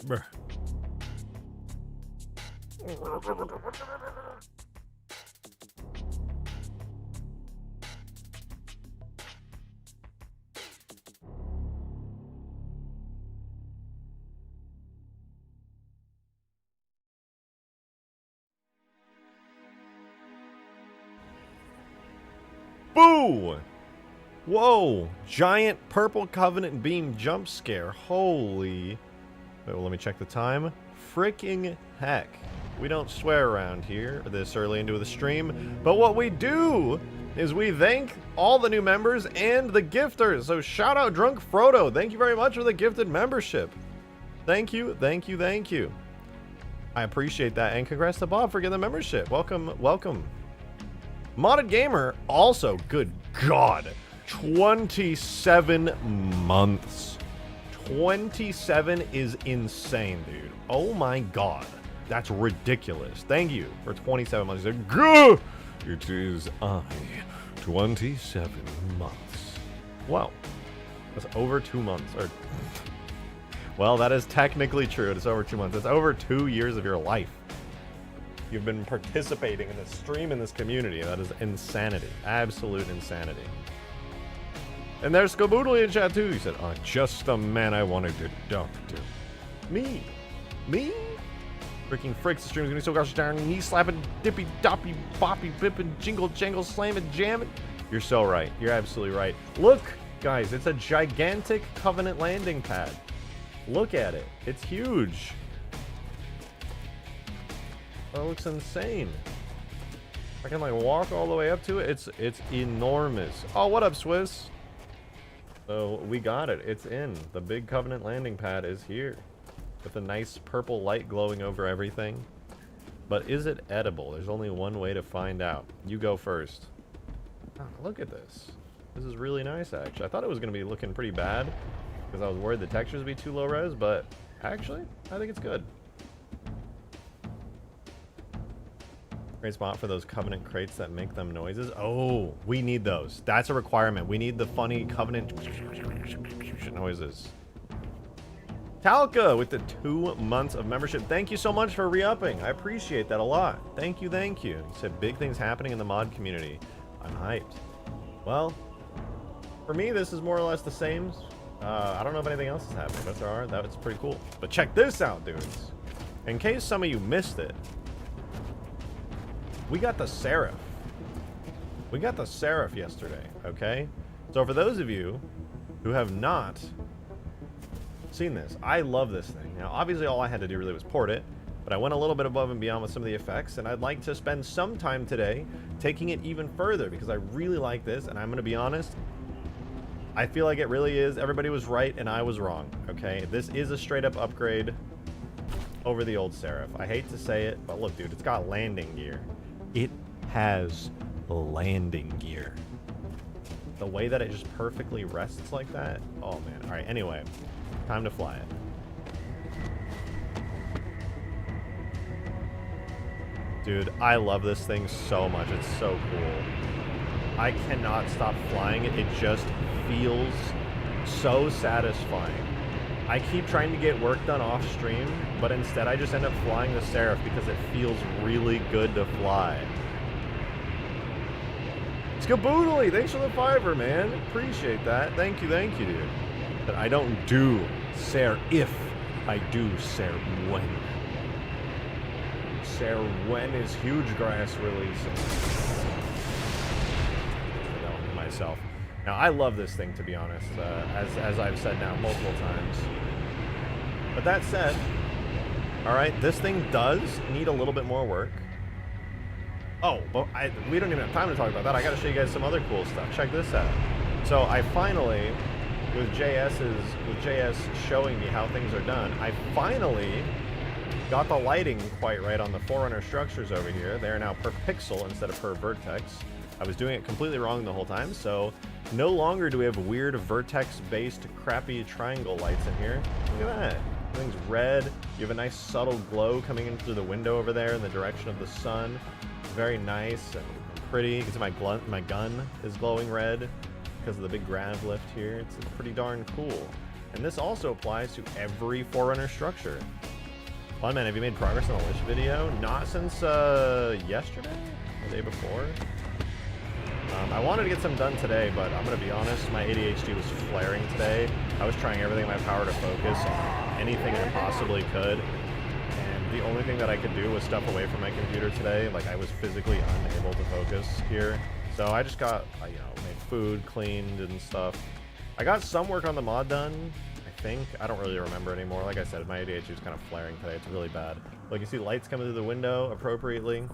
Bruh. Boo! Whoa! Giant purple covenant beam jump scare. Holy. Wait, well, let me check the time. Freaking heck. We don't swear around here this early into the stream, but what we do is we thank all the new members and the gifters. So shout out Drunk Frodo. Thank you very much for the gifted membership. Thank you, thank you, thank you. I appreciate that, and congrats to Bob for getting the membership. Welcome, welcome. Modded Gamer, also, good God, 27 months. 27 is insane, dude. Oh my God, that's ridiculous. Thank you for 27 months. Gah! It is 27 months. Wow, that's over 2 months. Or, well, that is technically true. It's over 2 months. It's over 2 years of your life. You've been participating in this stream, in this community. That is insanity. Absolute insanity. And there's Skaboodly in chat too. He said, oh, just the man I wanted to talk to. Me? Me? Freaking fricks, the stream's gonna be so gosh darn knee slapping, dippy doppy, boppy, bipping, jingle jangle, slamming, jamming. You're so right. You're absolutely right. Look, guys, it's a gigantic Covenant landing pad. Look at it. It's huge. That looks insane. I can like walk all the way up to it. It's enormous. Oh, what up, Swiss? So we got it. It's in. The big Covenant landing pad is here, with a nice purple light glowing over everything. But is it edible? There's only one way to find out. You go first. Oh, look at this. This is really nice, actually. I thought it was going to be looking pretty bad because I was worried the textures would be too low res, but actually, I think it's good. Great spot for those Covenant crates that make them noises. Oh, we need those. That's a requirement. We need the funny Covenant noises. Talca with the 2 months of membership. Thank you so much for re-upping. I appreciate that a lot. Thank you, thank you. He said big things happening in the mod community. I'm hyped. Well, for me, this is more or less the same. I don't know if anything else is happening, but if there are, that's pretty cool. But check this out, dudes. In case some of you missed it, we got the Seraph. We got the Seraph yesterday, okay? So for those of you who have not seen this, I love this thing. Now, obviously all I had to do really was port it, but I went a little bit above and beyond with some of the effects, and I'd like to spend some time today taking it even further because I really like this, and I'm gonna be honest, I feel like it really is. Everybody was right and I was wrong, okay? This is a straight up upgrade over the old Seraph. I hate to say it, but look, dude, it's got landing gear. It has landing gear. The way that it just perfectly rests like that. Oh man. All right. Anyway, time to fly it. Dude, I love this thing so much. It's so cool. I cannot stop flying it. It just feels so satisfying. I keep trying to get work done off stream, but instead I just end up flying the Seraph because it feels really good to fly. Skaboodly, thanks for the $5, man. Appreciate that. Thank you, dude. But I don't do Seraph, I do Serwen. Serwen is huge grass releasing. I know myself. Now, I love this thing, to be honest, as I've said now multiple times. But that said, all right, this thing does need a little bit more work. Oh, but we don't even have time to talk about that. I got to show you guys some other cool stuff. Check this out. So I finally, with JS showing me how things are done, I finally got the lighting quite right on the Forerunner structures over here. They are now per pixel instead of per vertex. I was doing it completely wrong the whole time, so no longer do we have weird vertex-based crappy triangle lights in here. Look at that. Everything's red. You have a nice subtle glow coming in through the window over there in the direction of the sun. Very nice and pretty. You can see my gun is glowing red because of the big grav lift here. It's pretty darn cool. And this also applies to every Forerunner structure. Fun man, have you made progress on the wish video? Not since yesterday? The day before? I wanted to get some done today, but I'm going to be honest, my ADHD was flaring today. I was trying everything in my power to focus on anything I possibly could. And the only thing that I could do was stuff away from my computer today. Like, I was physically unable to focus here. So I just got, you know, made food, cleaned and stuff. I got some work on the mod done, I think. I don't really remember anymore. Like I said, my ADHD was kind of flaring today. It's really bad. Like, you see lights coming through the window appropriately.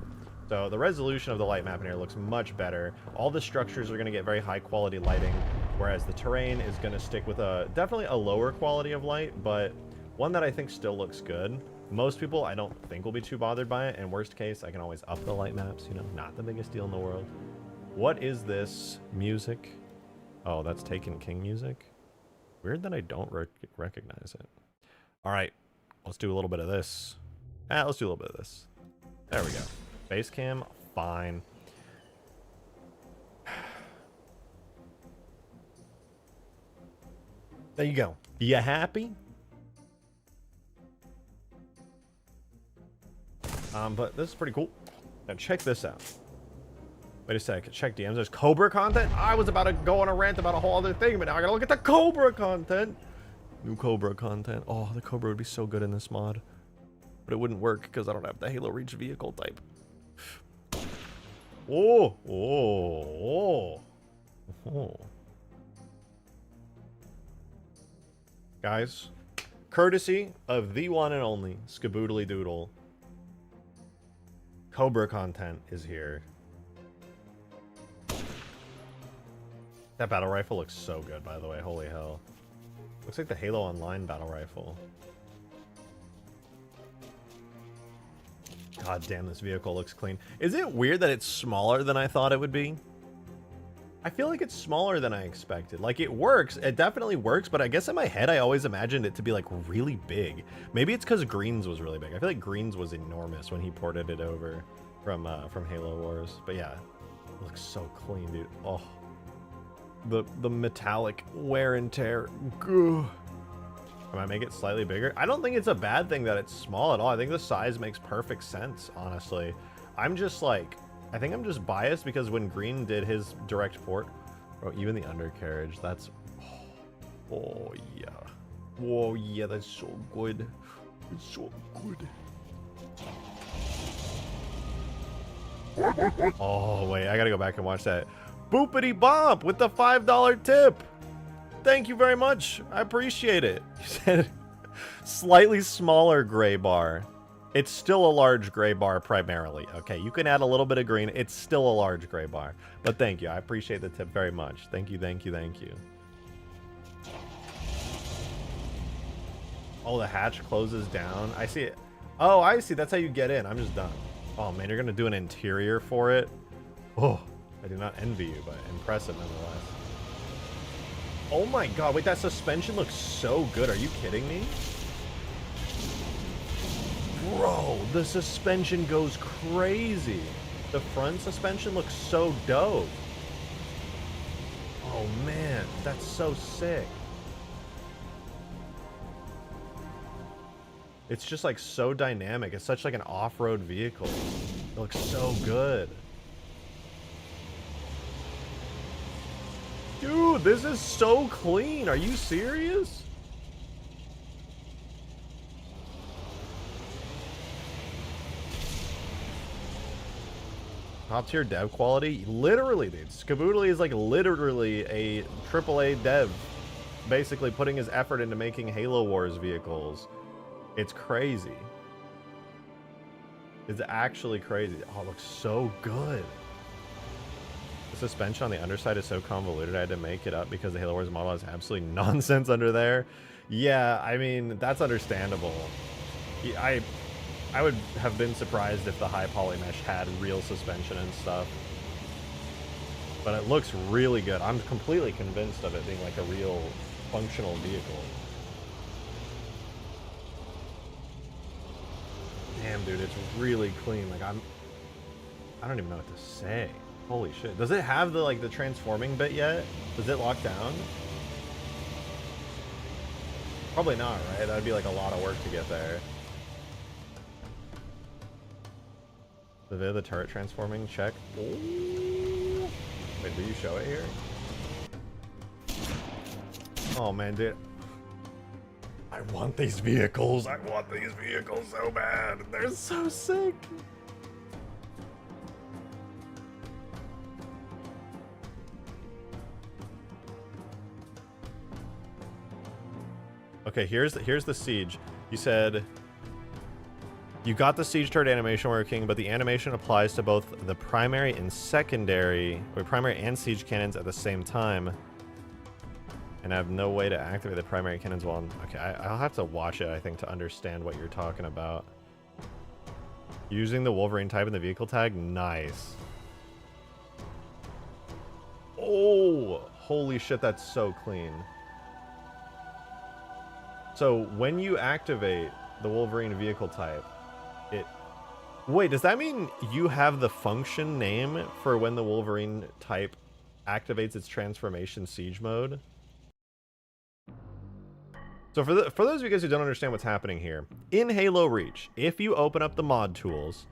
So the resolution of the light map in here looks much better. All the structures are going to get very high quality lighting, whereas the terrain is going to stick with definitely a lower quality of light, but one that I think still looks good. Most people I don't think will be too bothered by it, and worst case I can always up the light maps, you know, not the biggest deal in the world. What is this music? Oh, that's Taken King music. Weird that I don't recognize it. All right, let's do a little bit of this. Let's do a little bit of this. There we go. Base cam, fine. There you go. You happy? But this is pretty cool. Now check this out. Wait a sec. Check DMs. There's Cobra content. I was about to go on a rant about a whole other thing, but now I gotta look at the Cobra content. New Cobra content. Oh, the Cobra would be so good in this mod. But it wouldn't work because I don't have the Halo Reach vehicle type. Oh, oh, oh, oh. Guys, courtesy of the one and only Skaboodly Doodle, Cobra content is here. That battle rifle looks so good, by the way. Holy hell. Looks like the Halo Online battle rifle. God damn, this vehicle looks clean. Is it weird that it's smaller than I thought it would be? I feel like it's smaller than I expected. Like, it works. It definitely works, but I guess in my head, I always imagined it to be, like, really big. Maybe it's because Greens was really big. I feel like Greens was enormous when he ported it over from Halo Wars. But yeah, it looks so clean, dude. Oh. The metallic wear and tear. Gah. Can I make it slightly bigger? I don't think it's a bad thing that it's small at all. I think the size makes perfect sense, honestly. I'm just like, I think I'm just biased because when Green did his direct port, oh, even the undercarriage, that's, oh yeah. Whoa, yeah, that's so good. It's so good. Oh, wait, I gotta go back and watch that. Boopity Bop with the $5 tip. Thank you very much. I appreciate it. You said slightly smaller gray bar. It's still a large gray bar primarily. Okay, you can add a little bit of green. It's still a large gray bar. But thank you. I appreciate the tip very much. Thank you, thank you, thank you. Oh, the hatch closes down. I see it. Oh, I see. That's how you get in. I'm just done. Oh, man, you're going to do an interior for it? Oh, I do not envy you, but impressive nonetheless. Oh my god, wait, that suspension looks so good. Are you kidding me? Bro, the suspension goes crazy. The front suspension looks so dope. Oh man, that's so sick. It's just like so dynamic. It's such like an off-road vehicle. It looks so good. Dude, this is so clean. Are you serious? Top tier dev quality? Literally, dude. Skaboodly is like literally a AAA dev. Basically putting his effort into making Halo Wars vehicles. It's crazy. It's actually crazy. Oh, it looks so good. The suspension on the underside is so convoluted, I had to make it up because the Halo Wars model has absolutely nonsense under there. Yeah, I mean, that's understandable. I would have been surprised if the high poly mesh had real suspension and stuff. But it looks really good. I'm completely convinced of it being like a real functional vehicle. Damn, dude, it's really clean. Like, I don't even know what to say. Holy shit. Does it have the, like, the transforming bit yet? Does it lock down? Probably not, right? That'd be like a lot of work to get there. The turret transforming check. Ooh. Wait, do you show it here? Oh man, dude. I want these vehicles. I want these vehicles so bad. They're so sick. Okay, here's the siege. You said you got the siege turret animation working, but the animation applies to both the primary and secondary, or primary and siege cannons at the same time. And I have no way to activate the primary cannons while I'm... Okay, I'll have to watch it, I think, to understand what you're talking about. Using the Wolverine type in the vehicle tag? Nice. Oh, holy shit, that's so clean. So when you activate the Wolverine vehicle type, it... Wait, does that mean you have the function name for when the Wolverine type activates its transformation siege mode? So for those of you guys who don't understand what's happening here, in Halo Reach, if you open up the mod tools,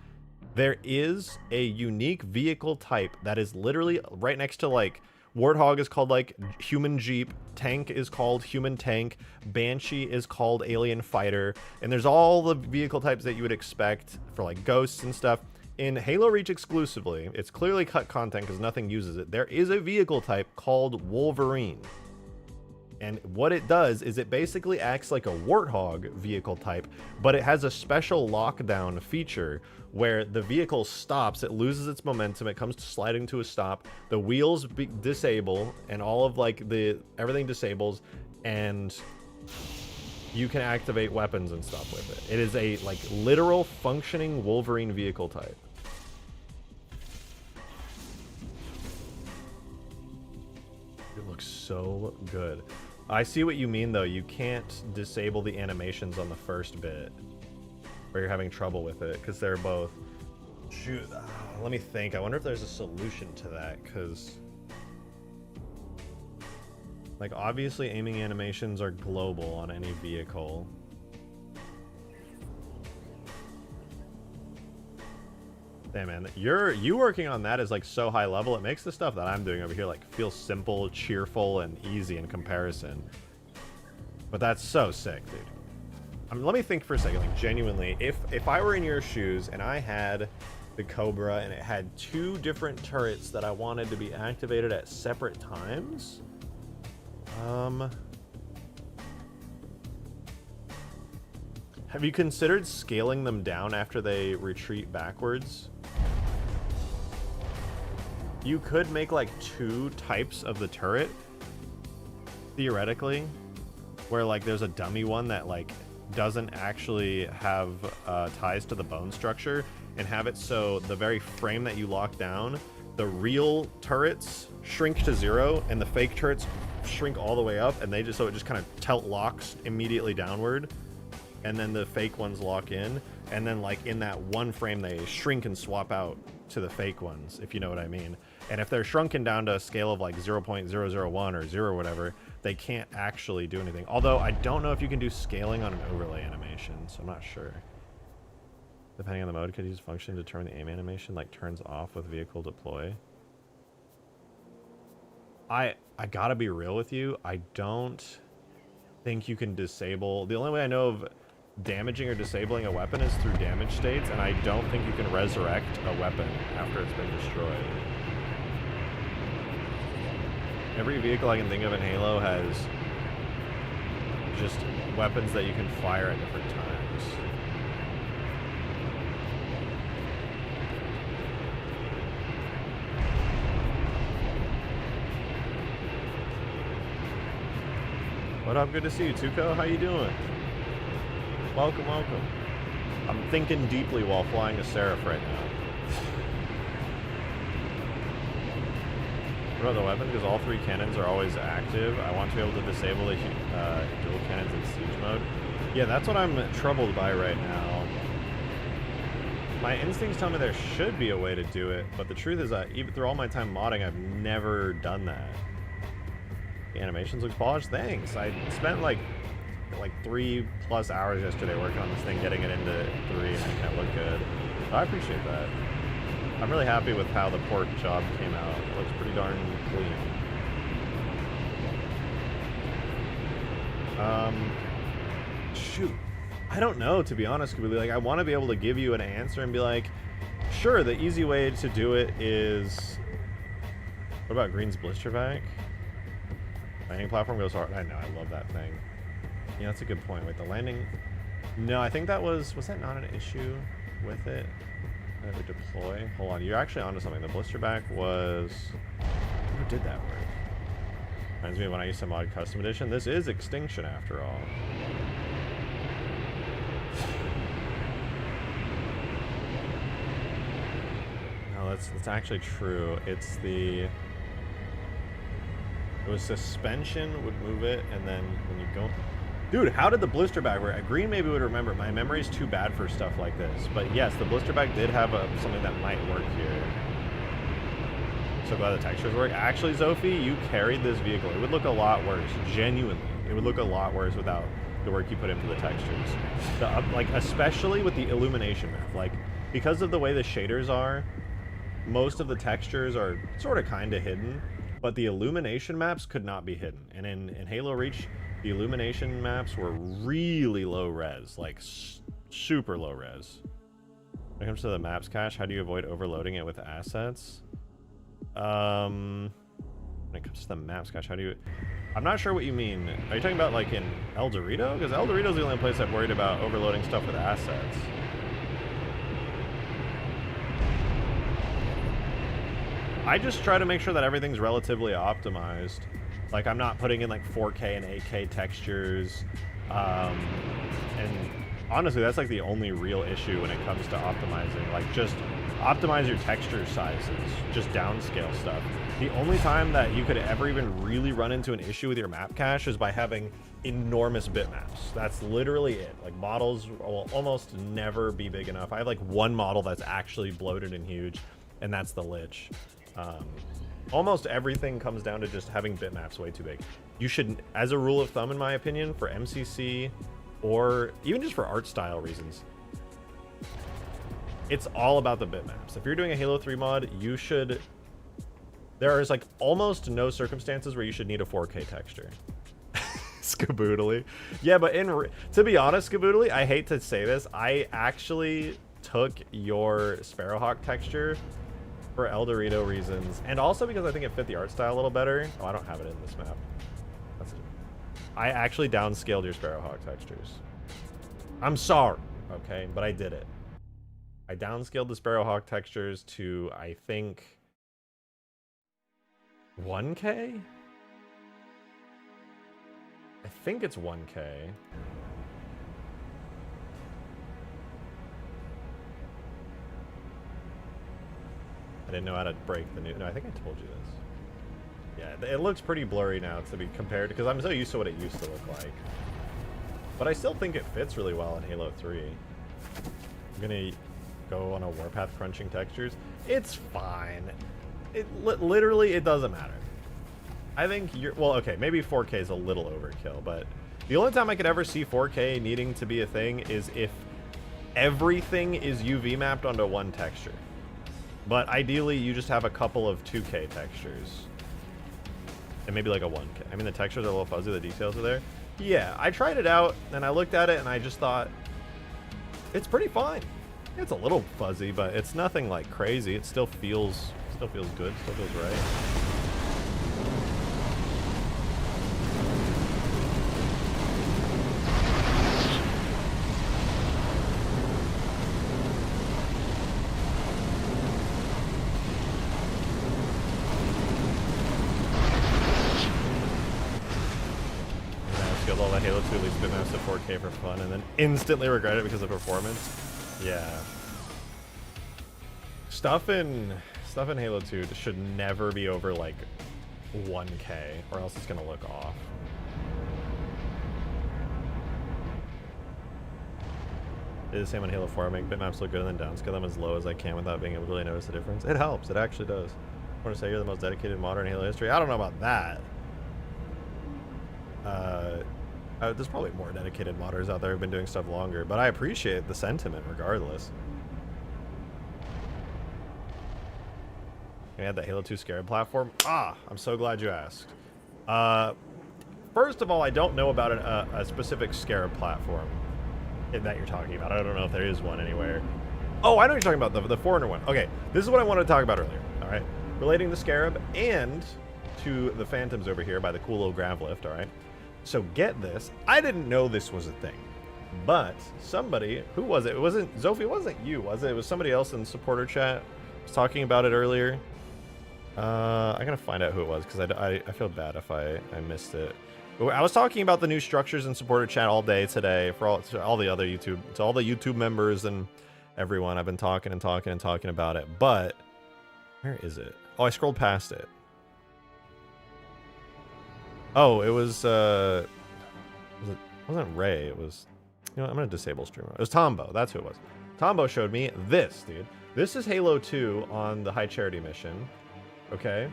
there is a unique vehicle type that is literally right next to, like, Warthog is called, like, Human Jeep, Tank is called Human Tank, Banshee is called Alien Fighter, and there's all the vehicle types that you would expect for, like, ghosts and stuff. In Halo Reach exclusively, it's clearly cut content because nothing uses it, there is a vehicle type called Wolverine. And what it does is it basically acts like a Warthog vehicle type, but it has a special lockdown feature where the vehicle stops, it loses its momentum, it comes to sliding to a stop, the wheels disable, and all of, like, everything disables, and you can activate weapons and stuff with it. It is a, like, literal functioning Wolverine vehicle type. It looks so good. I see what you mean, though. You can't disable the animations on the first bit, where you're having trouble with it, because they're both... Shoot, let me think. I wonder if there's a solution to that, because... Like, obviously aiming animations are global on any vehicle. Damn, man, you working on that is, like, so high level. It makes the stuff that I'm doing over here, like, feel simple, cheerful, and easy in comparison. But that's so sick, dude. Let me think for a second, like, genuinely, if I were in your shoes and I had the Cobra and it had 2 different turrets that I wanted to be activated at separate times, have you considered scaling them down after they retreat backwards? You could make, like, 2 types of the turret, theoretically, where, like, there's a dummy one that, like, doesn't actually have ties to the bone structure, and have it so the very frame that you lock down, the real turrets shrink to 0, and the fake turrets shrink all the way up, and they just, so it just kind of tilt locks immediately downward, and then the fake ones lock in, and then, like, in that one frame they shrink and swap out to the fake ones, if you know what I mean. And if they're shrunken down to a scale of, like, 0.001 or 0 or whatever, they can't actually do anything. Although I don't know if you can do scaling on an overlay animation, so I'm not sure. Depending on the mode, could use function to turn the aim animation, like, turns off with vehicle deploy. I gotta be real with you, I don't think you can disable... The only way I know of damaging or disabling a weapon is through damage states, and I don't think you can resurrect a weapon after it's been destroyed. Every vehicle I can think of in Halo has just weapons that you can fire at different times. What up? Good to see you, Tuco. How you doing? Welcome, welcome. I'm thinking deeply while flying a Seraph right now. What about the weapon? Because all 3 cannons are always active. I want to be able to disable the dual cannons in siege mode. Yeah, that's what I'm troubled by right now. My instincts tell me there should be a way to do it, but the truth is that even through all my time modding, I've never done that. The animations look polished. Thanks. I spent, like, like 3+ hours yesterday working on this thing, getting it into 3, and making it look good. So I appreciate that. I'm really happy with how the port job came out. It looks pretty darn clean. Shoot. I don't know, to be honest, like, I want to be able to give you an answer and be like, sure, the easy way to do it is... What about Green's blister vac? Landing platform goes hard. I know, I love that thing. Yeah, that's a good point. Wait, the landing... No, I think that was that not an issue with it? That we deploy? Hold on, you're actually onto something. The blister vac was... Who did that work? Reminds me of when I used to mod Custom Edition. This is Extinction after all. No, that's actually true. It's the... It was suspension would move it, and then when you go... Dude, how did the blister bag work? Green maybe would remember. My memory's too bad for stuff like this. But yes, the blister bag did have something that might work here. So glad the textures work. Actually, Zophie, you carried this vehicle. It would look a lot worse. Genuinely. It would look a lot worse without the work you put into the textures. Like, especially with the illumination map. Like, because of the way the shaders are, most of the textures are sort of kind of hidden. But the illumination maps could not be hidden. And in Halo Reach, the illumination maps were really low res. Like, super low res. When it comes to the maps cache, how do you avoid overloading it with assets? When it comes to the maps cache, how do you... I'm not sure what you mean. Are you talking about, like, in El Dorito? Because El Dorito's the only place I've worried about overloading stuff with assets. I just try to make sure that everything's relatively optimized. Like, I'm not putting in, like, 4K and 8K textures. And honestly, that's, like, the only real issue when it comes to optimizing. Like, just optimize your texture sizes. Just downscale stuff. The only time that you could ever even really run into an issue with your map cache is by having enormous bitmaps. That's literally it. Like, models will almost never be big enough. I have, like, one model that's actually bloated and huge, and that's the Lich. Almost everything comes down to just having bitmaps way too big. You should, as a rule of thumb, in my opinion, for MCC or even just for art style reasons, it's all about the bitmaps. If you're doing a Halo 3 mod, you should... There is, like, almost no circumstances where you should need a 4K texture. Skaboodly. Yeah, but to be honest, Skaboodly, I hate to say this, I actually took your Sparrowhawk texture for El Dorito reasons, and also because I think it fit the art style a little better. Oh, I don't have it in this map. I actually downscaled your Sparrowhawk textures. I'm sorry, okay, but I did it. I downscaled the Sparrowhawk textures to, I think, 1K? I think it's 1K. I didn't know how to break the new... No, I think I told you this. Yeah, it looks pretty blurry now to be compared, because I'm so used to what it used to look like. But I still think it fits really well in Halo 3. I'm gonna go on a warpath crunching textures. It's fine. Literally, it doesn't matter. I think you're... Well, okay, maybe 4K is a little overkill, but the only time I could ever see 4K needing to be a thing is if everything is UV mapped onto one texture. But ideally, you just have a couple of 2K textures. And maybe like a 1K. I mean, the textures are a little fuzzy, the details are there. Yeah, I tried it out, and I looked at it, and I just thought, it's pretty fine. It's a little fuzzy, but it's nothing like crazy. It still feels good, still feels right. All the Halo 2 least bitmaps to 4K for fun, and then instantly regret it because of performance. Yeah. Stuff in Halo 2 should never be over like 1K, or else it's gonna look off. It's the same on Halo 4. I make bitmaps look good and then downscale them as low as I can without being able to really notice the difference. It helps. It actually does. I want to say you're the most dedicated modder in Halo history. I don't know about that. There's probably more dedicated modders out there who've been doing stuff longer, but I appreciate the sentiment regardless. Can I add that Halo 2 Scarab platform? Ah, I'm so glad you asked. First of all, I don't know about a specific Scarab platform that you're talking about. I don't know if there is one anywhere. Oh, I know what you're talking about, the Foreigner one. Okay, this is what I wanted to talk about earlier, all right? Relating to Scarab and to the Phantoms over here by the cool little grav lift, all right? So get this, I didn't know this was a thing, but somebody, who was it? It wasn't, Zophie, it wasn't you, was it? It was somebody else in the supporter chat. I was talking about it earlier. I gotta find out who it was, because I feel bad if I missed it. I was talking about the new structures in supporter chat all day today for all the other YouTube, to all the YouTube members and everyone. I've been talking and talking and talking about it, but where is it? Oh, I scrolled past it. Oh, it wasn't Ray, it was, you know, I'm gonna disable streamer. It was Tombo, that's who it was. Tombo showed me this, dude. This is Halo 2 on the High Charity mission, okay?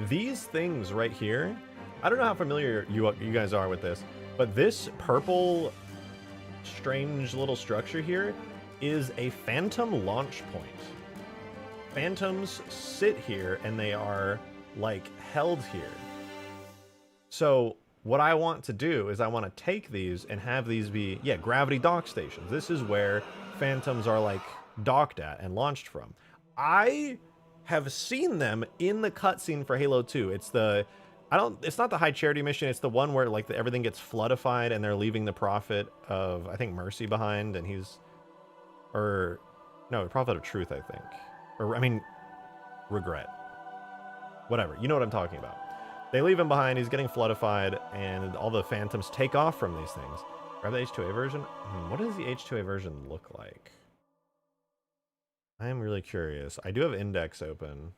These things right here, I don't know how familiar you guys are with this, but this purple, strange little structure here is a Phantom launch point. Phantoms sit here and they are, like, held here. So what I want to do is I want to take these and have these be, yeah, gravity dock stations. This is where Phantoms are, like, docked at and launched from. I have seen them in the cutscene for Halo 2. It's the, it's not the High Charity mission. It's the one where, like, everything gets floodified and they're leaving the Prophet of, I think, Mercy behind, and he's, or, no, Prophet of Truth, I think. Or, I mean, Regret. Whatever. You know what I'm talking about. They leave him behind, he's getting floodified, and all the Phantoms take off from these things. Grab the H2A version? What does the H2A version look like? I'm really curious. I do have Index open.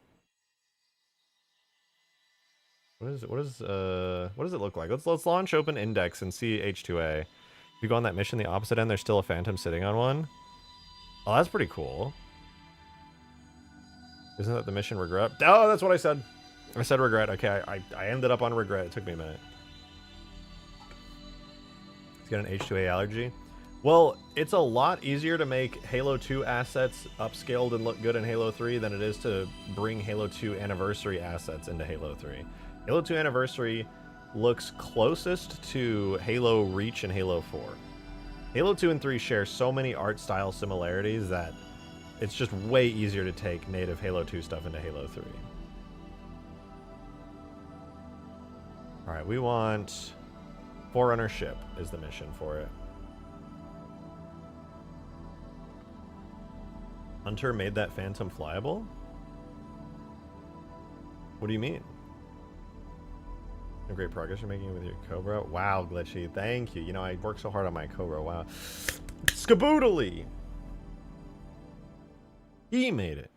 What does it look like? Let's launch open Index and see H2A. If you go on that mission, the opposite end, there's still a Phantom sitting on one. Oh, that's pretty cool. Isn't that the mission Regret? Oh, that's what I said. I said Regret. Okay, I ended up on Regret. It took me a minute. He's got an H2A allergy. Well, it's a lot easier to make Halo 2 assets upscaled and look good in Halo 3 than it is to bring Halo 2 Anniversary assets into Halo 3. Halo 2 Anniversary looks closest to Halo Reach and Halo 4. Halo 2 and 3 share so many art style similarities that it's just way easier to take native Halo 2 stuff into Halo 3. Alright, we want Forerunner ship is the mission for it. Hunter made that Phantom flyable? What do you mean? Great progress you're making with your Cobra. Wow, Glitchy. Thank you. You know, I worked so hard on my Cobra. Wow. Skaboodly! He made it.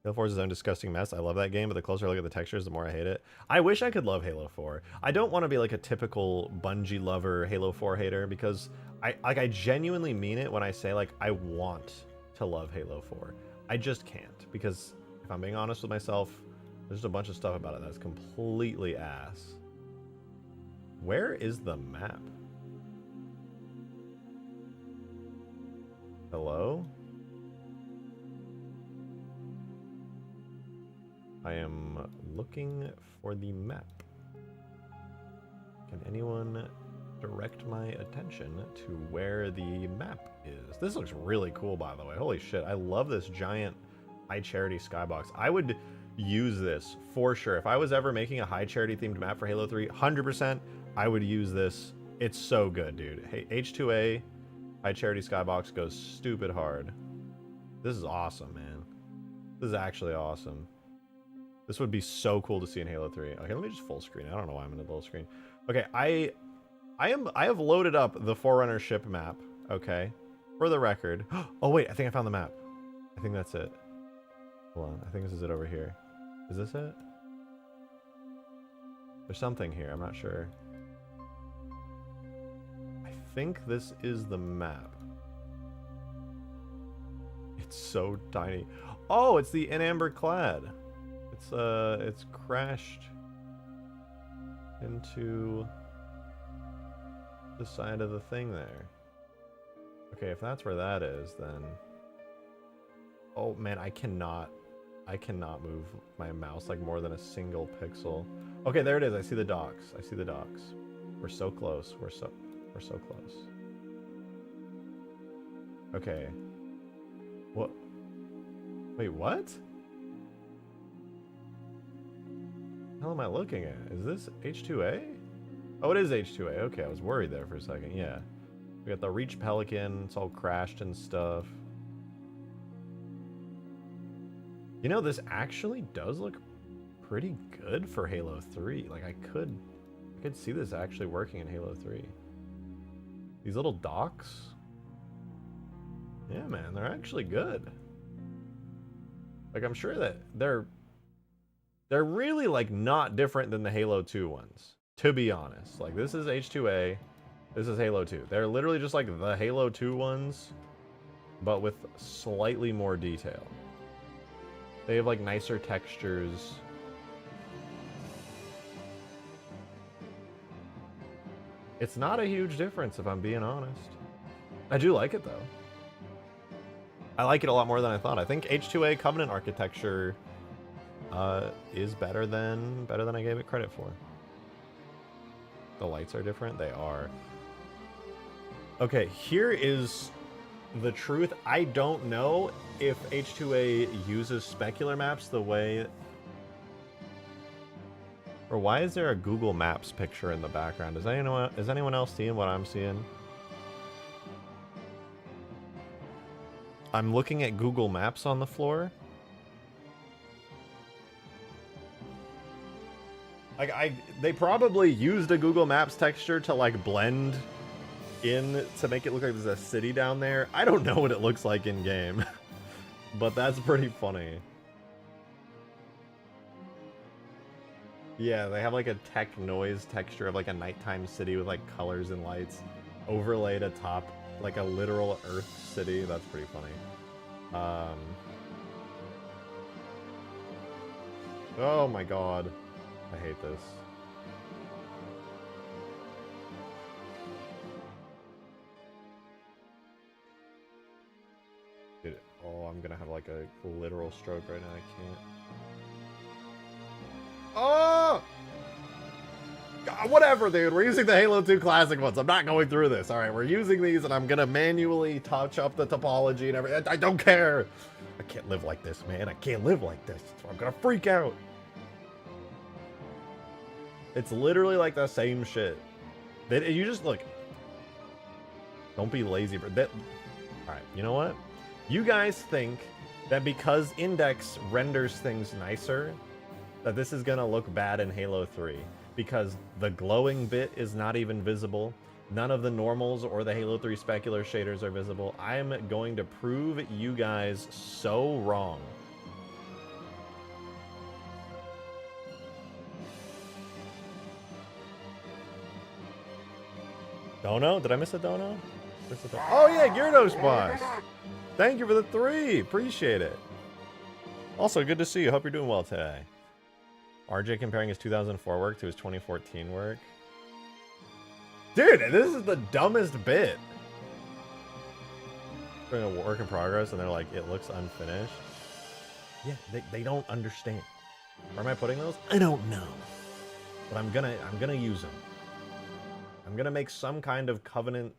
Halo 4 is its own disgusting mess. I love that game, but the closer I look at the textures, the more I hate it. I wish I could love Halo 4. I don't want to be like a typical Bungie lover Halo 4 hater, because I genuinely mean it when I say, like, I want to love Halo 4. I just can't, because if I'm being honest with myself, there's just a bunch of stuff about it that's completely ass. Where is the map? Hello? I am looking for the map. Can anyone direct my attention to where the map is? This looks really cool, by the way. Holy shit, I love this giant High Charity skybox. I would use this for sure. If I was ever making a High Charity themed map for Halo 3, 100%, I would use this. It's so good, dude. Hey, H2A High Charity skybox goes stupid hard. This is awesome, man. This is actually awesome. This would be so cool to see in Halo 3. Okay, let me just full screen. I don't know why I'm in the full screen. Okay, I have loaded up the Forerunner ship map, okay? For the record. Oh wait, I think I found the map. I think that's it. Hold on, I think this is it over here. Is this it? There's something here, I'm not sure. I think this is the map. It's so tiny. Oh, it's the In Amber Clad. It's crashed into the side of the thing there. Okay, if that's where that is, then... Oh, man, I cannot move my mouse like more than a single pixel. Okay, there it is. I see the docks. I see the docks. We're so close. We're so close. Okay. What? Wait, what? The hell am I looking at? Is this H2A? Oh, it is H2A. Okay, I was worried there for a second. Yeah. We got the Reach Pelican. It's all crashed and stuff. You know, this actually does look pretty good for Halo 3. Like, I could see this actually working in Halo 3. These little docks. Yeah, man, they're actually good. Like, I'm sure that they're really, like, not different than the Halo 2 ones, to be honest. Like, this is H2A, this is Halo 2. They're literally just like the Halo 2 ones, but with slightly more detail. They have, like, nicer textures. It's not a huge difference, if I'm being honest. I do like it, though. I like it a lot more than I thought. I think H2A Covenant architecture is better than I gave it credit for. The lights are different. They are. Okay, here is the truth. I don't know if H2A uses specular maps the way... Or why is there a Google Maps picture in the background? Is anyone else seeing what I'm seeing? I'm looking at Google Maps on the floor. Like, they probably used a Google Maps texture to, like, blend in to make it look like there's a city down there. I don't know what it looks like in game, but that's pretty funny. Yeah, they have like a tech noise texture of like a nighttime city with like colors and lights overlaid atop like a literal Earth city. That's pretty funny. Oh my god, I hate this. Dude, oh, I'm gonna have like a literal stroke right now. I can't. Oh! God, whatever, dude. We're using the Halo 2 Classic ones. I'm not going through this. All right, we're using these, and I'm gonna manually touch up the topology and everything. I don't care. I can't live like this, man. I can't live like this. I'm gonna freak out. It's literally like the same shit. You just look. Don't be lazy, bro. All right, you know what? You guys think that because Index renders things nicer, that this is gonna look bad in Halo 3 because the glowing bit is not even visible. None of the normals or the Halo 3 specular shaders are visible. I am going to prove you guys so wrong. Dono? Did I miss a dono? Oh yeah, Gyarados boss. Thank you for the 3. Appreciate it. Also, good to see you. Hope you're doing well today. RJ comparing his 2004 work to his 2014 work. Dude, this is the dumbest bit. Doing a work in progress, and they're like, it looks unfinished. Yeah, they don't understand. Where am I putting those? I don't know. But I'm gonna use them. I'm gonna make some kind of Covenant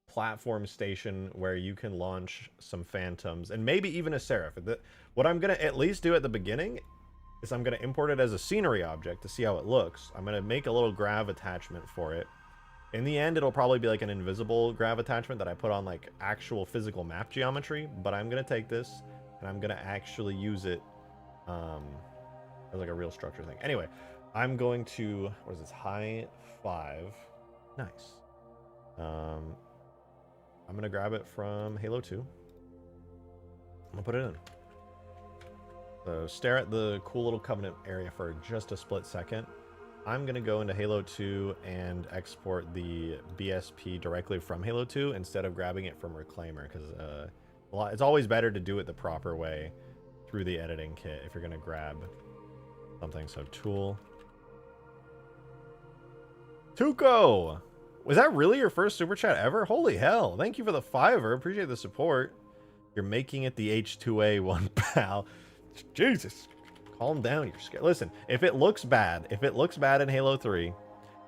platform station where you can launch some Phantoms and maybe even a Seraph. What I'm gonna at least do at the beginning is I'm gonna import it as a scenery object to see how it looks. I'm gonna make a little grav attachment for it. In the end, it'll probably be like an invisible grav attachment that I put on like actual physical map geometry, but I'm gonna take this and I'm gonna actually use it as like a real structure thing. Anyway, I'm going to, what is this, high 5. Nice. I'm gonna grab it from Halo 2. I'm gonna put it in. So stare at the cool little Covenant area for just a split second. I'm gonna go into Halo 2 and export the BSP directly from Halo 2 instead of grabbing it from Reclaimer, because it's always better to do it the proper way through the editing kit if you're gonna grab something. So tool. Tuco! Was that really your first super chat ever? Holy hell. Thank you for the $5. Appreciate the support. You're making it the H2A one, pal. Jesus. Calm down. You're scared. Listen, if it looks bad in Halo 3,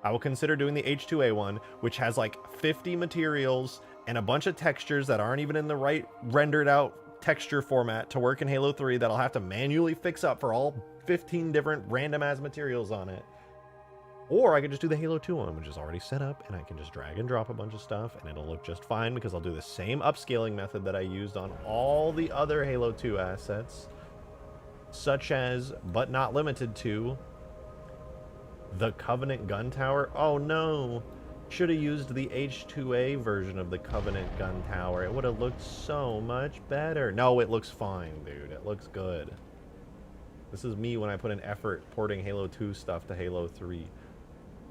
I will consider doing the H2A one, which has like 50 materials and a bunch of textures that aren't even in the right rendered out texture format to work in Halo 3 that I'll have to manually fix up for all 15 different random ass materials on it. Or I could just do the Halo 2 one, which is already set up, and I can just drag and drop a bunch of stuff, and it'll look just fine because I'll do the same upscaling method that I used on all the other Halo 2 assets, such as, but not limited to, the Covenant gun tower. Oh no! Should have used the H2A version of the Covenant gun tower. It would have looked so much better. No, it looks fine, dude. It looks good. This is me when I put in effort porting Halo 2 stuff to Halo 3.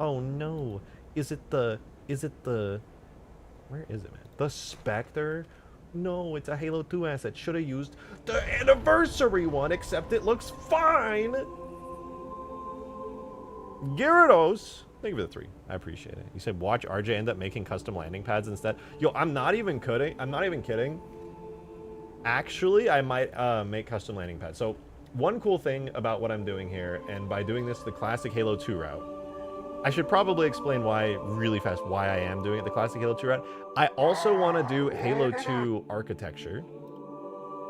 Oh no. Is it the... Where is it, man? The Spectre? No, it's a Halo 2 asset. Should have used the Anniversary one, except it looks fine! Gyarados! Thank you for the 3. I appreciate it. You said watch RJ end up making custom landing pads instead. Yo, I'm not even kidding. I'm not even kidding. Actually, I might make custom landing pads. So, one cool thing about what I'm doing here, and by doing this the classic Halo 2 route, I should probably explain why, really fast, why I am doing it the classic Halo 2 route. I also want to do Halo 2 architecture.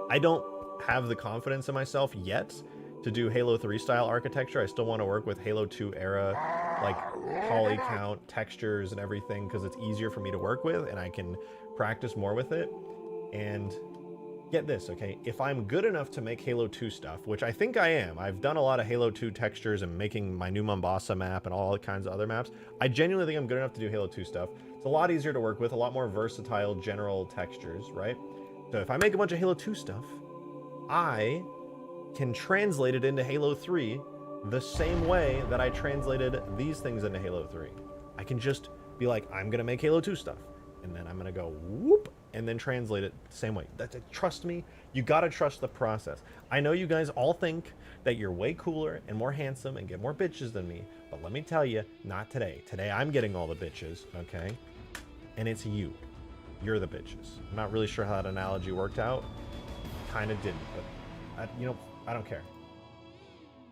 I don't have the confidence in myself yet to do Halo 3 style architecture. I still want to work with Halo 2 era, like poly count, textures, and everything, because it's easier for me to work with, and I can practice more with it. And get this, okay? If I'm good enough to make Halo 2 stuff, which I think I am, I've done a lot of Halo 2 textures and making my new Mombasa map and all kinds of other maps. I genuinely think I'm good enough to do Halo 2 stuff. It's a lot easier to work with, a lot more versatile general textures, right? So if I make a bunch of Halo 2 stuff, I can translate it into Halo 3 the same way that I translated these things into Halo 3. I can just be like, I'm gonna make Halo 2 stuff, and then I'm gonna go whoop, and then translate it the same way. Trust me, you gotta trust the process. I know you guys all think that you're way cooler and more handsome and get more bitches than me, but let me tell you, not today. Today I'm getting all the bitches, okay? And it's you. You're the bitches. I'm not really sure how that analogy worked out. Kinda didn't, but I don't care.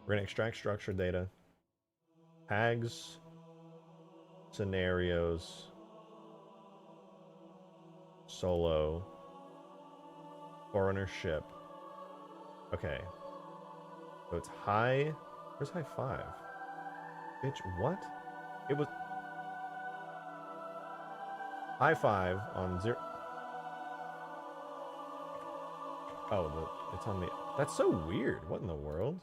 We're gonna extract structured data. Tags, scenarios, solo, Forerunner ship. Okay. So it's high. Where's high 5? Bitch, what? It was high 5 on 0. Oh, it's on the... That's so weird. What in the world?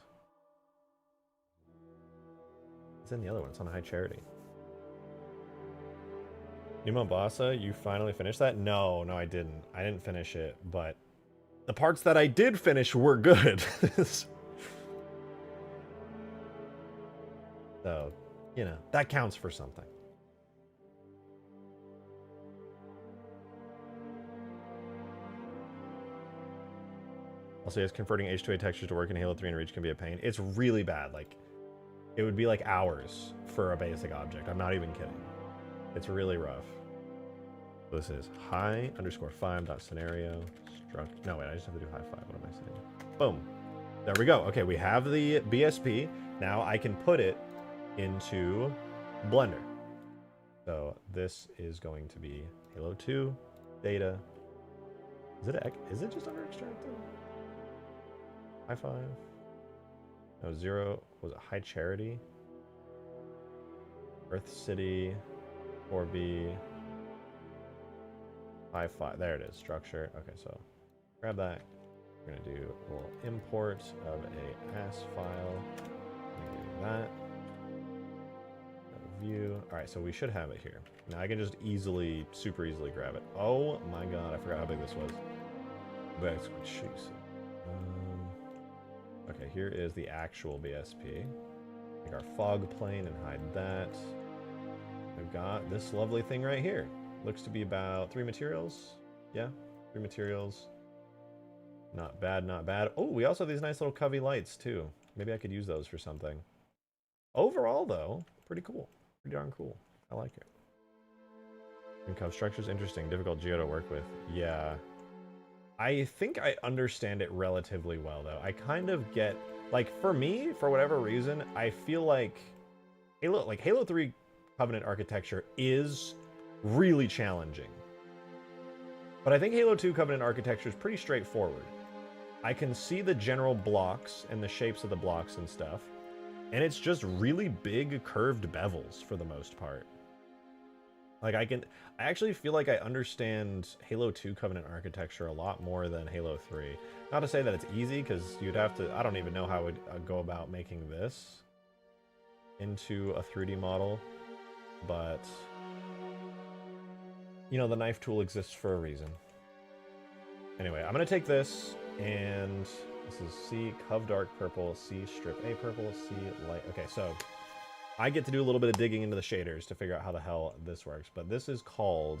It's in the other one. It's on high charity. New Mombasa, you finally finished that? No, I didn't. I didn't finish it, but the parts that I did finish were good. So, that counts for something. Also, yes, converting H2A textures to work in Halo 3 and Reach can be a pain. It's really bad. Like, it would be like hours for a basic object. I'm not even kidding. It's really rough. This is high_5.scenario struct. No, wait, I just have to do high 5. What am I saying? Boom. There we go. Okay, we have the BSP. Now I can put it into Blender. So this is going to be Halo 2 data. Is it just under extracted? High 5. No, 0. Was it high charity? Earth City. 4B. High 5. There it is. Structure. Okay, so grab that. We're going to do a little import of a AS file. Do that. View. All right, so we should have it here. Now I can just super easily grab it. Oh my god, I forgot how big this was. Okay, here is the actual BSP. Take our fog plane and hide that. We've got this lovely thing right here. Looks to be about 3 materials. Yeah, 3 materials. Not bad, not bad. Oh, we also have these nice little covey lights too. Maybe I could use those for something. Overall though, pretty cool. Pretty darn cool. I like it. Income structure's interesting. Difficult geo to work with. Yeah. I think I understand it relatively well, though. I kind of get... Like, for me, for whatever reason, I feel like Halo 3 Covenant architecture is really challenging. But I think Halo 2 Covenant architecture is pretty straightforward. I can see the general blocks and the shapes of the blocks and stuff. And it's just really big curved bevels for the most part. Like I actually feel like I understand Halo 2 Covenant architecture a lot more than Halo 3. Not to say that it's easy, because you'd have to, I don't even know how I would go about making this into a 3D model, but you know, the knife tool exists for a reason. Anyway, I'm gonna take this, and this is C, Cov Dark Purple, C, Strip A Purple, C, Light. Okay, so I get to do a little bit of digging into the shaders to figure out how the hell this works, but this is called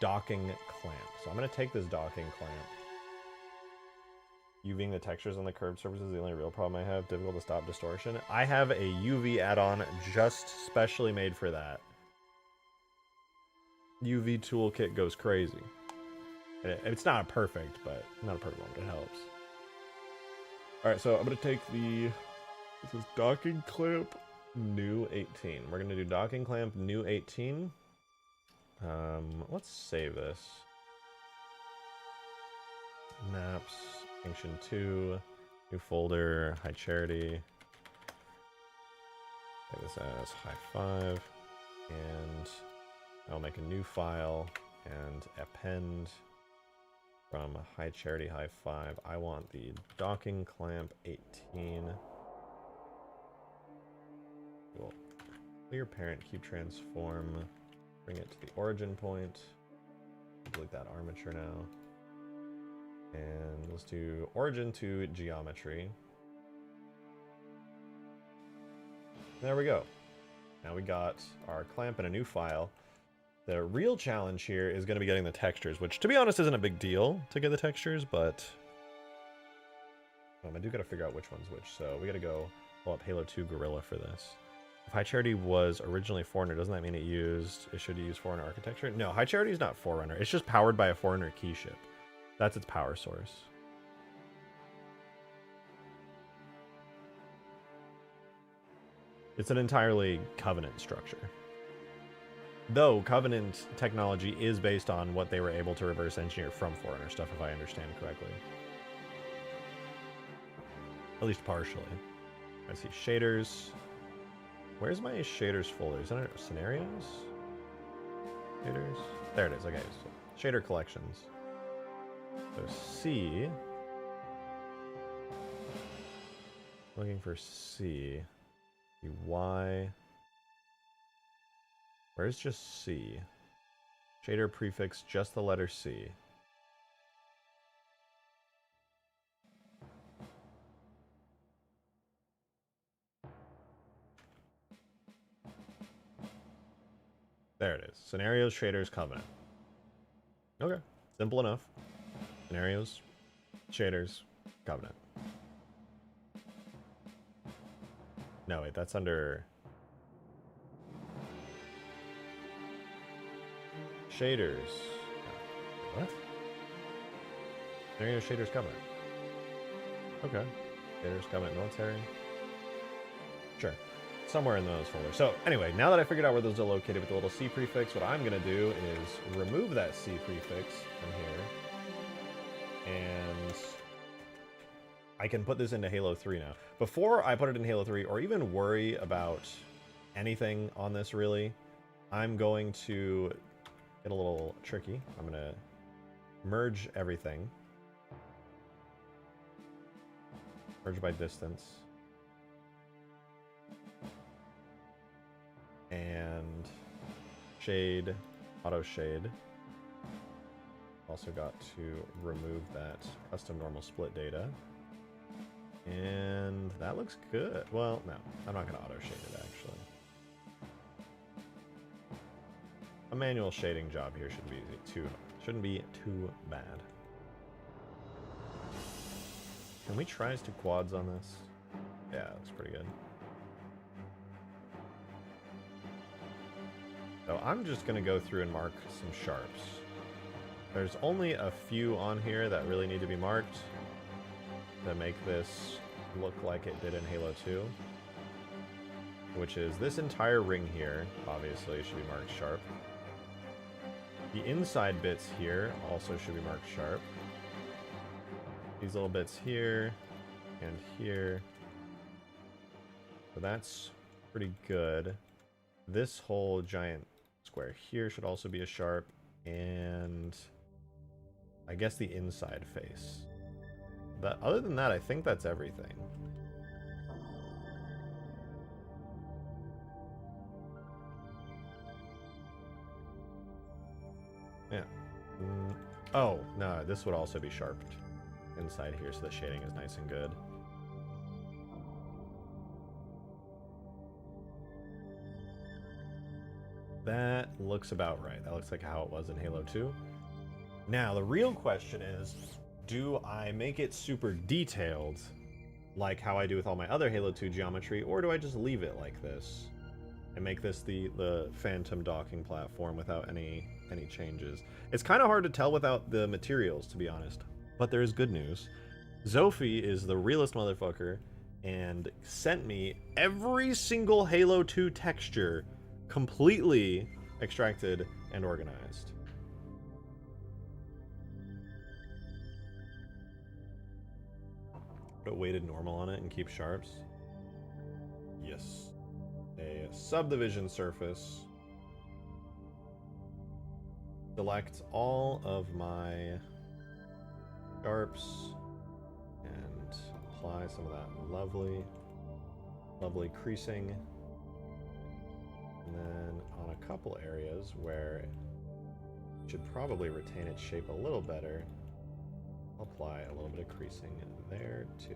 docking clamp. So I'm going to take this docking clamp. UVing the textures on the curved surfaces is the only real problem I have. Difficult to stop distortion. I have a UV add-on just specially made for that. UV toolkit goes crazy. It's not perfect, but not a perfect one, but it helps. Alright, so I'm going to take the... This is docking clamp. New 18. We're going to do docking clamp new 18. Let's save this. Maps, Extinction 2, new folder, High Charity. Save this as High 5. And I'll make a new file and append from High Charity High 5. I want the docking clamp 18. Cool. Clear parent, keep transform, bring it to the origin point. Delete that armature now. And let's do origin to geometry. There we go. Now we got our clamp in a new file. The real challenge here is going to be getting the textures, which to be honest isn't a big deal to get the textures, but I do got to figure out which one's which. So we got to go pull up Halo 2 Gorilla for this. If High Charity was originally Forerunner, doesn't that mean it should use Forerunner architecture? No, High Charity is not Forerunner. It's just powered by a Forerunner key ship. That's its power source. It's an entirely Covenant structure. Though Covenant technology is based on what they were able to reverse engineer from Forerunner stuff, if I understand correctly. At least partially. I see shaders. Where's my shaders folder? Is that under scenarios? Shaders? There it is. Okay. So shader collections. So C. Looking for C. Y. Where's just C? Shader prefix, just the letter C. There it is. Scenarios, shaders, Covenant. Okay. Simple enough. Scenarios, shaders, Covenant. No, wait, that's under... Shaders. What? Scenarios, shaders, Covenant. Okay. Shaders, Covenant, military. Sure. Somewhere in those folders. So anyway, now that I figured out where those are located with the little C prefix, what I'm going to do is remove that C prefix from here. And I can put this into Halo 3 now. Before I put it in Halo 3, or even worry about anything on this really, I'm going to get a little tricky. I'm going to merge everything. Merge by distance. And shade, auto shade. Also got to remove that custom normal split data. And that looks good. Well, no, I'm not going to auto shade it actually. A manual shading job here shouldn't be too bad. Can we try us 2 quads on this? Yeah, that's pretty good. So I'm just going to go through and mark some sharps. There's only a few on here that really need to be marked to make this look like it did in Halo 2. Which is this entire ring here, obviously, should be marked sharp. The inside bits here also should be marked sharp. These little bits here and here. So that's pretty good. This whole giant square here should also be a sharp, and I guess the inside face. But other than that, I think that's everything. Yeah. Oh, no, this would also be sharpened inside here so the shading is nice and good. That looks about right. That looks like how it was in Halo 2. Now, the real question is, do I make it super detailed, like how I do with all my other Halo 2 geometry, or do I just leave it like this and make this the Phantom docking platform without any changes? It's kind of hard to tell without the materials, to be honest. But there is good news. Zophie is the realest motherfucker and sent me every single Halo 2 texture completely extracted and organized. Put a weighted normal on it and keep sharps. Yes. A subdivision surface. Select all of my sharps and apply some of that lovely creasing. And then on a couple areas where it should probably retain its shape a little better, I'll apply a little bit of creasing there too.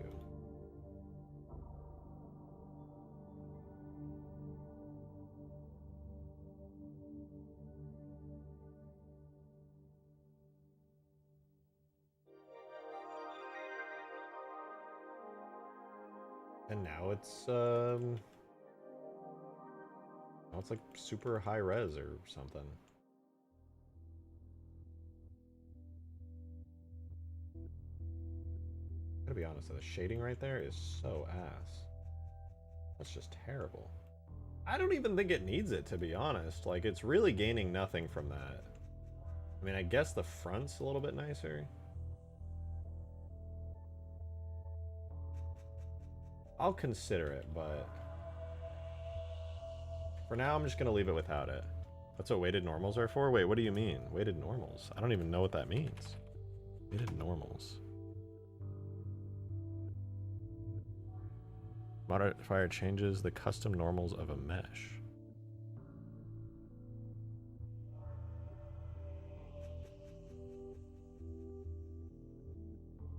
And now it's like super high res or something. Gotta be honest, the shading right there is so ass. That's just terrible. I don't even think it needs it, to be honest. Like, it's really gaining nothing from that. I mean, I guess the front's a little bit nicer. I'll consider it, but for now, I'm just going to leave it without it. That's what weighted normals are for? Wait, what do you mean? Weighted normals? I don't even know what that means. Weighted normals. Modifier changes the custom normals of a mesh.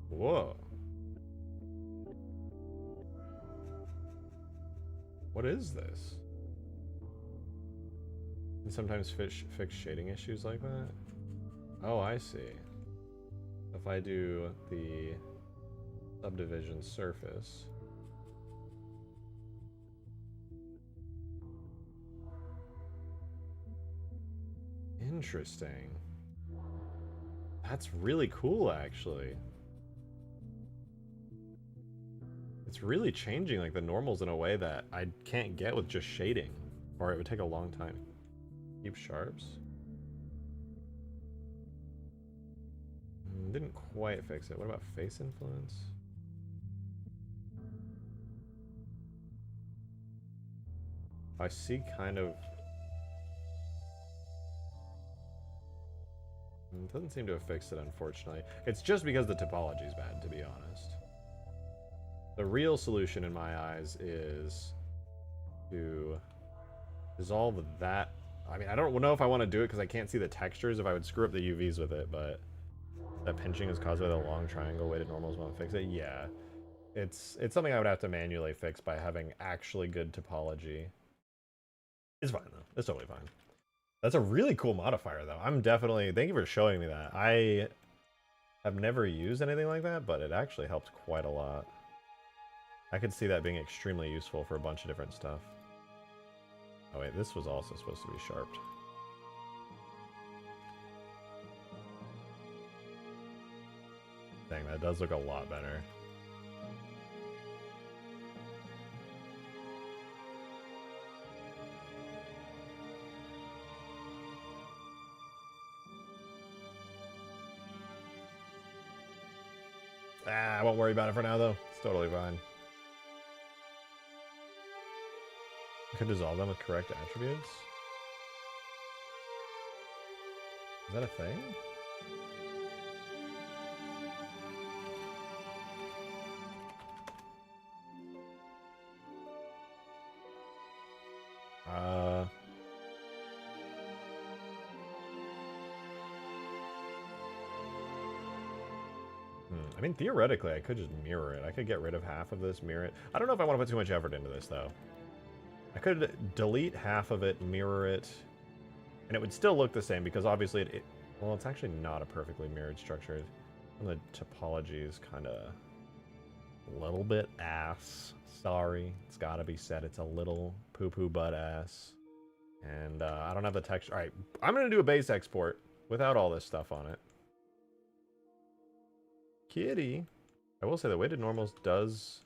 Whoa. What is this? You sometimes fix shading issues like that? Oh, I see. If I do the subdivision surface. Interesting. That's really cool, actually. It's really changing like the normals in a way that I can't get with just shading, or it would take a long time. Keep sharps. Didn't quite fix it. What about face influence? I see kind of... It doesn't seem to have fixed it, unfortunately. It's just because the topology is bad, to be honest. The real solution in my eyes is to dissolve that. I mean, I don't know if I want to do it because I can't see the textures if I would screw up the UVs with it, but that pinching is caused by the long triangle. Weighted normals won't fix it. Yeah. It's something I would have to manually fix by having actually good topology. It's fine, though. It's totally fine. That's a really cool modifier, though. I'm definitely... Thank you for showing me that. I have never used anything like that, but it actually helped quite a lot. I could see that being extremely useful for a bunch of different stuff. Oh wait, this was also supposed to be sharped. Dang, that does look a lot better. I won't worry about it for now, though. It's totally fine. I could dissolve them with correct attributes. Is that a thing? I mean, theoretically, I could just mirror it. I could get rid of half of this, mirror it. I don't know if I want to put too much effort into this, though. I could delete half of it, mirror it, and it would still look the same, because obviously well, it's actually not a perfectly mirrored structure. The topology is kind of a little bit ass. Sorry. It's got to be said. It's a little poo-poo butt ass. And I don't have the texture. All right, I'm going to do a base export without all this stuff on it. Kitty. I will say the weighted normals does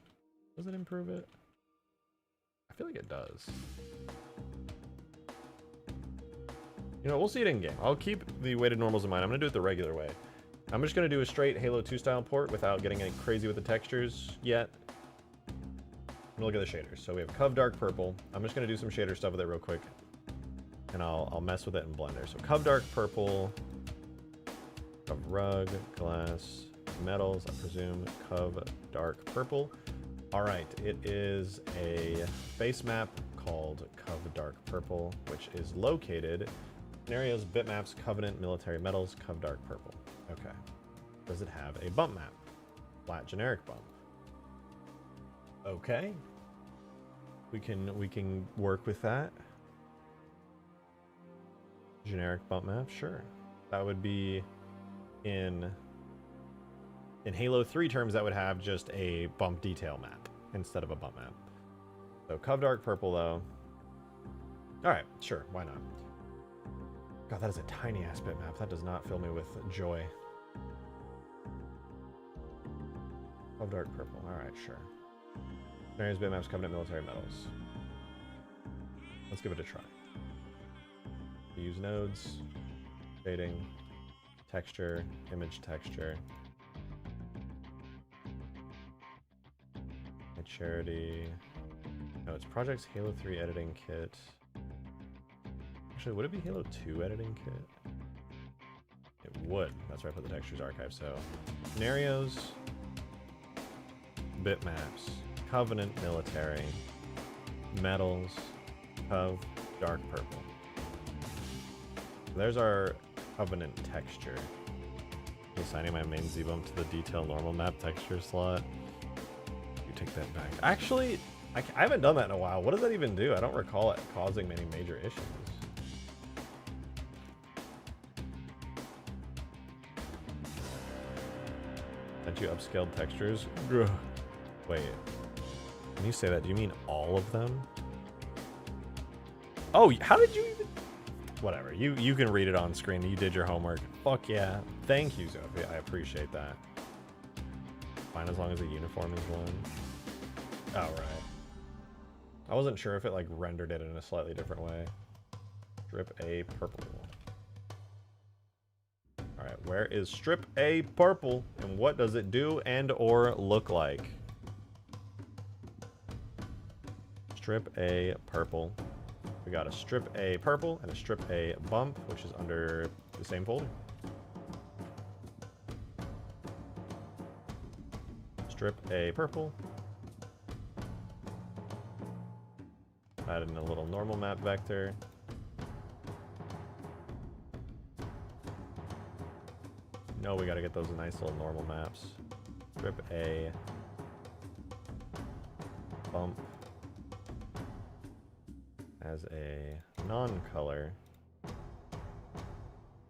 it improve it? I feel like it does. You know, we'll see it in game. I'll keep the weighted normals in mind. I'm going to do it the regular way. I'm just going to do a straight Halo 2 style port without getting any crazy with the textures yet. Look at the shaders. So we have Cov Dark Purple. I'm just going to do some shader stuff with it real quick. And I'll mess with it in Blender. So Cov Dark Purple, Cov Rug, Glass, Metals, I presume, Cov Dark Purple. Alright, it is a base map called Cov Dark Purple, which is located Scenarios, Bitmaps, Covenant, Military Metals, Cov Dark Purple. Okay. Does it have a bump map? Flat generic bump. Okay. We can work with that. Generic bump map, sure. That would be in Halo 3 terms, that would have just a bump detail map instead of a bump map. So Cov Dark Purple, though. Alright, sure, why not? God, that is a tiny-ass bitmap. That does not fill me with joy. Cov Dark Purple, alright, sure. Scenarios, bitmaps, Covenant, Military Metals. Let's give it a try. Use nodes, shading, texture, image texture. Charity. No, it's Projects Halo 3 editing kit. Actually, would it be Halo 2 editing kit? It would. That's where I put the textures archive. So, scenarios, bitmaps, Covenant Military, Metals, Cov Dark Purple. There's our Covenant texture. Assigning my main Z-bump to the detail normal map texture slot. Take that back. Actually, I haven't done that in a while. What does that even do? I don't recall it causing many major issues. That you upscaled textures? Ugh. Wait. When you say that, do you mean all of them? Oh, how did you even... Whatever. You can read it on screen. You did your homework. Fuck yeah. Thank you, Sophie. I appreciate that. Fine as long as the uniform is one. Oh, right. I wasn't sure if it like rendered it in a slightly different way. Strip A purple. Alright, where is Strip A purple? And what does it do and or look like? Strip A purple. We got a Strip A purple and a Strip A bump, which is under the same folder. Strip A purple. Add in a little normal map vector. No, we gotta get those nice little normal maps. Strip A bump as a non-color.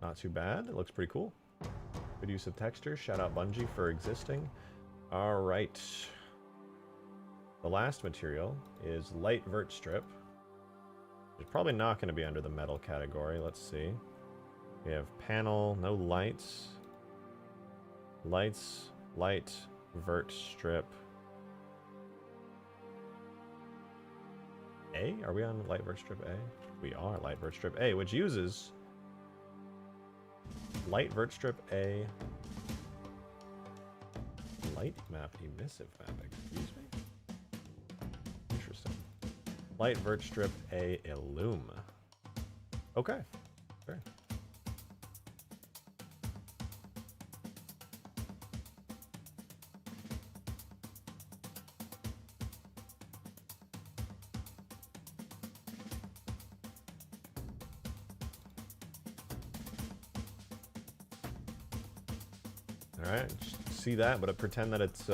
Not too bad. It looks pretty cool. Good use of texture. Shout out Bungie for existing. All right. The last material is light vert strip. It's probably not going to be under the metal category. Let's see. We have panel, no lights. Lights, light vert strip A? Are we on light vert strip A? We are light vert strip A, which uses light vert strip A light map emissive map. Excuse me? Interesting. Light vert strip A illume. Okay. Sure. Alright, see that, but pretend that it's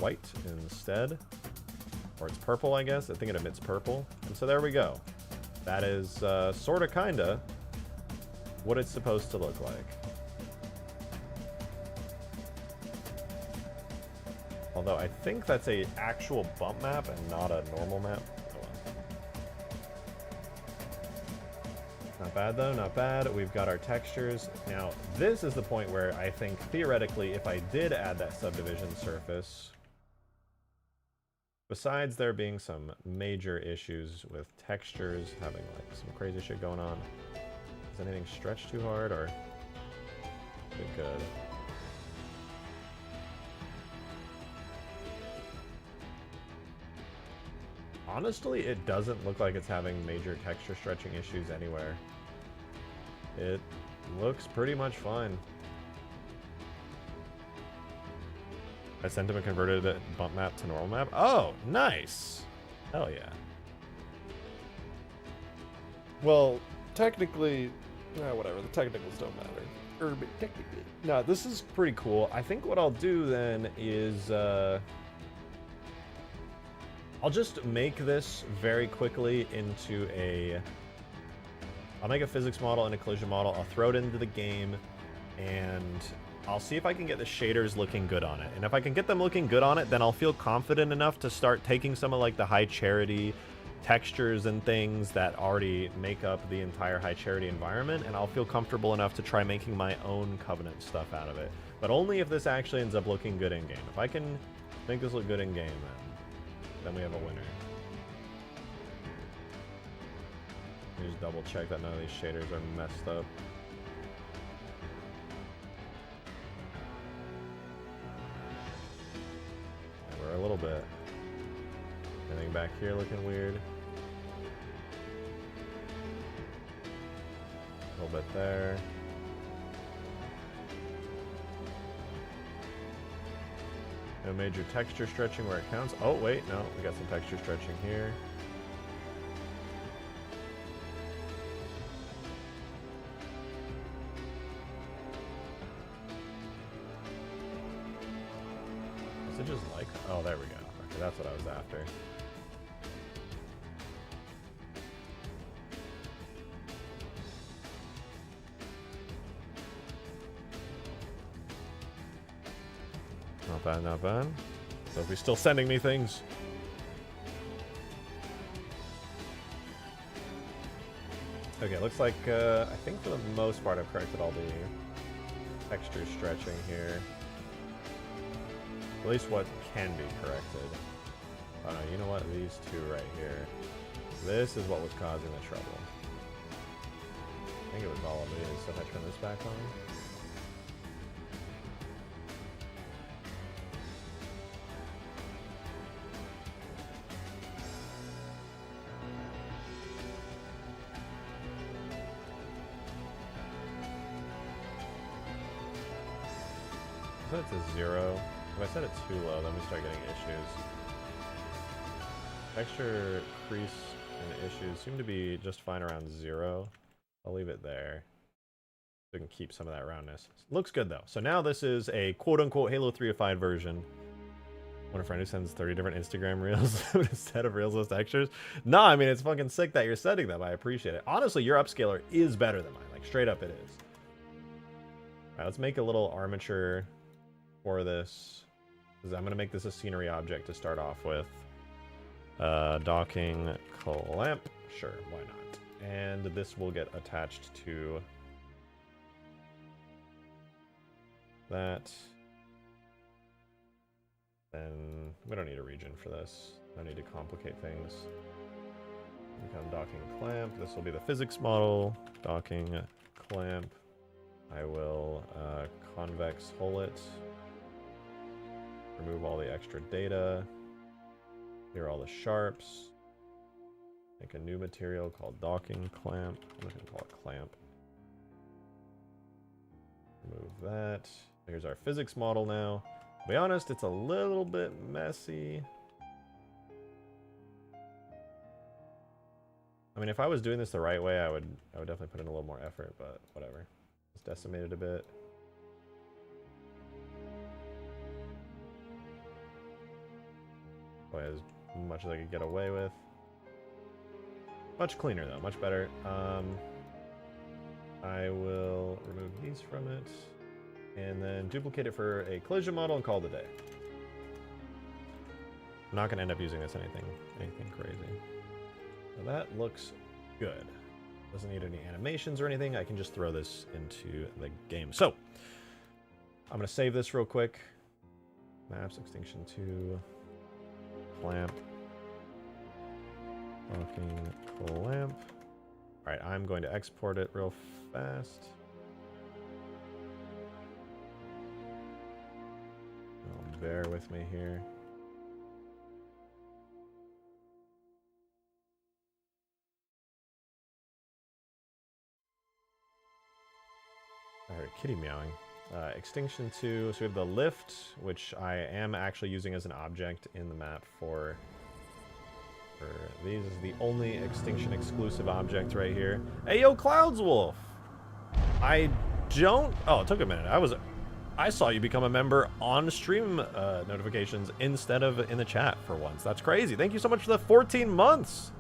white instead. Or it's purple, I guess. I think it emits purple. And so there we go. That is sorta kinda what it's supposed to look like. Although I think that's a actual bump map and not a normal map. Oh well. Not bad though, not bad. We've got our textures. Now, this is the point where I think theoretically if I did add that subdivision surface, besides there being some major issues with textures, having like some crazy shit going on, is anything stretched too hard or is it good? Honestly, it doesn't look like it's having major texture stretching issues anywhere. It looks pretty much fine. I sent him a converted bump map to normal map. Oh, nice. Hell yeah. Well, technically, whatever. The technicals don't matter. Urban, technically. No, this is pretty cool. I think what I'll do then is, I'll just make this very quickly into I'll make a physics model and a collision model. I'll throw it into the game, and I'll see if I can get the shaders looking good on it. And if I can get them looking good on it, then I'll feel confident enough to start taking some of like the high charity textures and things that already make up the entire high charity environment, and I'll feel comfortable enough to try making my own Covenant stuff out of it. But only if this actually ends up looking good in game. If I can make this look good in game, then we have a winner. Let me just double check that none of these shaders are messed up. A little bit. Anything back here looking weird? A little bit there. No major texture stretching where it counts. Oh wait, no, we got some texture stretching here. Is it just like, oh, there we go. Okay, that's what I was after. Not bad, not bad. Sophie's still sending me things. Okay, looks like, I think for the most part I've corrected all the texture stretching here. At least what can be corrected. Oh no, you know what? These two right here. This is what was causing the trouble. I think it was all of these. So if I turn this back on. Set it to 0. If I set it too low, then we start getting issues. Texture crease and issues seem to be just fine around 0. I'll leave it there. So we can keep some of that roundness. Looks good though. So now this is a quote-unquote Halo 3.5 version. Want a friend who sends 30 different Instagram reels instead of reels with textures? No, I mean, it's fucking sick that you're setting them. I appreciate it. Honestly, your upscaler is better than mine. Like, straight up it is. Alright, let's make a little armature for this. I'm going to make this a scenery object to start off with. Docking clamp. Sure, why not? And this will get attached to that. Then we don't need a region for this. No need to complicate things. Become docking clamp. This will be the physics model. Docking clamp. I will convex hull it. Remove all the extra data. Clear all the sharps. Make a new material called docking clamp. I'm just gonna call it clamp. Remove that. Here's our physics model now. To be honest, it's a little bit messy. I mean, if I was doing this the right way, I would definitely put in a little more effort, but whatever. Just decimate it a bit. Probably as much as I could get away with. Much cleaner though, much better. I will remove these from it, and then duplicate it for a collision model and call it a day. I'm not going to end up using this anything crazy. Now that looks good. Doesn't need any animations or anything. I can just throw this into the game. So I'm going to save this real quick. Maps, extinction 2, clamp, docking clamp. All right, I'm going to export it real fast. Oh, bear with me here. I heard a kitty meowing. Extinction 2, so we have the lift, which I am actually using as an object in the map for these. Is the only extinction exclusive object right here. Hey, yo, Clouds Wolf! I don't... Oh, it took a minute. I saw you become a member on stream notifications instead of in the chat for once. That's crazy. Thank you so much for the 14 months.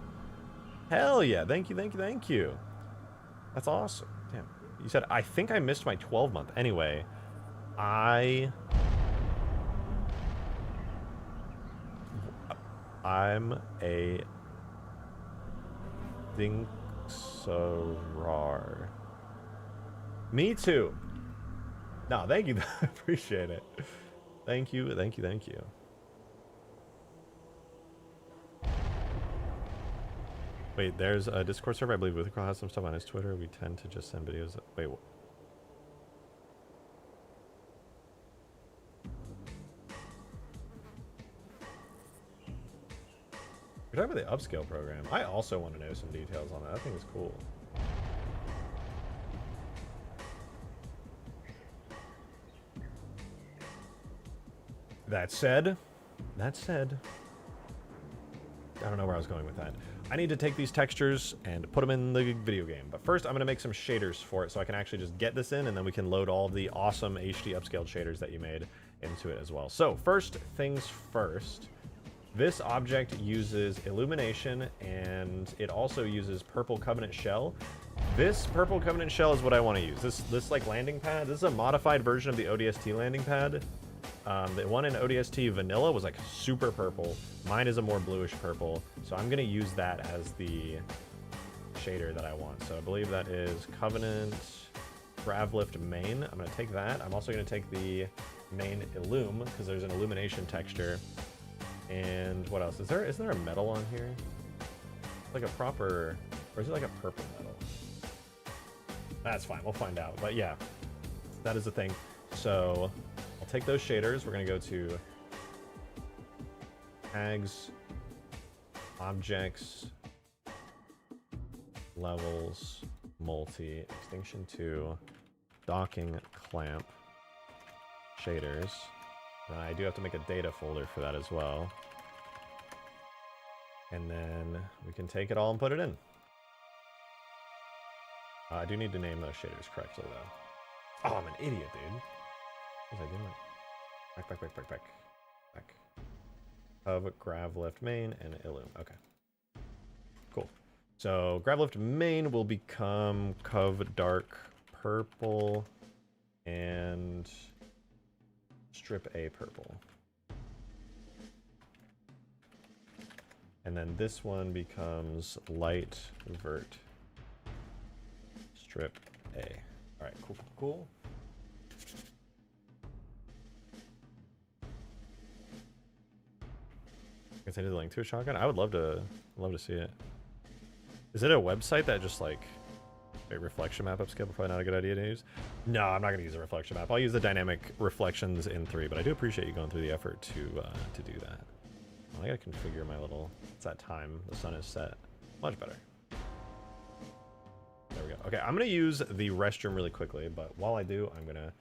Hell yeah. Thank you, thank you, thank you. That's awesome. Damn. You said, I think I missed my 12 month. Anyway, I'm a think so rar. Me too. No, thank you. I appreciate it. Thank you, thank you, thank you. Wait, there's a Discord server, I believe Withcrawl has some stuff on his Twitter. We tend to just send videos. Wait, what? You're talking about the upscale program. I also want to know some details on that. That thing is cool. That said, I don't know where I was going with that. I need to take these textures and put them in the video game. But first, I'm going to make some shaders for it so I can actually just get this in, and then we can load all the awesome HD upscaled shaders that you made into it as well. So first things first, this object uses illumination, and it also uses purple covenant shell. This purple covenant shell is what I want to use. This like landing pad. This is a modified version of the ODST landing pad. The one in ODST vanilla was like super purple. Mine is a more bluish purple, so I'm gonna use that as the shader that I want. So I believe that is Covenant Gravlift main. I'm gonna take that. I'm also gonna take the main Illum because there's an illumination texture. And what else? Is there a metal on here? Like a proper, or is it like a purple metal? That's fine, we'll find out. But yeah, that is the thing. So I'll take those shaders. We're gonna go to tags, objects, levels, multi, extinction 2, docking clamp, shaders. And I do have to make a data folder for that as well. And then we can take it all and put it in. I do need to name those shaders correctly though. Oh, I'm an idiot, dude. What was I doing? Back. Of Gravlift main and Illum. Okay. Cool. So Gravlift main will become Cov dark purple and strip A purple. And then this one becomes light vert strip A. All right, cool. I guess I need the link to a shotgun. I would love to see it. Is it a website that just like a reflection map upscale? Probably not a good idea to use. No, I'm not gonna use a reflection map. I'll use the dynamic reflections in 3, but I do appreciate you going through the effort to do that. Well, I gotta configure my little. It's that time. The sun is set. Much better. There we go. Okay, I'm gonna use the restroom really quickly, but while I do, I'm gonna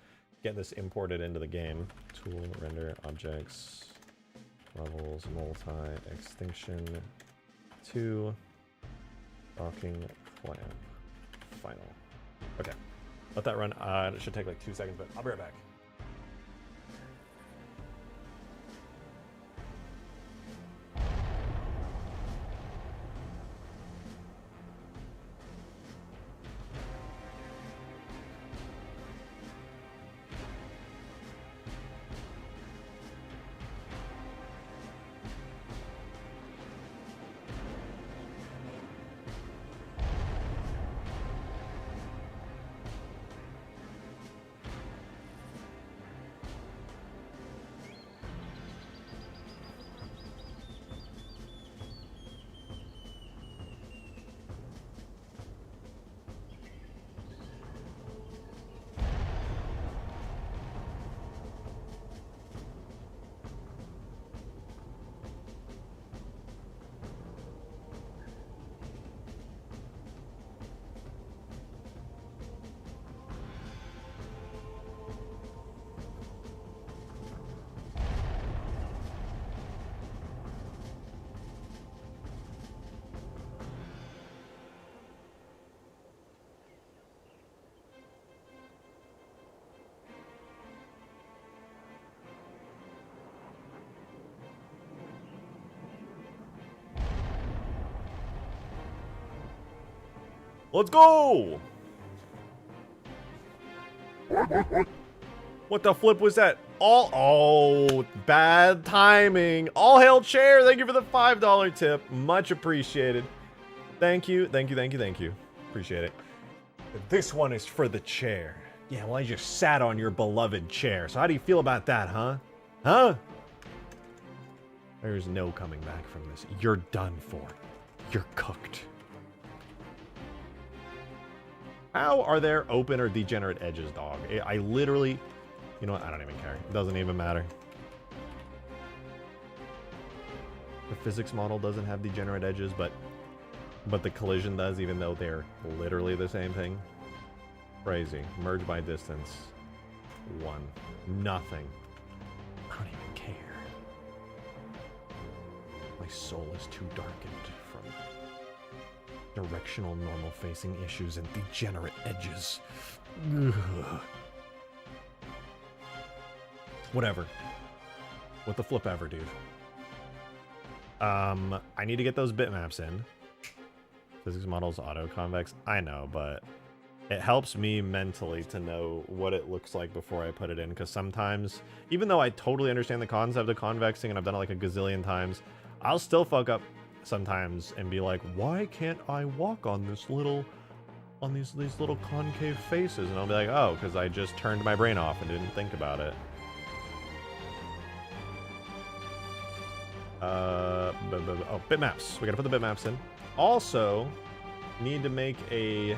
get this imported into the game. Tool, render, objects, levels, multi, extinction, 2, docking, clamp, final. Okay, let that run. It should take like 2 seconds, but I'll be right back. Let's go! What the flip was that? Oh, bad timing. All hail chair. Thank you for the $5 tip. Much appreciated. Thank you, thank you, thank you, thank you. Appreciate it. This one is for the chair. Yeah, well, I just sat on your beloved chair. So how do you feel about that, huh? Huh? There's no coming back from this. You're done for. You're cooked. How are there open or degenerate edges, dog? I literally... You know what? I don't even care. It doesn't even matter. The physics model doesn't have degenerate edges, but the collision does, even though they're literally the same thing. Crazy. Merge by distance. 1. Nothing. I don't even care. My soul is too darkened from directional normal facing issues and degenerate edges. Ugh. Whatever. What the flip ever, dude. I need to get those bitmaps in. Physics models auto-convex. I know, but it helps me mentally to know what it looks like before I put it in, because sometimes, even though I totally understand the concept of convexing and I've done it like a gazillion times, I'll still fuck up sometimes and be like, why can't I walk on this little, on these little concave faces? And I'll be like, oh, because I just turned my brain off and didn't think about it. Oh, bitmaps. We gotta put the bitmaps in. Also, need to make a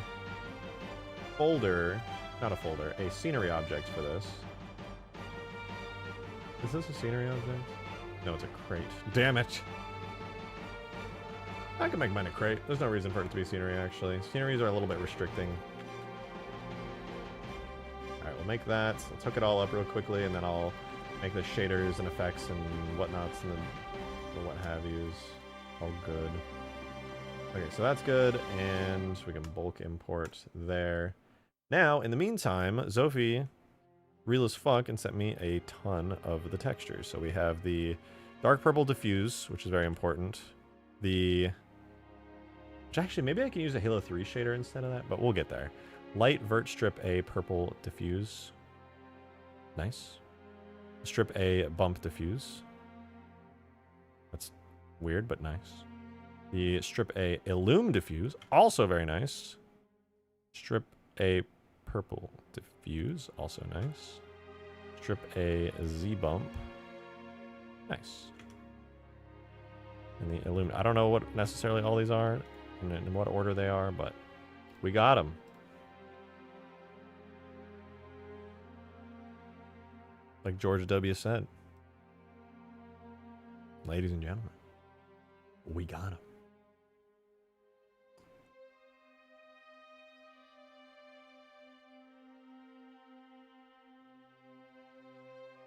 folder, not a folder, a scenery object for this. Is this a scenery object? No, it's a crate. Damn it. I can make mine a crate. There's no reason for it to be scenery, actually. Sceneries are a little bit restricting. Alright, we'll make that. Let's hook it all up real quickly, and then I'll make the shaders and effects and whatnots and the what have yous. All good. Okay, so that's good, and we can bulk import there. Now, in the meantime, Zophie, real as fuck, and sent me a ton of the textures. So we have the dark purple diffuse, which is very important. Which actually, maybe I can use a Halo 3 shader instead of that, but we'll get there. Light vert strip A purple diffuse. Nice. Strip A bump diffuse. That's weird, but nice. The strip A illume diffuse, also very nice. Strip A purple diffuse, also nice. Strip A Z bump, nice. And the I don't know what necessarily all these are and in what order they are, but we got them. Like George W. said. Ladies and gentlemen, we got them.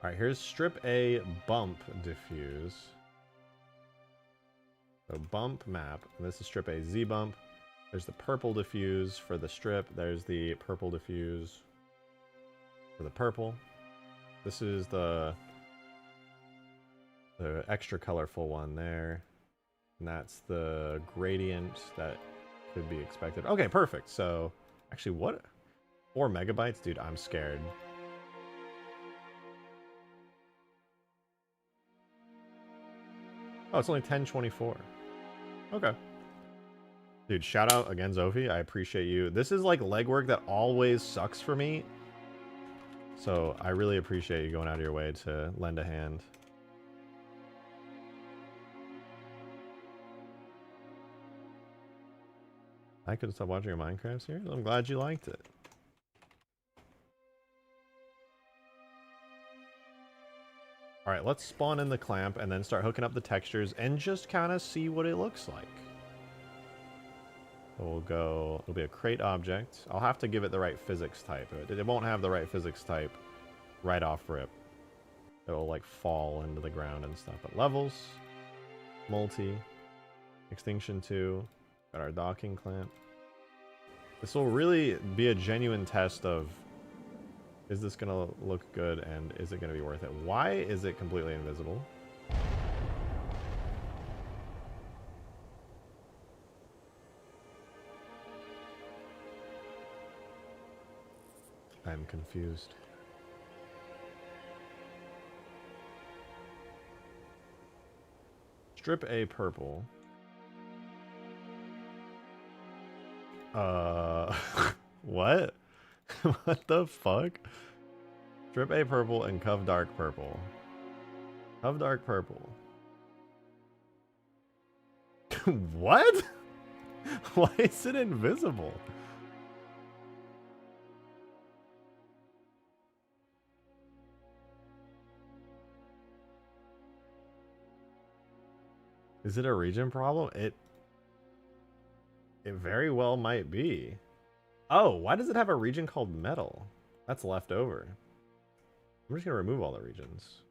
All right, here's strip A bump diffuse. So bump map, and this is strip A Z bump. There's the purple diffuse for the strip. There's the purple diffuse for the purple. This is the extra colorful one there. And that's the gradient that could be expected. Okay, perfect. So actually what? 4 megabytes? Dude, I'm scared. Oh, it's only 1024. Okay. Dude, shout out again, Zophie. I appreciate you. This is like legwork that always sucks for me. So I really appreciate you going out of your way to lend a hand. I couldn't stop watching your Minecraft series. I'm glad you liked it. All right, let's spawn in the clamp and then start hooking up the textures and just kind of see what it looks like. So we'll go, it'll be a crate object. I'll have to give it the right physics type. It won't have the right physics type right off rip. It'll like fall into the ground and stuff. But levels, multi, extinction 2, got our docking clamp. This will really be a genuine test of, is this gonna look good and is it gonna be worth it? Why is it completely invisible? I'm confused. Strip A purple. What? What the fuck? Strip A purple and Cove dark purple. Cove dark purple. What? Why is it invisible? Is it a region problem? It very well might be. Oh, why does it have a region called metal? That's left over. I'm just gonna remove all the regions.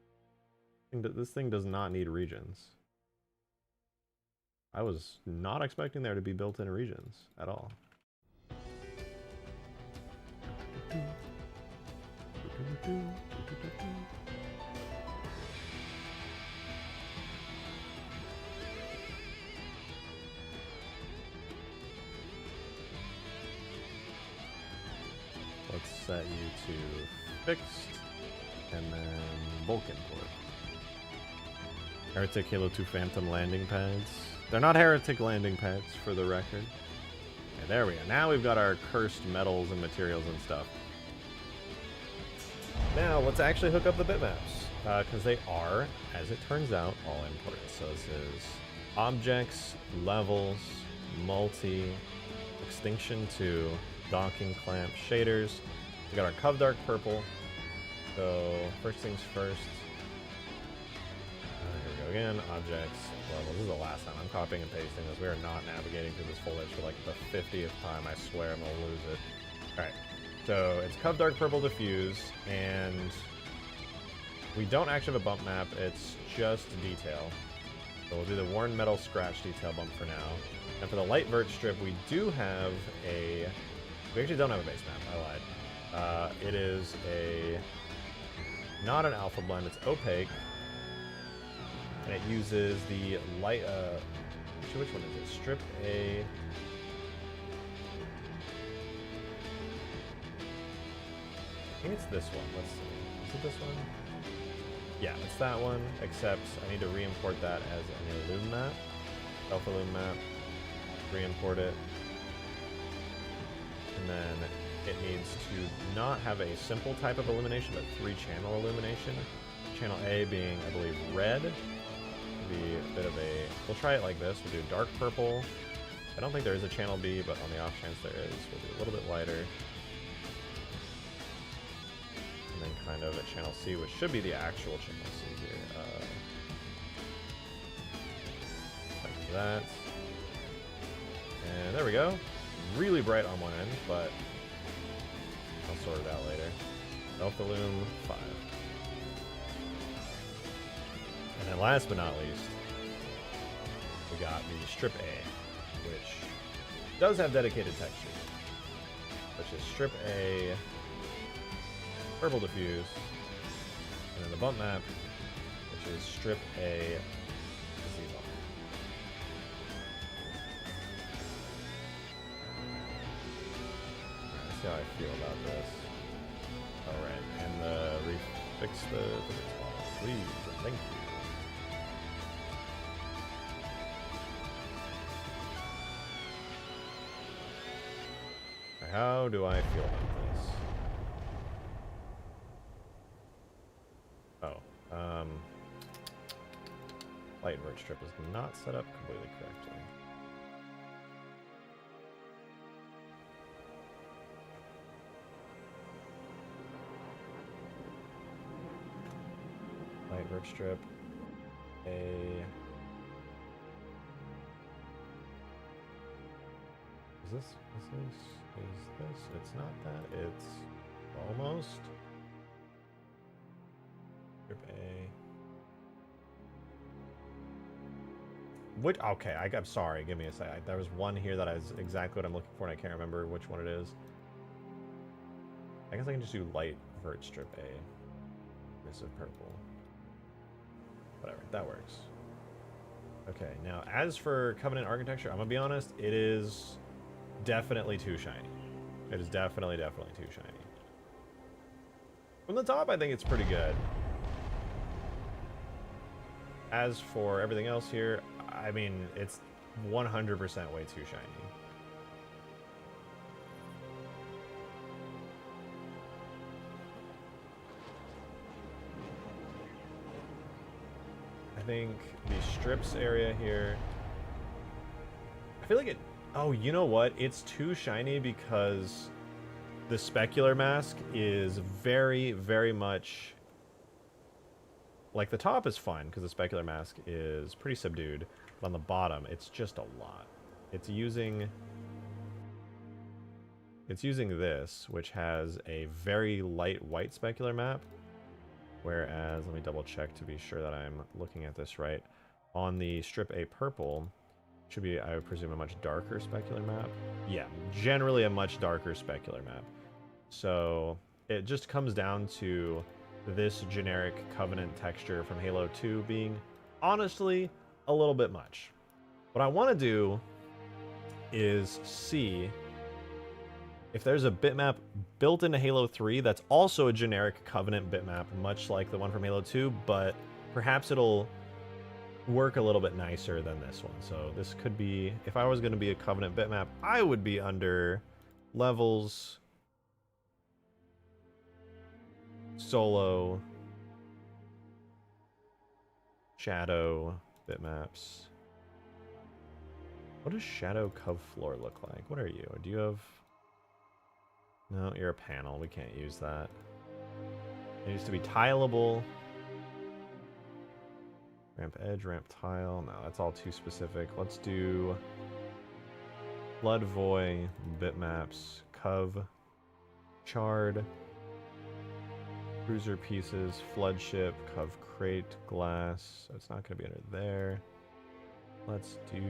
This thing does not need regions. I was not expecting there to be built-in regions at all. Let's set you to fixed, and then bulk import. Heretic Halo 2 Phantom landing pads. They're not Heretic landing pads, for the record. Okay, there we go. Now we've got our cursed metals and materials and stuff. Now let's actually hook up the bitmaps, because they are, as it turns out, all important. So this is objects, levels, multi, extinction 2, docking clamp, shaders. We got our Cove dark purple. So first things first. Here we go again. Objects, levels. This is the last time I'm copying and pasting this. We are not navigating through this foliage for like the 50th time. I swear I'm gonna lose it. All right. So it's Cove dark purple diffuse, and we don't actually have a bump map. It's just detail. So we'll do the worn metal scratch detail bump for now. And for the light vert strip, we do have a. We actually don't have a base map. I lied. It is not an alpha blend. It's opaque, and it uses the light. Actually, which one is it? Strip A. I think it's this one. Let's see. Is it this one? Yeah, it's that one. Except I need to re-import that as an Illum map, alpha Illum map. Re-import it. And then it needs to not have a simple type of illumination, but 3-channel illumination. Channel A being, I believe, red. to be a bit of a... We'll try it like this. We'll do dark purple. I don't think there is a channel B, but on the off chance there is, we'll do a little bit lighter. And then kind of a channel C, which should be the actual channel C here. Like that. And there we go. Really bright on one end, but I'll sort it out later. Alpha Loom 5. And then last but not least, we got the Strip A, which does have dedicated textures, which is Strip A, Purple Diffuse, and then the bump map, which is Strip A, Z-Bump. Let's see how I feel about this. Alright, and fix the physics model, please, and thank you. How do I feel about this? Oh, light invert strip is not set up completely correctly. Light invert strip, Is this? It's not that. It's almost. Strip A. Which? Okay, I'm sorry. Give me a sec. There was one here that is exactly what I'm looking for, and I can't remember which one it is. I guess I can just do light vert strip A. Missive purple. Whatever. That works. Okay. Now, as for Covenant architecture, I'm gonna be honest. It is definitely too shiny. It is definitely too shiny. From the top, I think it's pretty good. As for everything else here, I mean, it's 100% way too shiny. I think the strips area here, I feel like it... Oh, you know what? It's too shiny because the specular mask is very, very much... Like, the top is fun because the specular mask is pretty subdued. But on the bottom, it's just a lot. It's using this, which has a very light white specular map. Whereas, let me double check to be sure that I'm looking at this right. On the strip A purple... should be, I would presume, a much darker specular map. Yeah, generally a much darker specular map. So it just comes down to this generic Covenant texture from Halo 2 being, honestly, a little bit much. What I want to do is see if there's a bitmap built into Halo 3 that's also a generic Covenant bitmap, much like the one from Halo 2, but perhaps it'll work a little bit nicer than this one. So this could be, if I was going to be a Covenant bitmap, I would be under levels, solo, shadow bitmaps. What does shadow cov floor look like? What are you? Do you have... No, you're a panel. We can't use that. It needs to be tileable. Ramp edge, ramp tile. No, that's all too specific. Let's do Blood Void, bitmaps, Cov, Chard, Cruiser pieces, Flood ship, Cov crate, glass. So it's not going to be under there. Let's do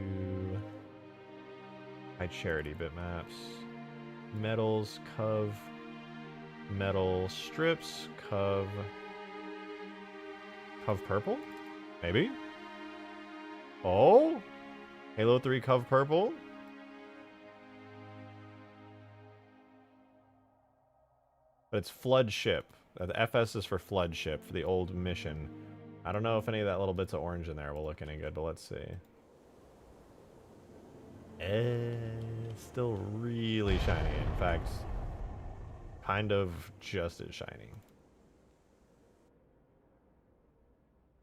High Charity bitmaps, metals, Cov, metal strips, Cov purple. Maybe? Oh? Halo 3 Cov purple? But it's Flood ship. The FS is for Flood ship, for the old mission. I don't know if any of that little bits of orange in there will look any good, but let's see. Still really shiny. In fact, kind of just as shiny.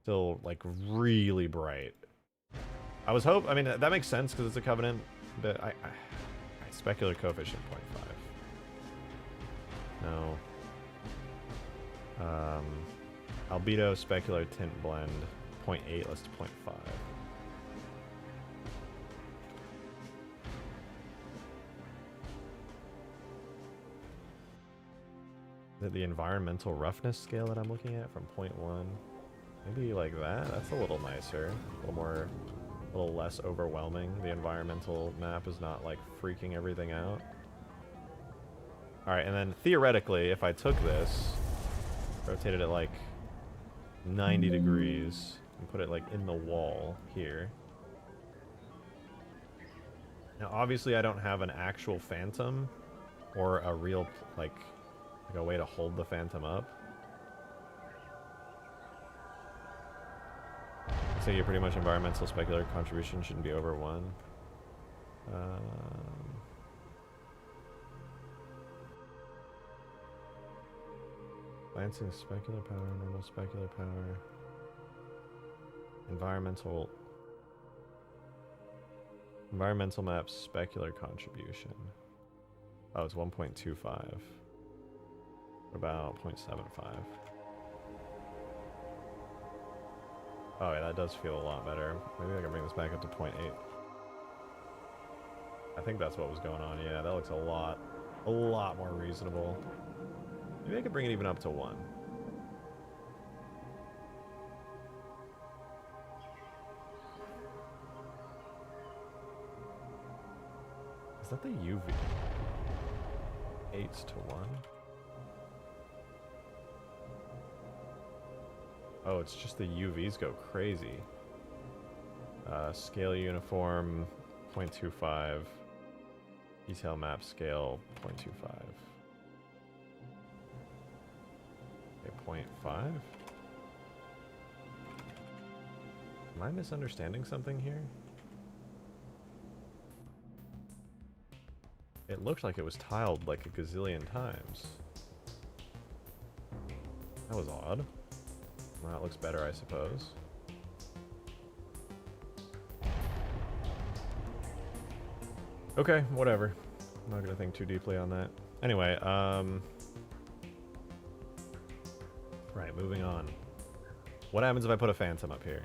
Still, like, really bright. I was I mean, that makes sense because it's a Covenant, but specular coefficient 0.5. No. Albedo specular tint blend 0.8, let's do 0.5. Is it the environmental roughness scale that I'm looking at from 0.1? Maybe like that? That's a little nicer. A little more, a little less overwhelming. The environmental map is not like freaking everything out. Alright, and then theoretically, if I took this, rotated it like 90 degrees, and put it like in the wall here. Now obviously I don't have an actual phantom, or a real, like a way to hold the phantom up. So you're pretty much environmental specular contribution shouldn't be over 1. Lancing specular power, normal specular power. Environmental map specular contribution. Oh, it's 1.25. What about 0.75? Oh yeah, that does feel a lot better. Maybe I can bring this back up to 0.8. I think that's what was going on. Yeah, that looks a lot more reasonable. Maybe I could bring it even up to 1. Is that the UV? 8 to 1? Oh, it's just the UVs go crazy. Scale uniform 0.25. Detail map scale 0.25. Okay, 0.5? Am I misunderstanding something here? It looked like it was tiled like a gazillion times. That was odd. Well, that looks better, I suppose. Okay, whatever. I'm not gonna think too deeply on that. Anyway, right, moving on. What happens if I put a phantom up here?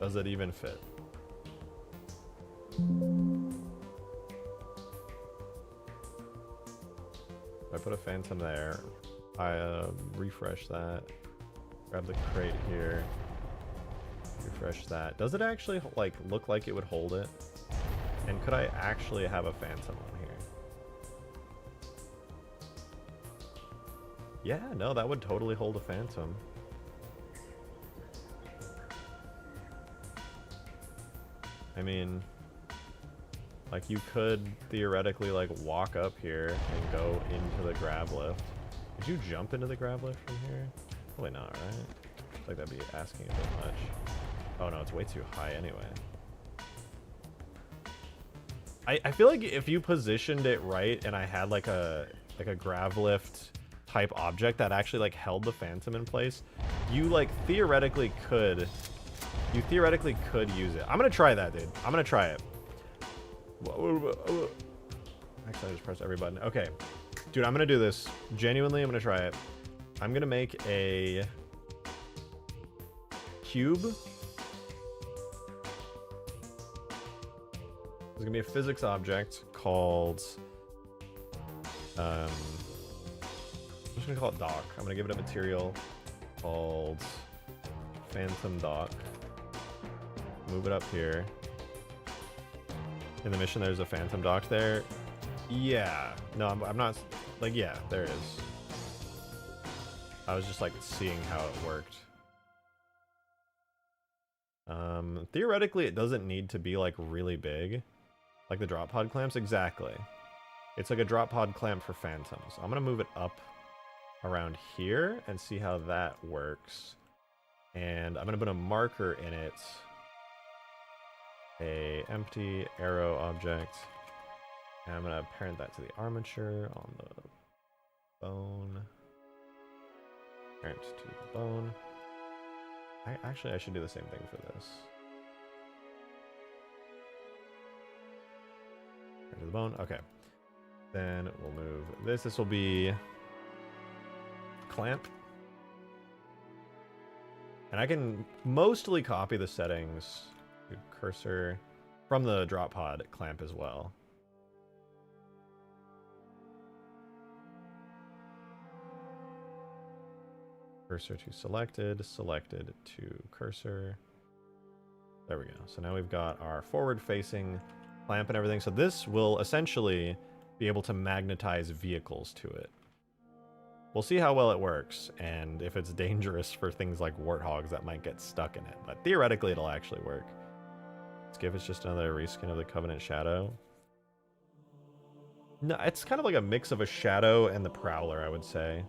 Does it even fit? I put a phantom there. I refresh that. Grab the crate here. Refresh that. Does it actually like look like it would hold it? And could I actually have a phantom on here? Yeah, no, that would totally hold a phantom. I mean, like you could theoretically like walk up here and go into the grav lift. Did you jump into the grav lift from here? Probably not, right? I feel like that'd be asking a bit much. Oh no, it's way too high anyway. I feel like if you positioned it right and I had like a grav lift type object that actually like held the phantom in place, you like theoretically could use it. I'm gonna try that, dude. I'm gonna try it. Actually, I just pressed every button. Okay. Dude, I'm gonna do this. Genuinely, I'm gonna try it. I'm gonna make a cube. There's gonna be a physics object called I'm just gonna call it dock. I'm gonna give it a material called phantom dock. Move it up here. In the mission, there's a phantom dock there. Yeah. No, I'm not... Like, yeah, there is. I was just, like, seeing how it worked. Theoretically, it doesn't need to be, like, really big. Like the drop pod clamps? Exactly. It's like a drop pod clamp for phantoms. I'm gonna move it up around here and see how that works. And I'm gonna put a marker in it. A empty arrow object. And I'm gonna parent that to the armature on the bone. Parent to the bone. Actually, I should do the same thing for this. Parent to the bone. Okay. Then we'll move this. This will be clamp. And I can mostly copy the settings, cursor, from the drop pod clamp as well. Cursor to selected, selected to cursor. There we go. So now we've got our forward-facing clamp and everything. So this will essentially be able to magnetize vehicles to it. We'll see how well it works, and if it's dangerous for things like warthogs that might get stuck in it. But theoretically, it'll actually work. Skiff is just another reskin of the Covenant Shadow. No, it's kind of like a mix of a Shadow and the Prowler, I would say.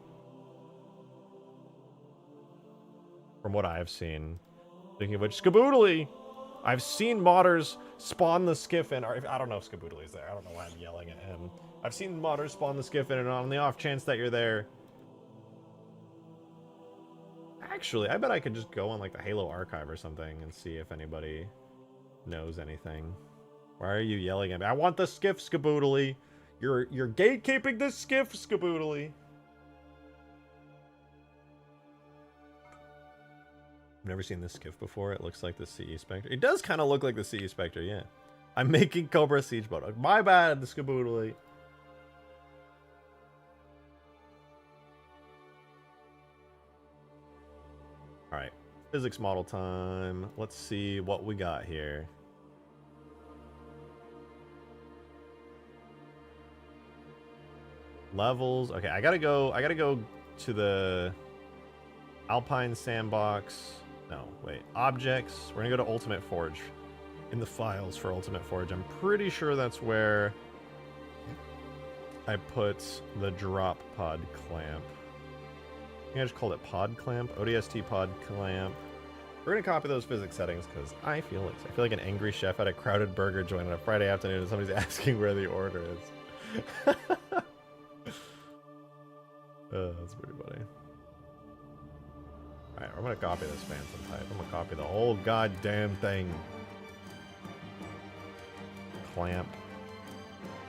From what I've seen. Speaking of which, Skaboodly! I've seen modders spawn the skiff in. I don't know if Skaboodly's there. I don't know why I'm yelling at him. I've seen modders spawn the skiff in, and on the off chance that you're there. Actually, I bet I could just go on like the Halo archive or something and see if anybody knows anything. Why are you yelling at me? I want the skiff, Skaboodly. You're gatekeeping this skiff, Skaboodly. I've never seen this skiff before. It looks like the CE Spectre. It does kind of look like the CE Spectre, yeah. I'm making Cobra Siege boat. My bad, Skaboodly. Alright, physics model time. Let's see what we got here. Levels. Okay, I gotta go to the Alpine Sandbox. No, wait. Objects. We're gonna go to Ultimate Forge. In the files for Ultimate Forge. I'm pretty sure that's where I put the drop pod clamp. I think I just called it pod clamp. ODST pod clamp. We're gonna copy those physics settings because I feel like an angry chef at a crowded burger joint on a Friday afternoon and somebody's asking where the order is. That's pretty funny. Alright, I'm gonna copy this phantom type. I'm gonna copy the whole goddamn thing. Clamp.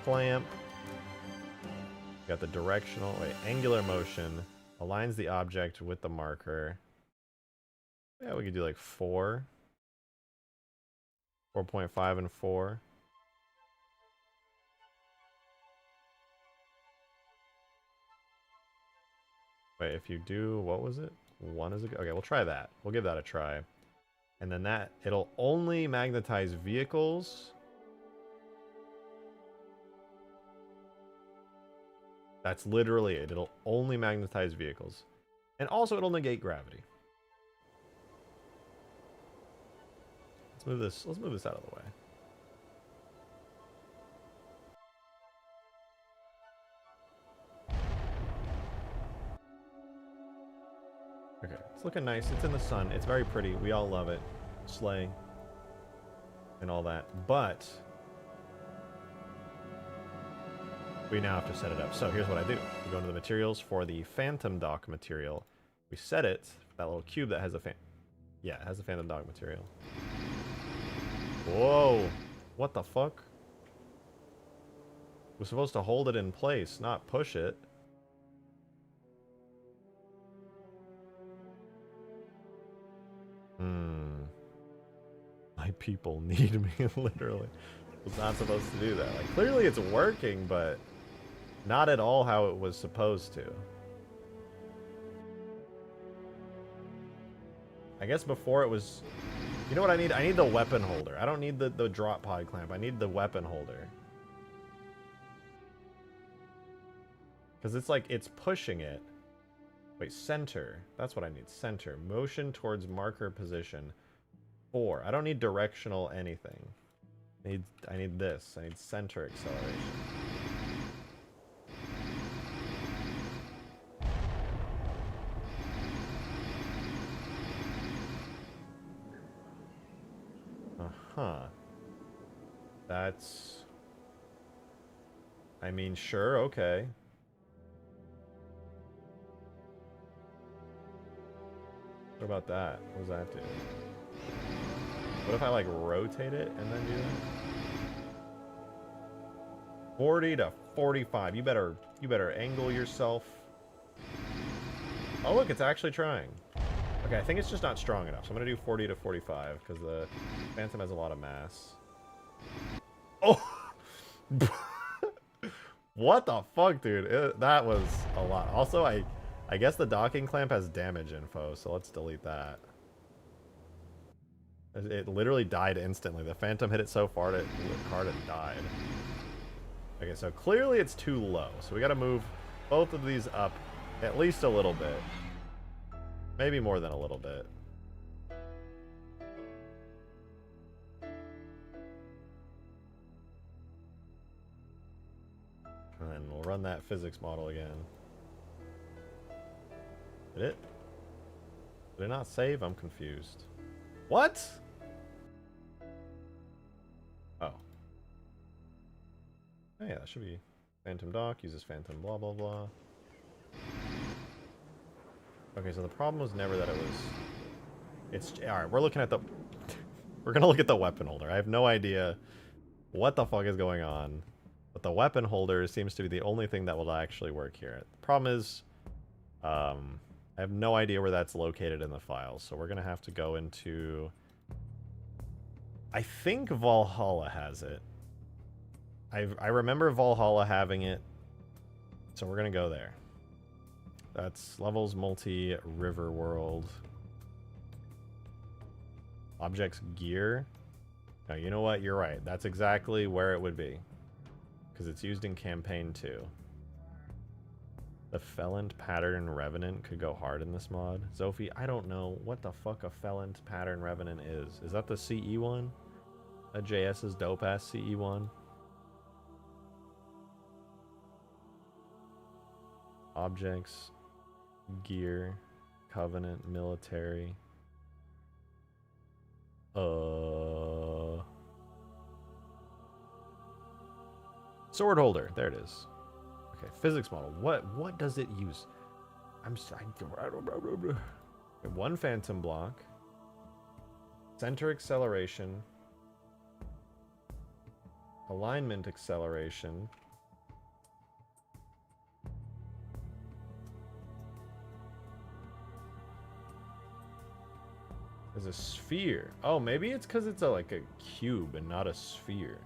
Clamp. Got the directional, angular motion. Aligns the object with the marker. Yeah, we could do like 4. 4.5 and 4. Wait, if you do, what was it? 1 is a good. Okay, we'll try that. We'll give that a try. And then that, it'll only magnetize vehicles. That's literally it. It'll only magnetize vehicles. And also it'll negate gravity. Let's move this out of the way. Okay, it's looking nice. It's in the sun. It's very pretty. We all love it. Slay. And all that. But we now have to set it up. So here's what I do. We go into the materials for the Phantom Dock material. We set it, that little cube that has a yeah, it has a Phantom Dock material. Whoa. What the fuck? We're supposed to hold it in place, not push it. My people need me, literally. I was not supposed to do that. Like, clearly it's working, but not at all how it was supposed to. I guess before it was... You know what I need? I need the weapon holder. I don't need the drop pod clamp. I need the weapon holder. Because it's like, it's pushing it. Wait, center. That's what I need. Center. Motion towards marker position. 4. I don't need directional anything. I need this. I need center acceleration. Uh-huh. That's... I mean, sure, okay. What about that? What does that do? What if I like rotate it and then do that? 40 to 45. You better angle yourself. Oh look, it's actually trying. Okay, I think it's just not strong enough. So I'm gonna do 40 to 45 because the Phantom has a lot of mass. Oh! What the fuck, dude? That was a lot. Also, I guess the docking clamp has damage info, so let's delete that. It literally died instantly. The Phantom hit it so far that it died. Okay, so clearly it's too low. So we gotta move both of these up at least a little bit. Maybe more than a little bit. And then we'll run that physics model again. Did it? Did it not save? I'm confused. What? Oh. Oh yeah, that should be Phantom Dock, uses Phantom blah blah blah. Okay, so the problem was never that it was... It's... Alright, we're looking at the... We're gonna look at the weapon holder. I have no idea what the fuck is going on. But the weapon holder seems to be the only thing that will actually work here. The problem is... I have no idea where that's located in the files. So we're gonna have to go into... I think Valhalla has it. I remember Valhalla having it. So we're gonna go there. That's levels multi river world. Objects gear. No, you know what? You're right. That's exactly where it would be. Because it's used in campaign 2. The Fellant Pattern Revenant could go hard in this mod. Zophie, I don't know what the fuck a Fellant Pattern Revenant is. Is that the CE one? A JS's dope ass CE one? Objects, gear, covenant, military. Sword holder. There it is. Okay, physics model. What does it use? One phantom block. Center acceleration. Alignment acceleration. There's a sphere. Oh, maybe it's because it's like a cube and not a sphere.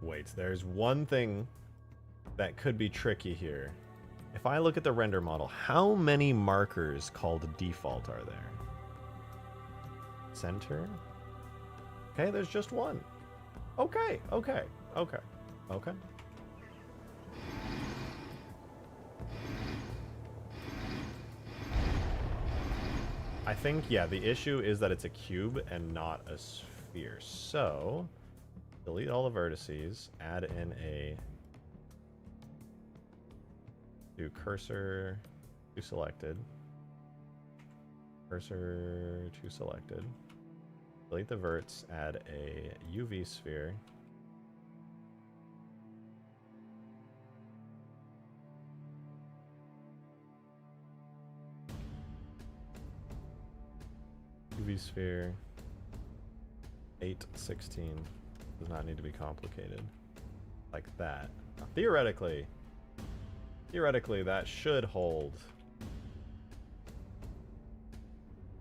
Wait, there's one thing that could be tricky here. If I look at the render model, how many markers called default are there? Center? Okay, there's just one. Okay. I think, yeah, the issue is that it's a cube and not a sphere. So, delete all the vertices, add in a... Do cursor to selected. Cursor to selected. Delete the verts, add a UV sphere. UV sphere 816 does not need to be complicated like that. Now, theoretically that should hold.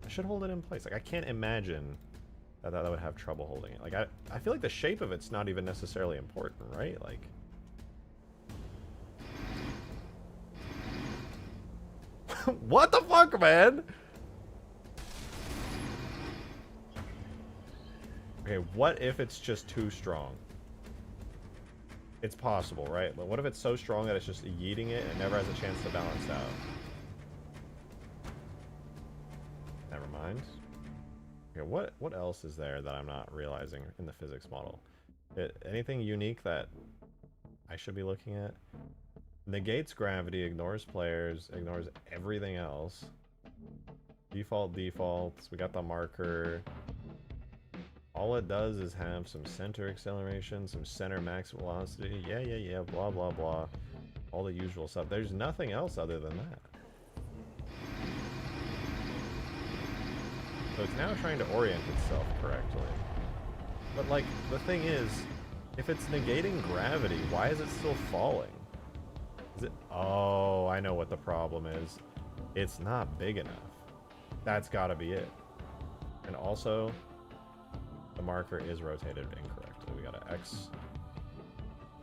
I should hold it in place. Like I can't imagine that would have trouble holding it. Like I feel like the shape of it's not even necessarily important, right? Like what the fuck, man? Okay, what if it's just too strong? It's possible, right? But what if it's so strong that it's just yeeting it and never has a chance to balance out? Never mind. Okay, what else is there that I'm not realizing in the physics model? Anything unique that I should be looking at? Negates gravity, ignores players, ignores everything else. Defaults. We got the marker. All it does is have some center acceleration, some center max velocity. Yeah, blah, blah, blah. All the usual stuff. There's nothing else other than that. So it's now trying to orient itself correctly. But, like, the thing is, if it's negating gravity, why is it still falling? Is it... Oh, I know what the problem is. It's not big enough. That's gotta be it. And also, the marker is rotated incorrectly. We got to X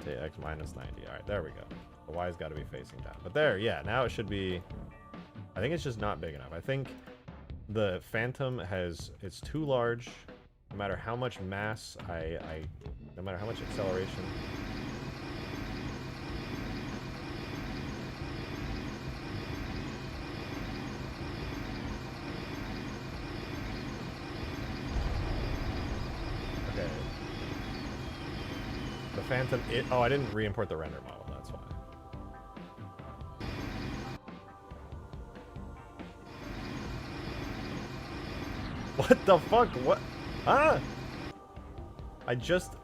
to X minus 90. Alright, there we go. The Y's got to be facing down. But there, yeah, now it should be... I think it's just not big enough. I think the Phantom has... It's too large. No matter how much mass no matter how much acceleration... Okay. The Phantom... Oh, I didn't re-import the render model. That's why. What the fuck? What? Ah! I just...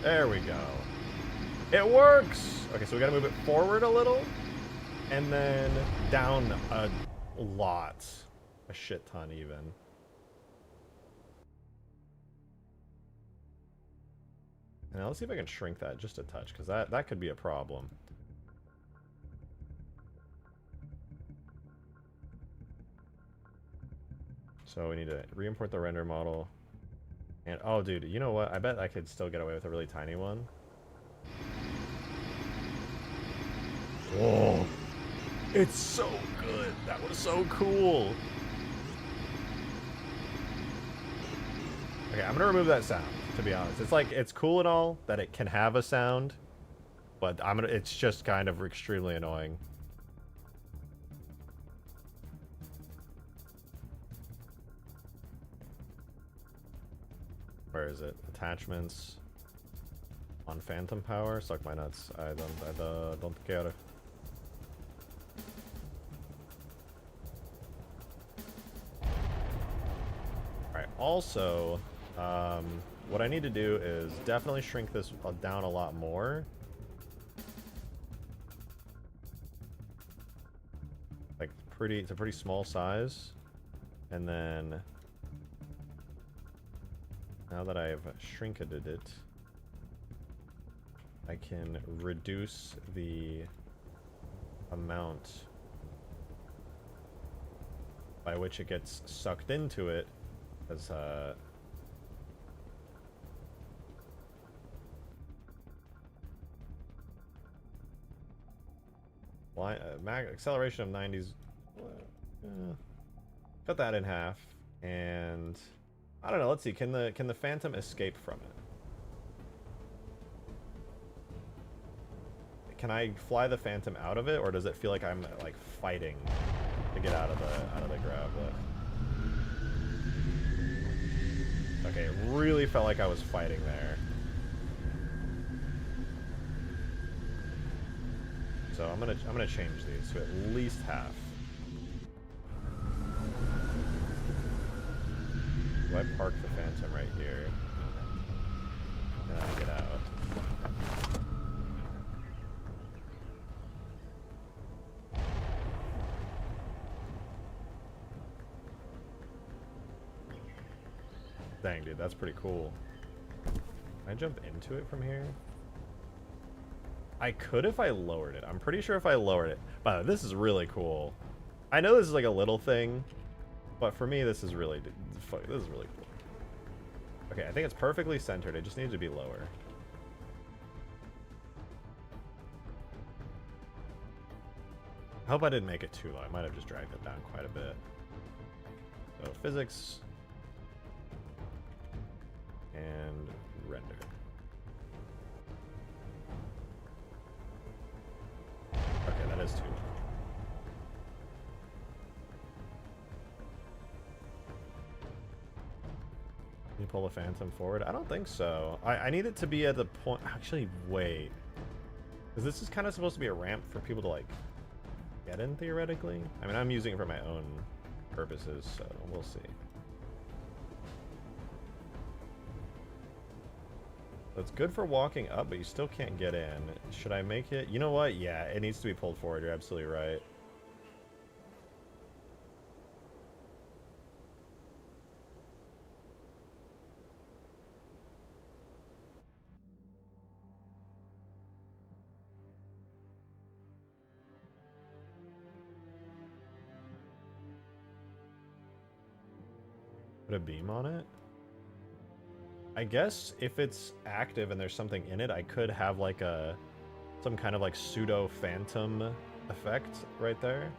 There we go. It works! Okay, so we gotta move it forward a little, and then down a lot. A shit ton, even. Now let's see if I can shrink that just a touch, because that could be a problem. So we need to re-import the render model. And, oh dude, you know what? I bet I could still get away with a really tiny one. Oh, it's so good. That was so cool. Okay, I'm gonna remove that sound, to be honest. It's like, it's cool and all that it can have a sound, but it's just kind of extremely annoying. Where is it? Attachments on Phantom Power. Suck my nuts. I don't care. Alright, also, what I need to do is definitely shrink this down a lot more. Like, it's a pretty small size. And then, now that I've shrinketed it, I can reduce the amount by which it gets sucked into it, as acceleration of 90s. Cut that in half, and I don't know. Let's see. Can the Phantom escape from it? Can I fly the Phantom out of it, or does it feel like I'm like fighting to get out of the grav lift? Okay, it really felt like I was fighting there. So I'm gonna change these to at least half. Do I park the Phantom right here? And I get out. Dang, dude, that's pretty cool. Can I jump into it from here? I could if I lowered it. I'm pretty sure if I lowered it. By the way, this is really cool. I know this is like a little thing, but for me, this is really cool. Okay, I think it's perfectly centered. It just needs to be lower. I hope I didn't make it too low. I might have just dragged it down quite a bit. So physics and render. Okay, that is too low. You pull the Phantom forward? I don't think so. I need it to be at the point... Actually, wait. Because this is kind of supposed to be a ramp for people to, like, get in, theoretically. I mean, I'm using it for my own purposes, so we'll see. So it's good for walking up, but you still can't get in. Should I make it? You know what? Yeah, it needs to be pulled forward. You're absolutely right. Put a beam on it? I guess if it's active and there's something in it, I could have like some kind of like pseudo phantom effect right there.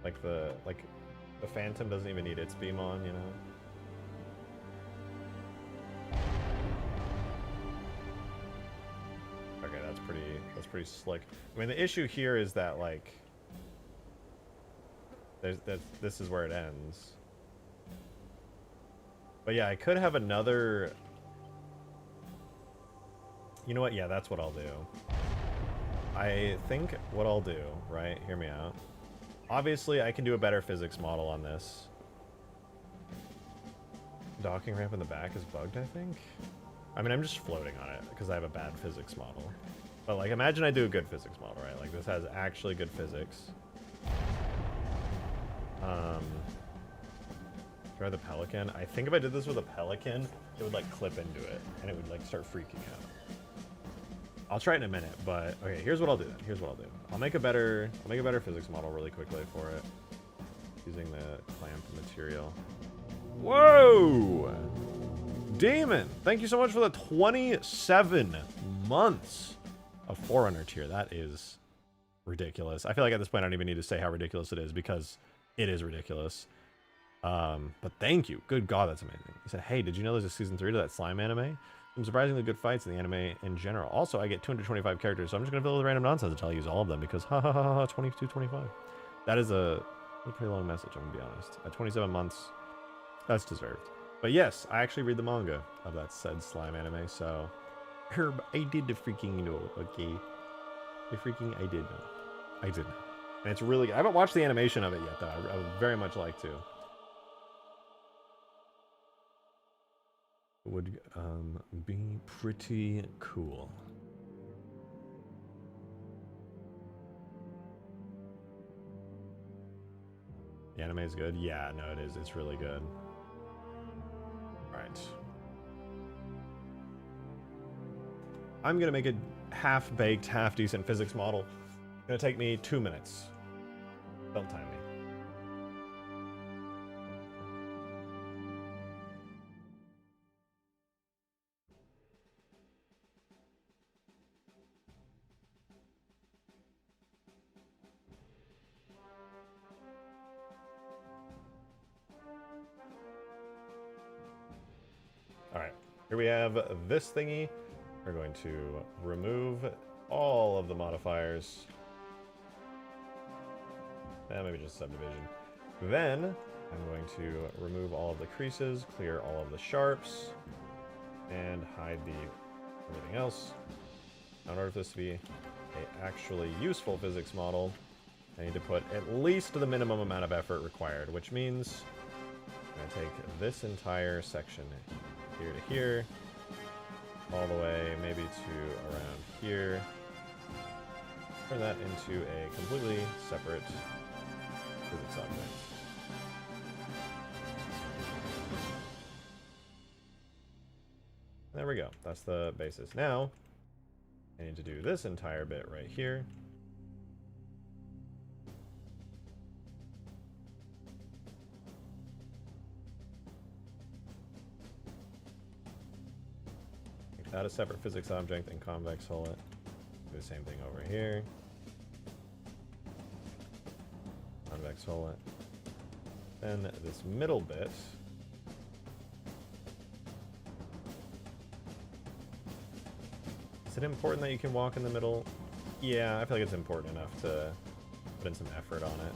Like the phantom doesn't even need its beam on, you know? Okay, that's pretty slick. I mean, the issue here is that like this is where it ends. But yeah, I could have another... You know what? Yeah, that's what I'll do. I think what I'll do, right? Hear me out. Obviously, I can do a better physics model on this. Docking ramp in the back is bugged, I think. I mean, I'm just floating on it because I have a bad physics model. But like, imagine I do a good physics model, right? Like, this has actually good physics. Try the Pelican. I think if I did this with a Pelican, it would like clip into it and it would like start freaking out. I'll try it in a minute, but okay, here's what I'll do then. Here's what I'll do. I'll make a better physics model really quickly for it. Using the clamp material. Whoa! Demon! Thank you so much for the 27 months of Forerunner tier. That is ridiculous. I feel like at this point I don't even need to say how ridiculous it is because it is ridiculous. But thank you. Good God, that's amazing. He said, hey, did you know there's a season 3 to that slime anime? Some surprisingly good fights in the anime in general. Also, I get 225 characters, so I'm just going to fill it with random nonsense until I use all of them because ha ha ha ha 2225. That is a pretty long message, I'm going to be honest. At 27 months, that's deserved. But yes, I actually read the manga of that said slime anime, so Herb, I did the freaking know, okay? I did know. I did know. And it's really good. I haven't watched the animation of it yet, though. I would very much like to. Would be pretty cool. The anime is good? Yeah, no, it is. It's really good. Alright. I'm gonna make a half-baked, half-decent physics model. It's gonna take me 2 minutes. Don't time me. Alright, here we have this thingy. We're going to remove all of the modifiers. Maybe just subdivision. Then, I'm going to remove all of the creases, clear all of the sharps, and hide everything else. Now, in order for this to be an actually useful physics model, I need to put at least the minimum amount of effort required, which means I'm going to take this entire section here to here, all the way maybe to around here, turn that into a completely separate physics object. There we go, that's the basis. Now, I need to do this entire bit right here. Add a separate physics object and convex hull it. Do the same thing over here. Convex hull it. Then this middle bit. Is it important that you can walk in the middle? Yeah, I feel like it's important enough to put in some effort on it.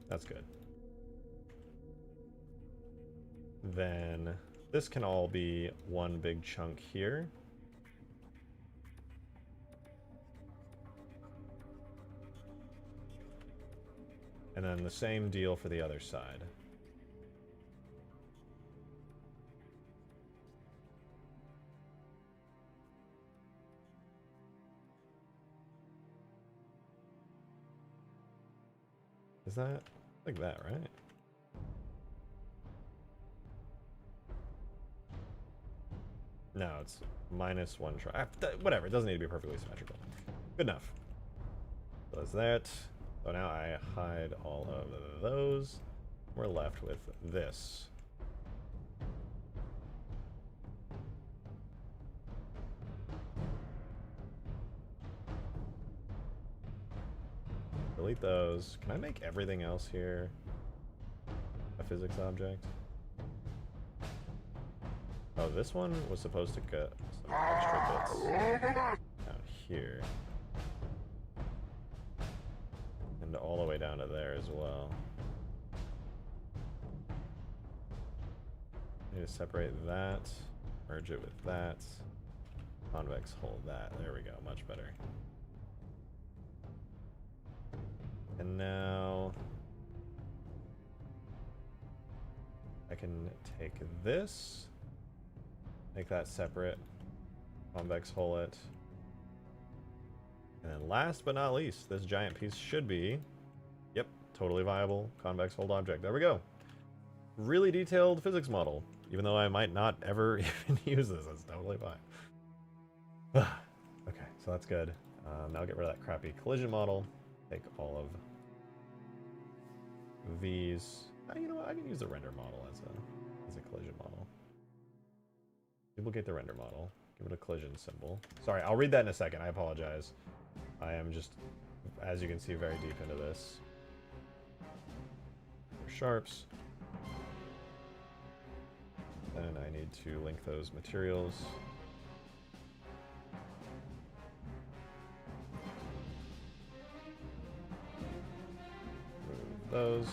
That's good. Then this can all be one big chunk here. And then the same deal for the other side. Is that like that, right? No, it's -1 try. Whatever, it doesn't need to be perfectly symmetrical. Good enough. So that's that. So now I hide all of those. We're left with this. Delete those. Can I make everything else here a physics object? Oh, this one was supposed to get some extra bits down here. And all the way down to there as well. Need to separate that, merge it with that, convex hold that. There we go, much better. And now I can take this, make that separate, convex hole it. And then last but not least, this giant piece should be, yep, totally viable convex hold object. There we go. Really detailed physics model. Even though I might not ever even use this, that's totally fine. Okay, so that's good. Now get rid of that crappy collision model. Take all of these. You know what? I can use the render model as a collision model. Duplicate the render model. Give it a collision symbol. Sorry, I'll read that in a second. I apologize. I am just, as you can see, very deep into this. Sharps. Then I need to link those materials. Move those.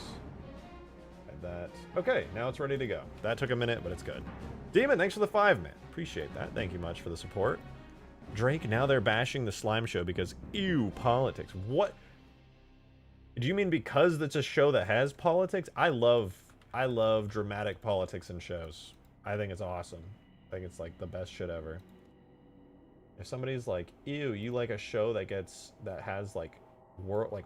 Like that. Okay, now it's ready to go. That took a minute, but it's good. Demon, thanks for the 5, man. Appreciate that. Thank you much for the support. Drake, now they're bashing the slime show because, ew, politics. What? Do you mean because it's a show that has politics? I love dramatic politics in shows. I think it's awesome. I think it's like the best shit ever. If somebody's like, ew, you like a show that has like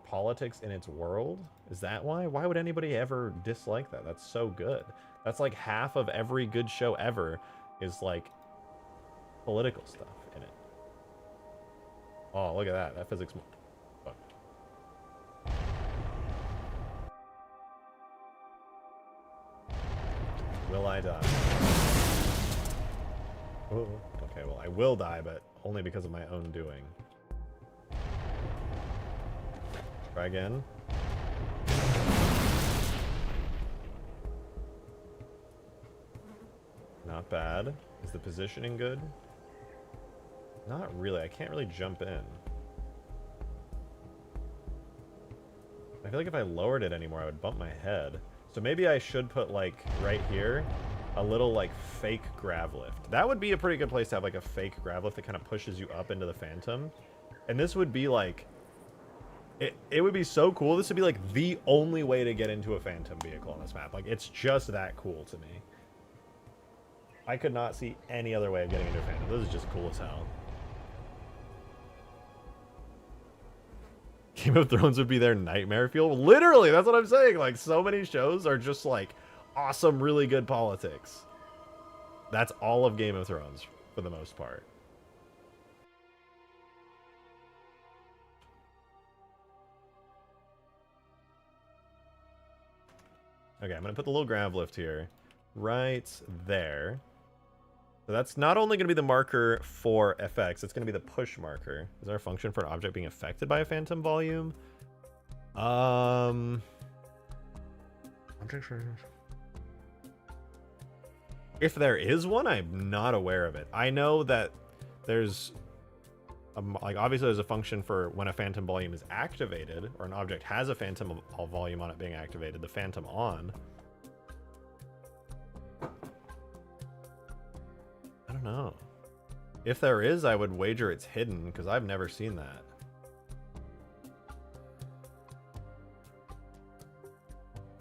politics in its world? Is that why? Why would anybody ever dislike that? That's so good. That's like half of every good show ever is like political stuff in it. Oh, look at that. That physics. Oh. Will I die? Oh, okay, well, I will die, but only because of my own doing. Try again. Not bad. Is the positioning good? Not really. I can't really jump in. I feel like if I lowered it anymore, I would bump my head. So maybe I should put, like, right here, a little, like, fake grav lift. That would be a pretty good place to have, like, a fake grav lift that kind of pushes you up into the Phantom. And this would be, like... It would be so cool. This would be, like, the only way to get into a Phantom vehicle on this map. Like, it's just that cool to me. I could not see any other way of getting into a Phantom. This is just cool as hell. Game of Thrones would be their nightmare fuel. Literally, that's what I'm saying. Like, so many shows are just, like, awesome, really good politics. That's all of Game of Thrones, for the most part. Okay, I'm going to put the little grav lift here. Right there. So that's not only going to be the marker for FX, it's going to be the push marker. Is there a function for an object being affected by a phantom volume? If there is one, I'm not aware of it. I know that there's like obviously there's a function for when a phantom volume is activated, or an object has a phantom volume on it being activated, the phantom on. I don't know. If there is, I would wager it's hidden, because I've never seen that.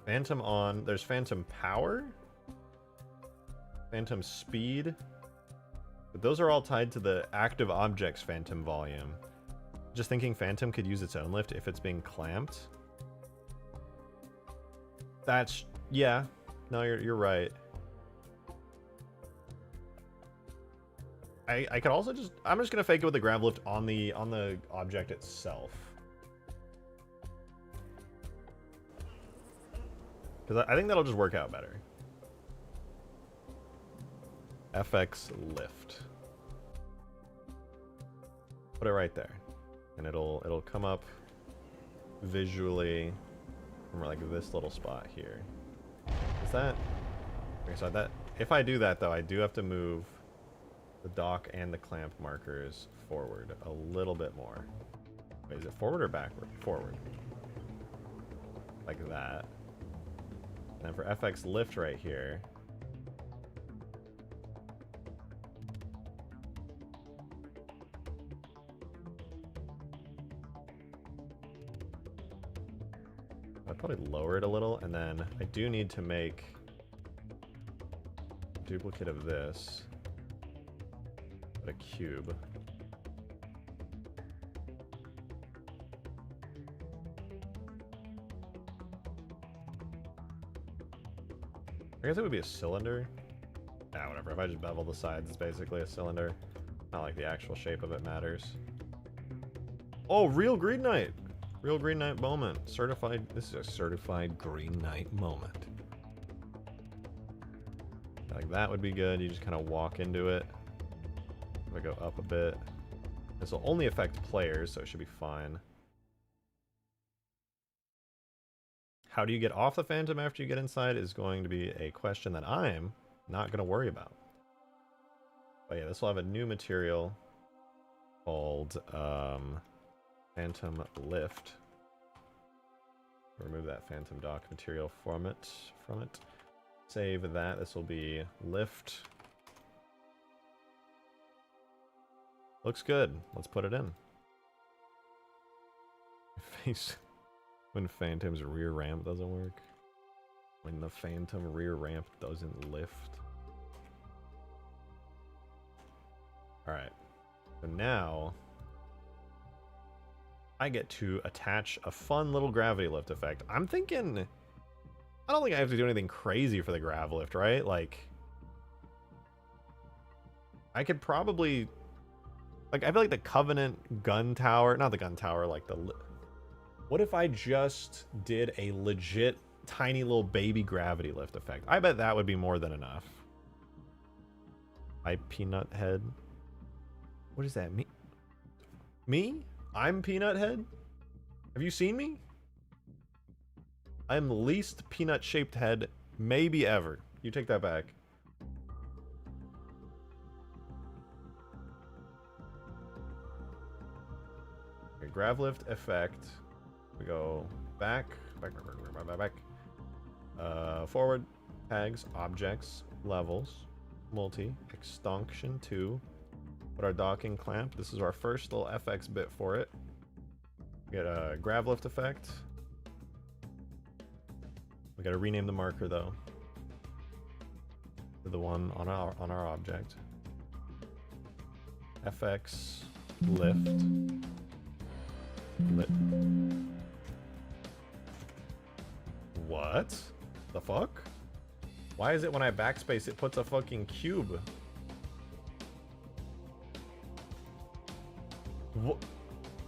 Phantom on, there's phantom power, phantom speed, but those are all tied to the active object's phantom volume. Just thinking phantom could use its own lift if it's being clamped. That's, yeah, no, you're right. I could also just, I'm just gonna fake it with the grav lift on the object itself. Because I think that'll just work out better. FX lift. Put it right there. And it'll come up visually from like this little spot here. Is that? Okay, so that, if I do that though, I do have to move the dock and the clamp markers forward a little bit more. Wait, is it forward or backward? Forward. Like that. And then for FX lift right here, I'd probably lower it a little, and then I do need to make a duplicate of this, but a cube. I guess it would be a cylinder. Ah, whatever. If I just bevel the sides, it's basically a cylinder. Not like the actual shape of it matters. Oh, real Green Knight! Real Green Knight moment. Certified. This is a certified Green Knight moment. Like that would be good. You just kind of walk into it. If I go up a bit. This will only affect players, so it should be fine. How do you get off the Phantom after you get inside is going to be a question that I'm not going to worry about. But yeah, this will have a new material called Phantom Lift. Remove that Phantom Dock material from it. Save that. This will be Lift. Looks good. Let's put it in. Face. When Phantom's rear ramp doesn't work. When the Phantom rear ramp doesn't lift. Alright. So now I get to attach a fun little gravity lift effect. I'm thinking, I don't think I have to do anything crazy for the grav lift, right? Like, I could probably, like, I feel like the Covenant gun tower, not the gun tower, like the, what if I just did a legit tiny little baby gravity lift effect? I bet that would be more than enough. I Peanut Head. What does that mean? Me? I'm Peanut Head? Have you seen me? I'm the least peanut shaped head maybe ever. You take that back. Okay, grav lift effect. We go back. Forward, tags, objects, levels, multi, extinction 2. Put our docking clamp. This is our first little FX bit for it. We get a grav lift effect. We gotta rename the marker though to the one on our object. FX lift. What the fuck? Why is it when I backspace it puts a fucking cube?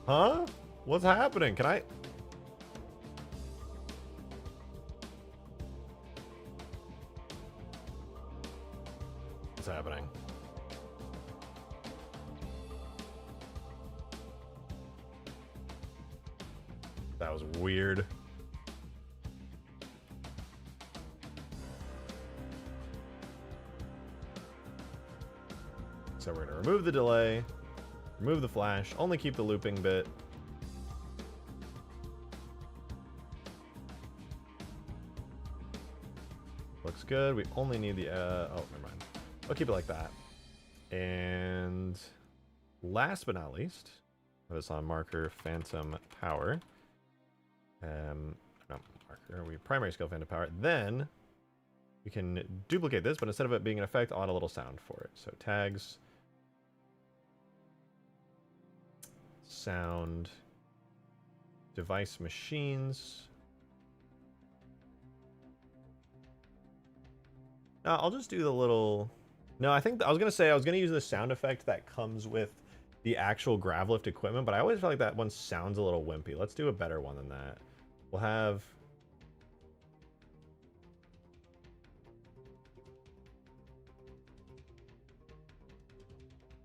Huh? What's happening? Can I? What's happening? That was weird. So we're gonna remove the delay. Remove the flash. Only keep the looping bit. Looks good. We only need the, oh, never mind. I'll keep it like that. And last but not least, put this on marker phantom power. No, marker, we primary skill phantom power. Then we can duplicate this, but instead of it being an effect, I'll add a little sound for it. So tags, sound, device machines. I'll just do the little... No, I think I was gonna say I was gonna use the sound effect that comes with the actual Gravlift equipment, but I always feel like that one sounds a little wimpy. Let's do a better one than that. We'll have...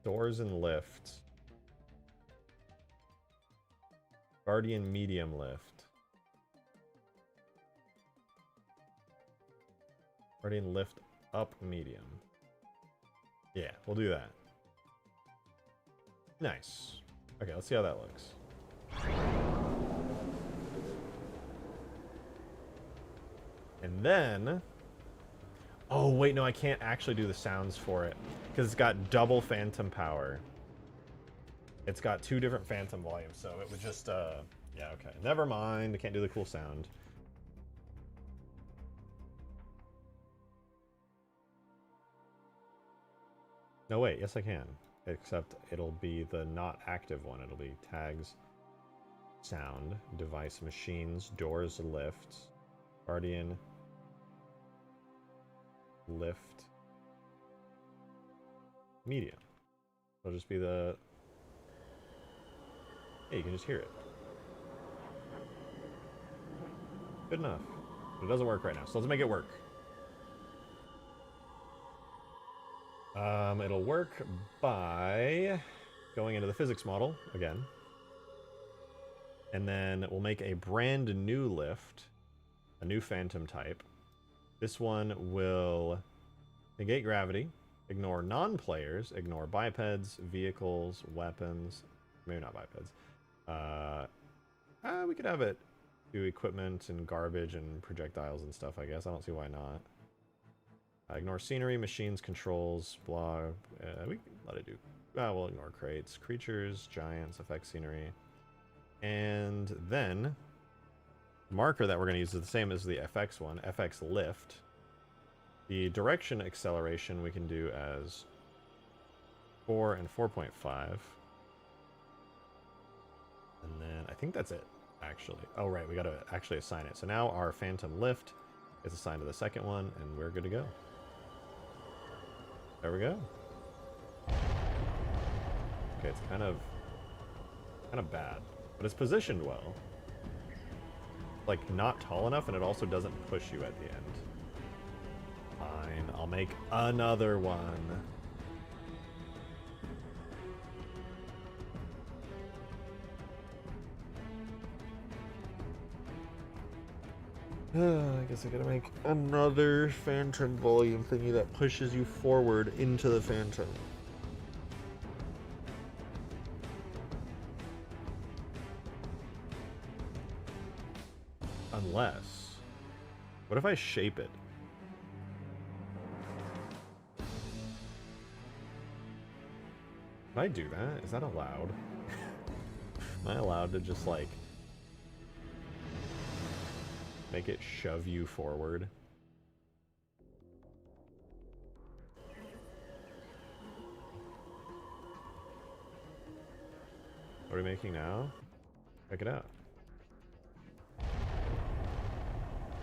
doors and lift. Guardian medium lift. Guardian lift up medium. Yeah, we'll do that. Nice. Okay, let's see how that looks. And then... Oh, wait, no, I can't actually do the sounds for it. Because it's got double phantom power. It's got 2 different phantom volumes, so it would just, yeah, okay. Never mind, I can't do the cool sound. No, wait, yes I can. Except it'll be the not active one. It'll be tags, sound, device machines, doors, lift, guardian, lift, medium. It'll just be the... Hey, you can just hear it. Good enough. But it doesn't work right now, so let's make it work. It'll work by going into the physics model again. And then we'll make a brand new lift, a new phantom type. This one will negate gravity, ignore non-players, ignore bipeds, vehicles, weapons, maybe not bipeds. We could have it do equipment and garbage and projectiles and stuff, I guess. I don't see why not. Ignore scenery, machines, controls, blah. We can let it do. We'll ignore crates, creatures, giants, effect scenery. And then the marker that we're going to use is the same as the FX one, FX lift. The direction acceleration we can do as 4 and 4.5. And then I think that's it, actually. Oh, right, we got to actually assign it. So now our phantom lift is assigned to the second one, and we're good to go. There we go. Okay, it's kind of bad, but it's positioned well. Like, not tall enough, and it also doesn't push you at the end. Fine, I'll make another one. I guess I gotta make another phantom volume thingy that pushes you forward into the phantom. Unless... what if I shape it? Can I do that? Is that allowed? Am I allowed to just, like... make it shove you forward? What are we making now? Check it out.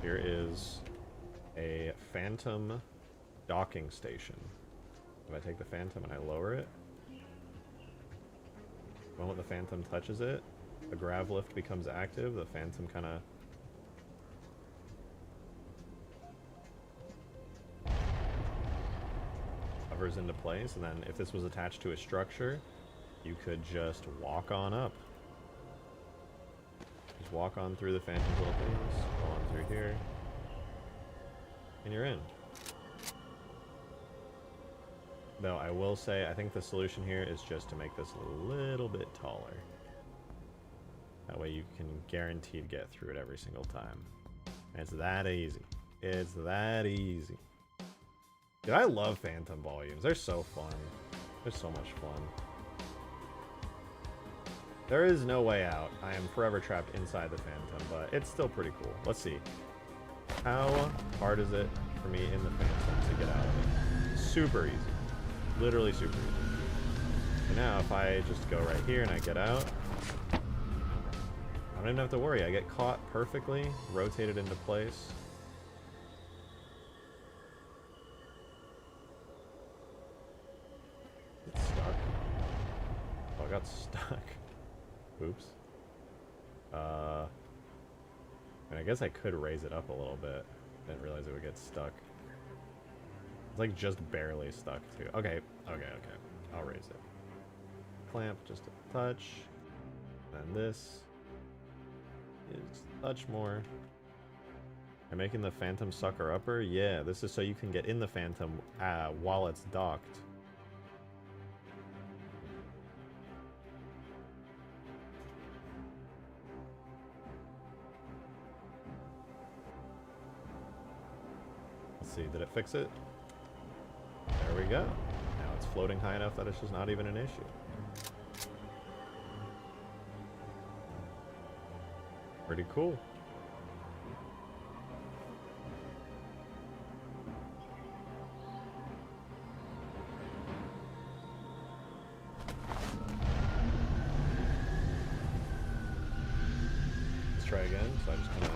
Here is a phantom docking station. If I take the phantom and I lower it, the moment the phantom touches it, the grav lift becomes active. The phantom kind of hovers into place, and then if this was attached to a structure, you could just walk on up. Just walk on through the phantom's little things, go on through here, and you're in. Though I will say, I think the solution here is just to make this a little bit taller. That way you can guaranteed get through it every single time. And it's that easy. It's that easy. Dude, I love Phantom volumes. They're so fun. They're so much fun. There is no way out. I am forever trapped inside the Phantom, but it's still pretty cool. Let's see. How hard is it for me in the Phantom to get out of it? Super easy. Literally super easy. So now if I just go right here and I get out, I don't even have to worry. I get caught perfectly, rotated into place. It's stuck. Oh, I got stuck. Oops. And I guess I could raise it up a little bit. Didn't realize it would get stuck. It's like just barely stuck too. Okay, okay. I'll raise it. Clamp just a touch. And this is a touch more. I'm making the Phantom sucker upper. Yeah, this is so you can get in the Phantom while it's docked. Let's see, did it fix it? There we go. Now it's floating high enough that it's just not even an issue. Pretty cool. Let's try again. So I just kind of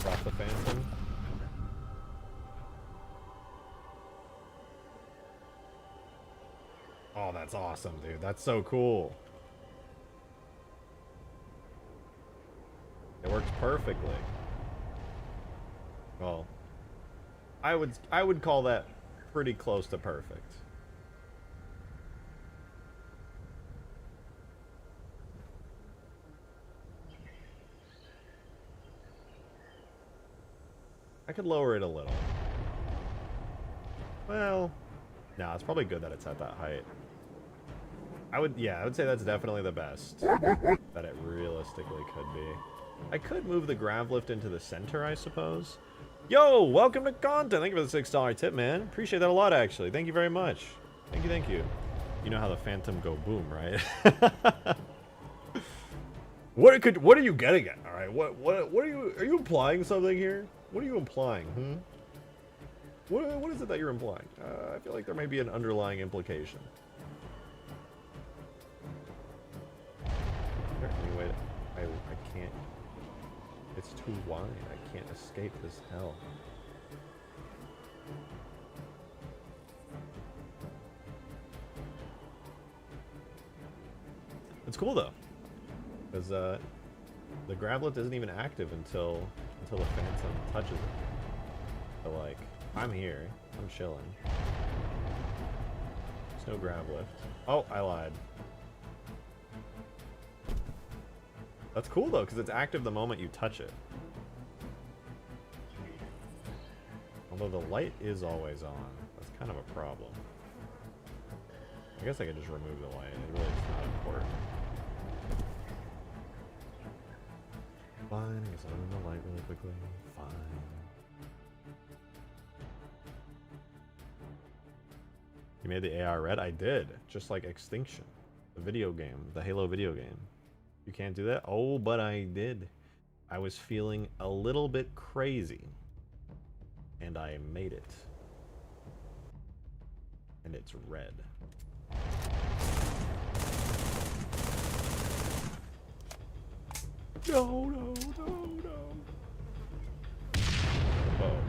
drop the Phantom. Oh, that's awesome, dude. That's so cool. It works perfectly. Well, I would call that pretty close to perfect. I could lower it a little. Well, no, it's probably good that it's at that height. I would say that's definitely the best that it realistically could be. I could move the grav lift into the center, I suppose. Yo, welcome to content. Thank you for the $6 tip, man. Appreciate that a lot, actually. Thank you very much. Thank you. You know how the Phantom go boom, right? What are you getting at? All right, what are you implying something here? What are you implying? What is it that you're implying? I feel like there may be an underlying implication. Anyway, I can't. It's too wide. I can't escape this hell. It's cool though, because the grav lift isn't even active until the Phantom touches it. So like, I'm here. I'm chilling. There's no grav lift. Oh, I lied. That's cool though, because it's active the moment you touch it. Although the light is always on. That's kind of a problem. I guess I could just remove the light. It really is not important. Fine, I guess I'll remove the light really quickly. Fine. You made the AR red? I did. Just like Extinction. The video game. The Halo video game. You can't do that? Oh, but I did. I was feeling a little bit crazy. And I made it. And it's red. No. Oh.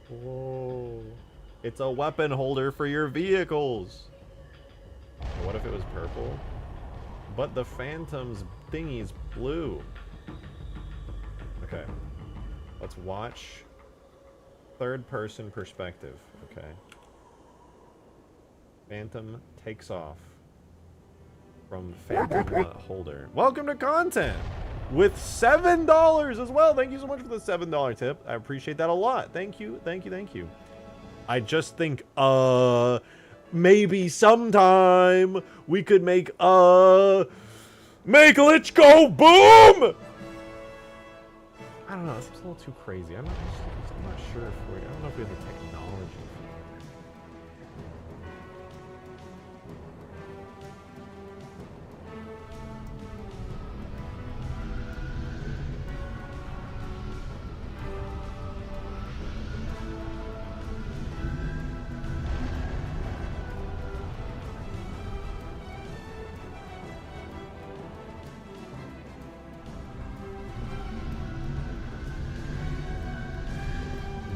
Whoa. It's a weapon holder for your vehicles. What if it was purple? But the Phantom's thingy's blue. Okay. Let's watch third-person perspective. Okay. Phantom takes off from Phantom holder. Welcome to content! with $7 as well. Thank you so much for the $7 tip. I appreciate that a lot. Thank you, thank you, thank you. I just think, maybe sometime we could make Lich go boom! I don't know, it's a little too crazy. I'm not sure if I don't know if we have the technology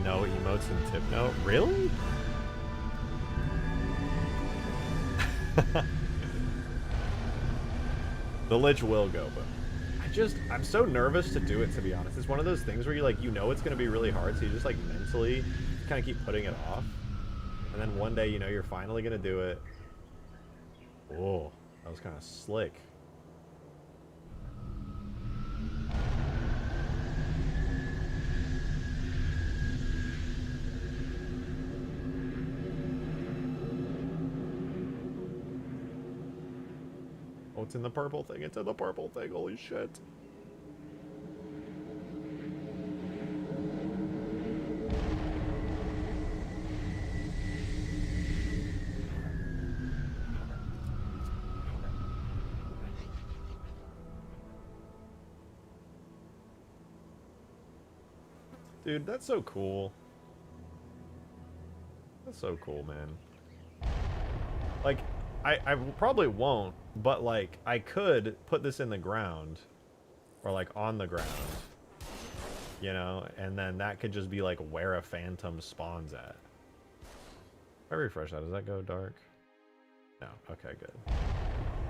No emotes and tip note? Really? The Lich will go, but I'm so nervous to do it, to be honest. It's one of those things where you know it's going to be really hard, so you just mentally kind of keep putting it off. And then one day, you're finally going to do it. Oh, that was kind of slick. Oh, it's in the purple thing. It's in the purple thing. Holy shit. Dude, that's so cool. That's so cool, man. I probably won't, but I could put this in the ground, or on the ground, and then that could just be where a phantom spawns at. If I refresh that, does that go dark? No, okay, good.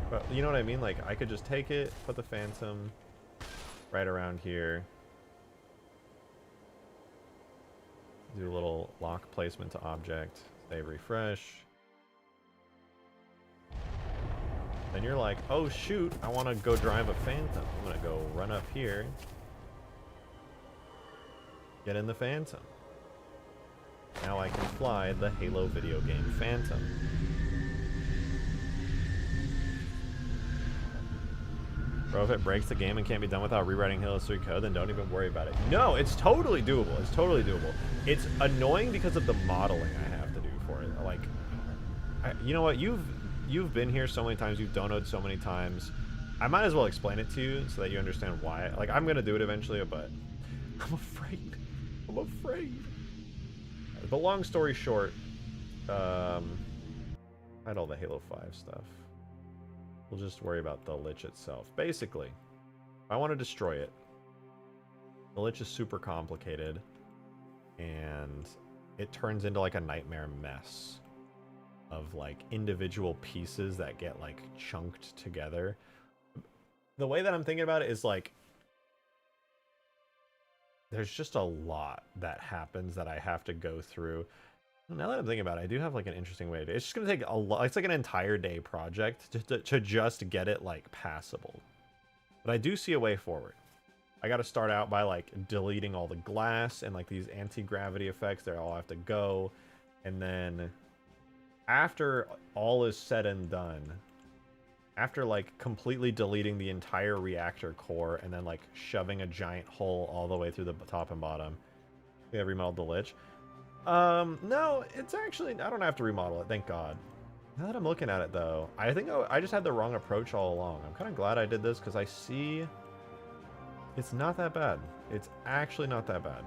But you know what I mean? I could just take it, put the phantom right around here, do a little lock placement to object, say refresh. Then you're like, oh shoot, I want to go drive a phantom. I'm going to go run up here. Get in the phantom. Now I can fly the Halo video game Phantom. Bro, if it breaks the game and can't be done without rewriting Halo 3 code, then don't even worry about it. No, it's totally doable. It's totally doable. It's annoying because of the modeling I have to do for it. You know what? You've been here so many times, you've donoed so many times. I might as well explain it to you so that you understand why. I'm gonna do it eventually, but I'm afraid. I'm afraid. But long story short, I had all the Halo 5 stuff. We'll just worry about the Lich itself. Basically, I want to destroy it. The Lich is super complicated, and it turns into a nightmare mess of individual pieces that get chunked together. The way that I'm thinking about it is there's just a lot that happens that I have to go through. Now that I'm thinking about it, I do have an interesting way to do it. It's just gonna take a lot. It's an entire day project to just get it passable. But I do see a way forward. I got to start out by deleting all the glass and these anti-gravity effects. They all have to go, and then after all is said and done, after completely deleting the entire reactor core and then shoving a giant hole all the way through the top and bottom, we have remodeled the Lich. No, it's actually, I don't have to remodel it, thank God. Now that I'm looking at it though, I think I just had the wrong approach all along. I'm kind of glad I did this because I see it's not that bad. It's actually not that bad.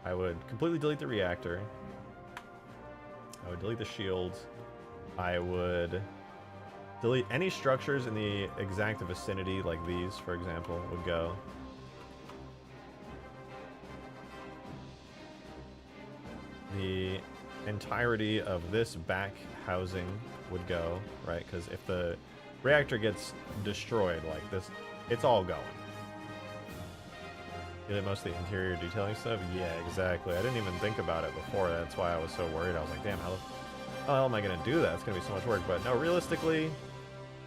I would completely delete the reactor. I would delete the shields. I would delete any structures in the exact vicinity, like these, for example, would go. The entirety of this back housing would go, right? Because if the reactor gets destroyed like this, it's all going. Did most of the interior detailing stuff? Yeah, exactly. I didn't even think about it before. That's why I was so worried. I was like, damn, how the hell am I going to do that? It's going to be so much work. But no, realistically,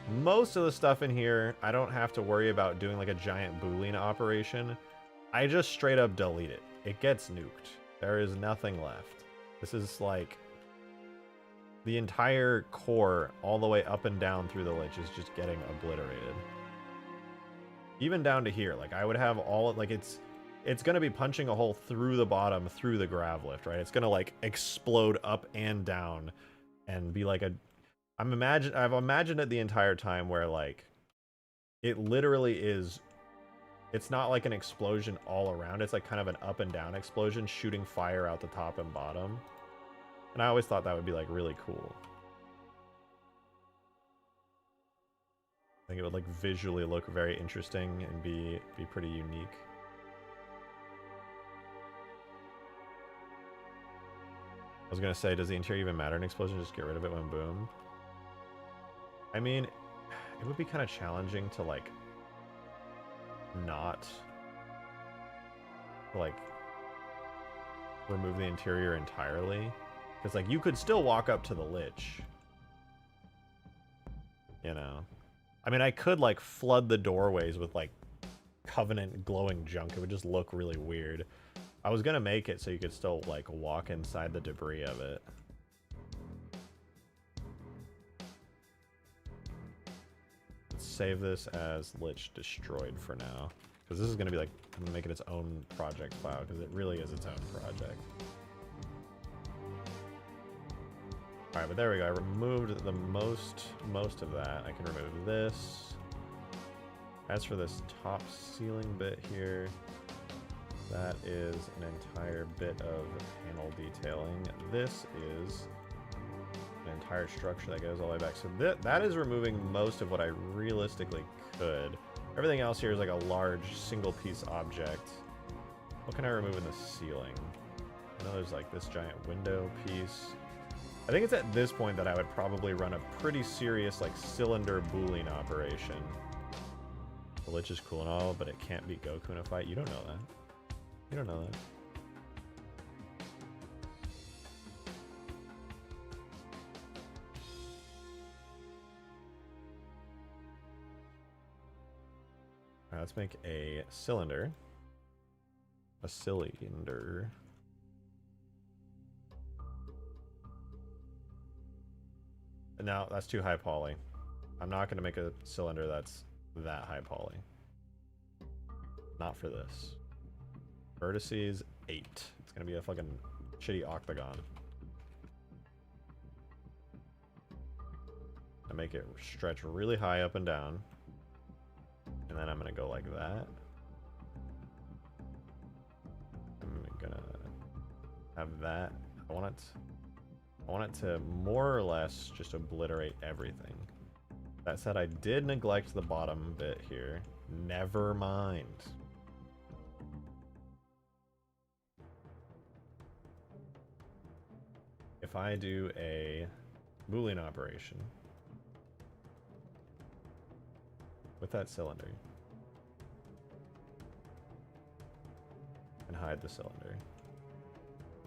Most of the stuff in here, I don't have to worry about doing like a giant Boolean operation. I just straight up delete it. It gets nuked. There is nothing left. This is like the entire core all the way up and down through the lich is just getting obliterated. Even down to here, like I would have all, like it's going to be punching a hole through the bottom, through the grav lift, right? It's going to like explode up and down and be like a, I've imagined it the entire time where like it literally is, it's not like an explosion all around. It's like kind of an up and down explosion shooting fire out the top and bottom. And I always thought that would be like really cool. I think it would like visually look very interesting and be pretty unique. I was gonna say, does the interior even matter in explosion? Just get rid of it when boom. I mean, it would be kind of challenging to like not like remove the interior entirely, because like you could still walk up to the lich, you know. I mean, I could like flood the doorways with like Covenant glowing junk. It would just look really weird. I was gonna make it so you could still like walk inside the debris of it. Let's save this as Lich Destroyed for now, because this is gonna be like, I'm gonna make it its own project file, because it really is its own project. Alright, but there we go. I removed the most of that. I can remove this. As for this top ceiling bit here, that is an entire bit of panel detailing. This is an entire structure that goes all the way back. So that is removing most of what I realistically could. Everything else here is like a large single piece object. What can I remove in the ceiling? I know there's like this giant window piece. I think it's at this point that I would probably run a pretty serious like cylinder Boolean operation. The Lich is cool and all, but it can't beat Goku in a fight. You don't know that. You don't know that. Alright, let's make a cylinder. A cylinder. No, that's too high poly. I'm not going to make a cylinder that's that high poly. Not for this. Vertices 8. It's going to be a fucking shitty octagon. I make it stretch really high up and down. And then I'm going to go like that. I'm going to have that. I want it to more or less just obliterate everything. That said, I did neglect the bottom bit here. Never mind. If I do a Boolean operation with that cylinder and hide the cylinder,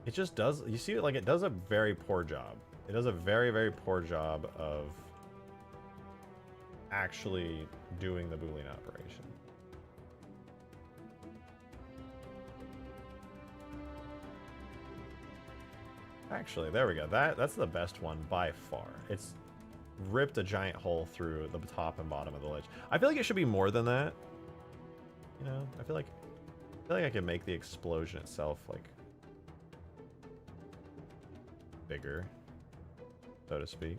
it just does, you see, like, it does a very poor job. It does a very, very poor job of actually doing the Boolean operation. Actually, there we go. That's the best one by far. It's ripped a giant hole through the top and bottom of the ledge. I feel like it should be more than that. You know, I feel like I can make the explosion itself like bigger, so to speak.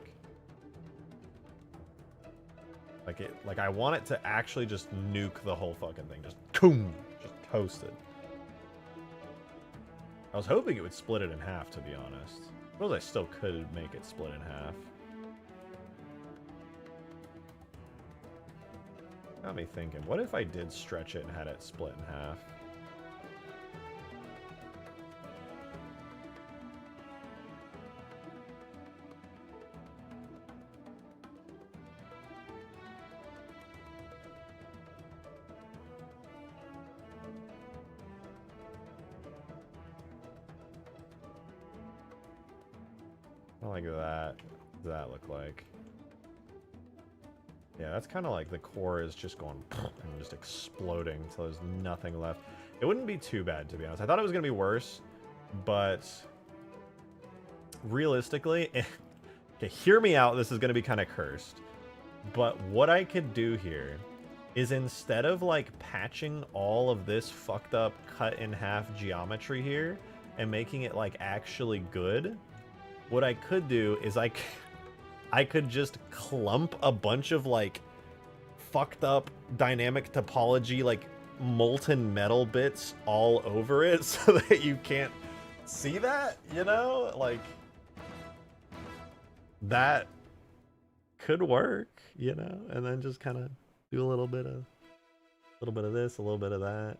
Like I want it to actually just nuke the whole fucking thing. Just boom, just toast it. I was hoping it would split it in half, to be honest. I suppose I still could make it split in half. Got me thinking, what if I did stretch it and had it split in half? Like that. What does that look like? Yeah, that's kind of like the core is just going and just exploding until there's nothing left. It wouldn't be too bad, to be honest. I thought it was going to be worse, but realistically, okay, hear me out. This is going to be kind of cursed. But what I could do here is instead of like patching all of this fucked up cut in half geometry here and making it like actually good, what I could do is I could just clump a bunch of like fucked up dynamic topology like molten metal bits all over it so that you can't see that, you know? Like that could work, you know? And then just kind of do a little bit of this, a little bit of that.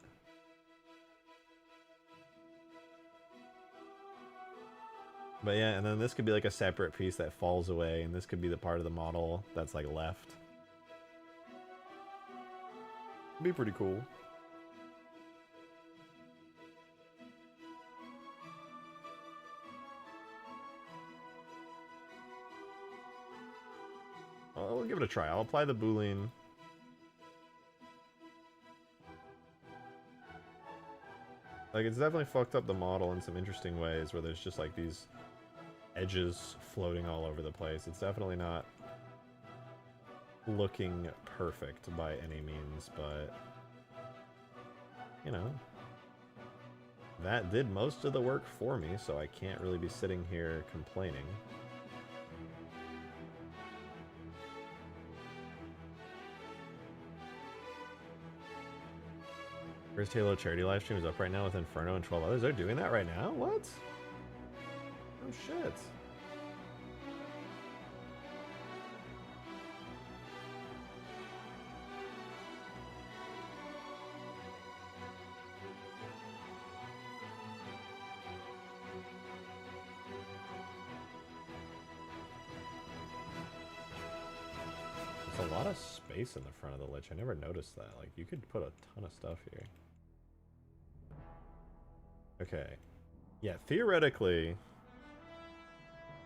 But yeah, and then this could be like a separate piece that falls away, and this could be the part of the model that's like left. It'd be pretty cool. We'll give it a try. I'll apply the Boolean. Like, it's definitely fucked up the model in some interesting ways where there's just like these edges floating all over the place. It's definitely not looking perfect by any means, but you know, that did most of the work for me, so I can't really be sitting here complaining. First Halo charity livestream is up right now with Inferno and 12 others. They're doing that right now? What? Oh shit. There's a lot of space in the front of the Lich. I never noticed that. Like, you could put a ton of stuff here. Okay. Yeah, theoretically...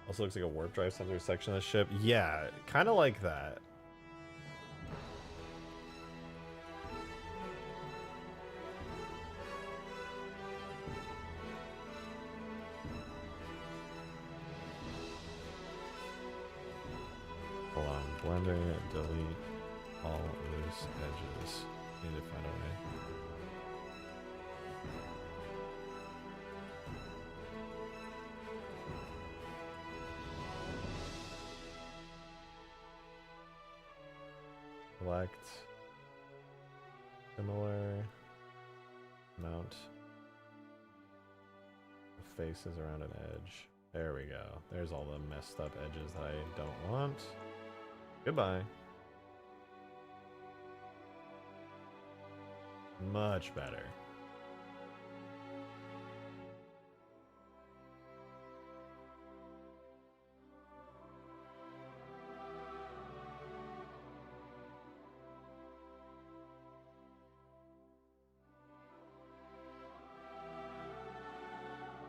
Also looks like a warp drive sensor section of the ship. Yeah, kind of like that. Hold on. Blender, delete all loose edges. Need to find a way. Select similar, mount the faces around an edge. There we go. There's all the messed up edges that I don't want. Goodbye. Much better.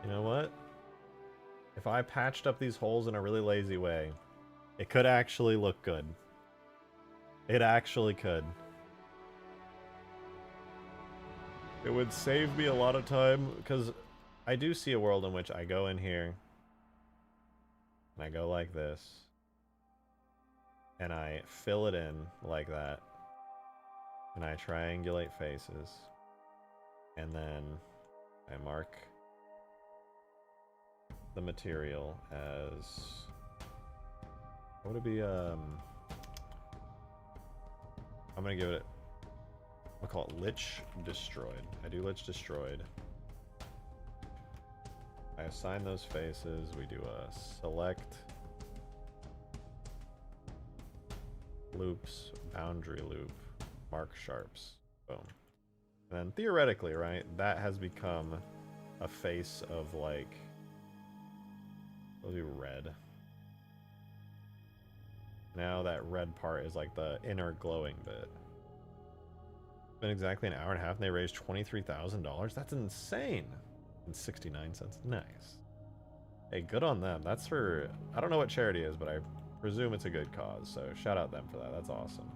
You know what? If I patched up these holes in a really lazy way, it could actually look good. It actually could. It would save me a lot of time, because I do see a world in which I go in here, and I go like this, and I fill it in like that, and I triangulate faces, and then I mark the material as, what would it be, I'm gonna give it, I'll call it Lich Destroyed. I do Lich Destroyed. I assign those faces, we do a select, loops, boundary loop, mark sharps, boom. And then theoretically, right, that has become a face of like, let's do red. Now that red part is like the inner glowing bit. It's been exactly an hour and a half and they raised $23,000. That's insane. And 69 cents. Nice. Hey, good on them. That's for, I don't know what charity is, but I presume it's a good cause. So shout out them for that. That's awesome.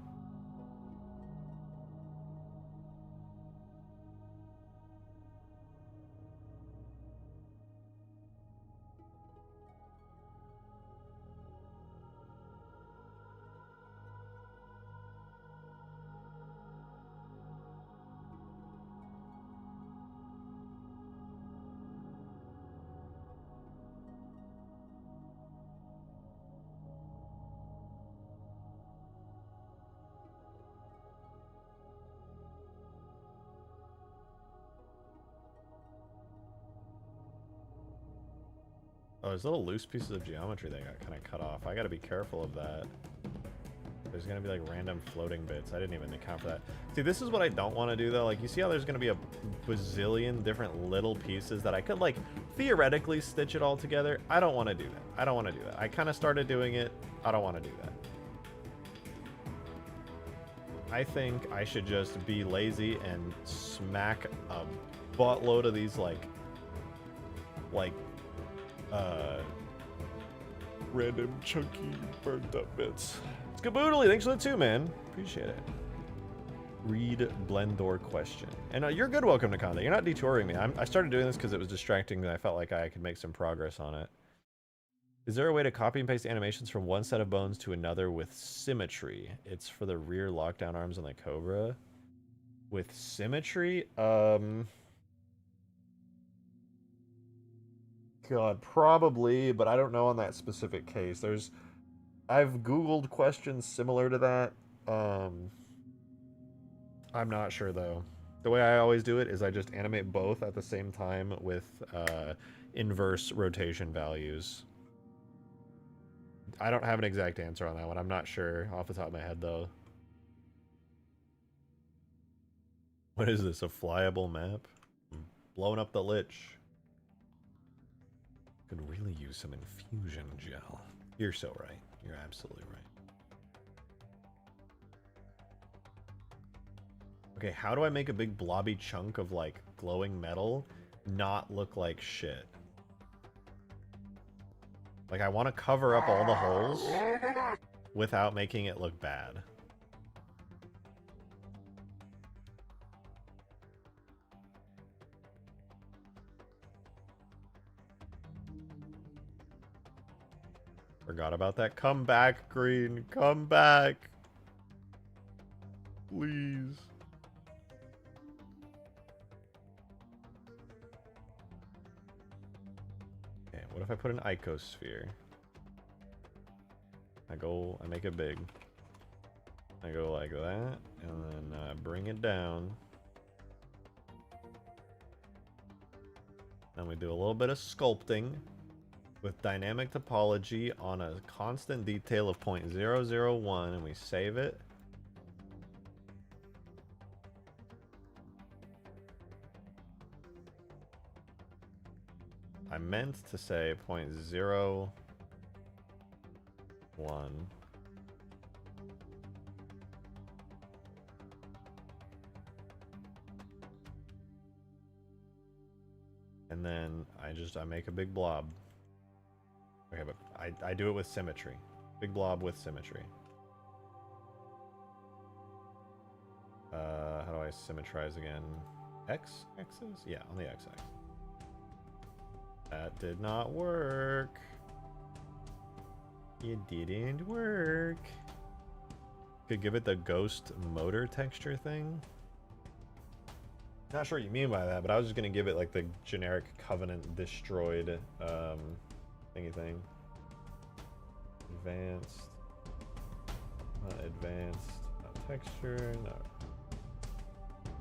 Oh, there's little loose pieces of geometry that got kind of cut off. I gotta be careful of that. There's gonna be like random floating bits. I didn't even account for that. See, this is what I don't want to do though. Like, you see how there's gonna be a bazillion different little pieces that I could like theoretically stitch it all together? I don't want to do that. I don't want to do that. I kind of started doing it. I don't want to do that. I think I should just be lazy and smack a buttload of these like random chunky burnt up bits. Skaboodly, thanks for the 2, man. Appreciate it. Read Blendor question. And you're good, welcome to content. You're not detouring me. I started doing this because it was distracting and I felt like I could make some progress on it. Is there a way to copy and paste animations from one set of bones to another with symmetry? It's for the rear lockdown arms on the Cobra. With symmetry? God, probably, but I don't know on that specific case. I've Googled questions similar to that. I'm not sure though. The way I always do it is I just animate both at the same time with inverse rotation values. I don't have an exact answer on that one. I'm not sure off the top of my head though. What is this, a flyable map? Blowing up the lich. Could really use some infusion gel. You're so right. You're absolutely right. Okay, how do I make a big blobby chunk of like glowing metal not look like shit? Like, I want to cover up all the holes without making it look bad. Forgot about that. Come back, Green. Come back. Please. Okay, what if I put an icosphere? I make it big. I go like that, and then bring it down. Then we do a little bit of sculpting with dynamic topology on a constant detail of 0.001, and we save it. I meant to say 0.01. And then I make a big blob. Okay, but I do it with symmetry. Big blob with symmetry. How do I symmetrize again? X-axis? Yeah, on the x-axis. That did not work. It didn't work. Could give it the ghost motor texture thing. Not sure what you mean by that, but I was just gonna give it like the generic Covenant destroyed thingy thing. Advanced. Not advanced. Not texture. No.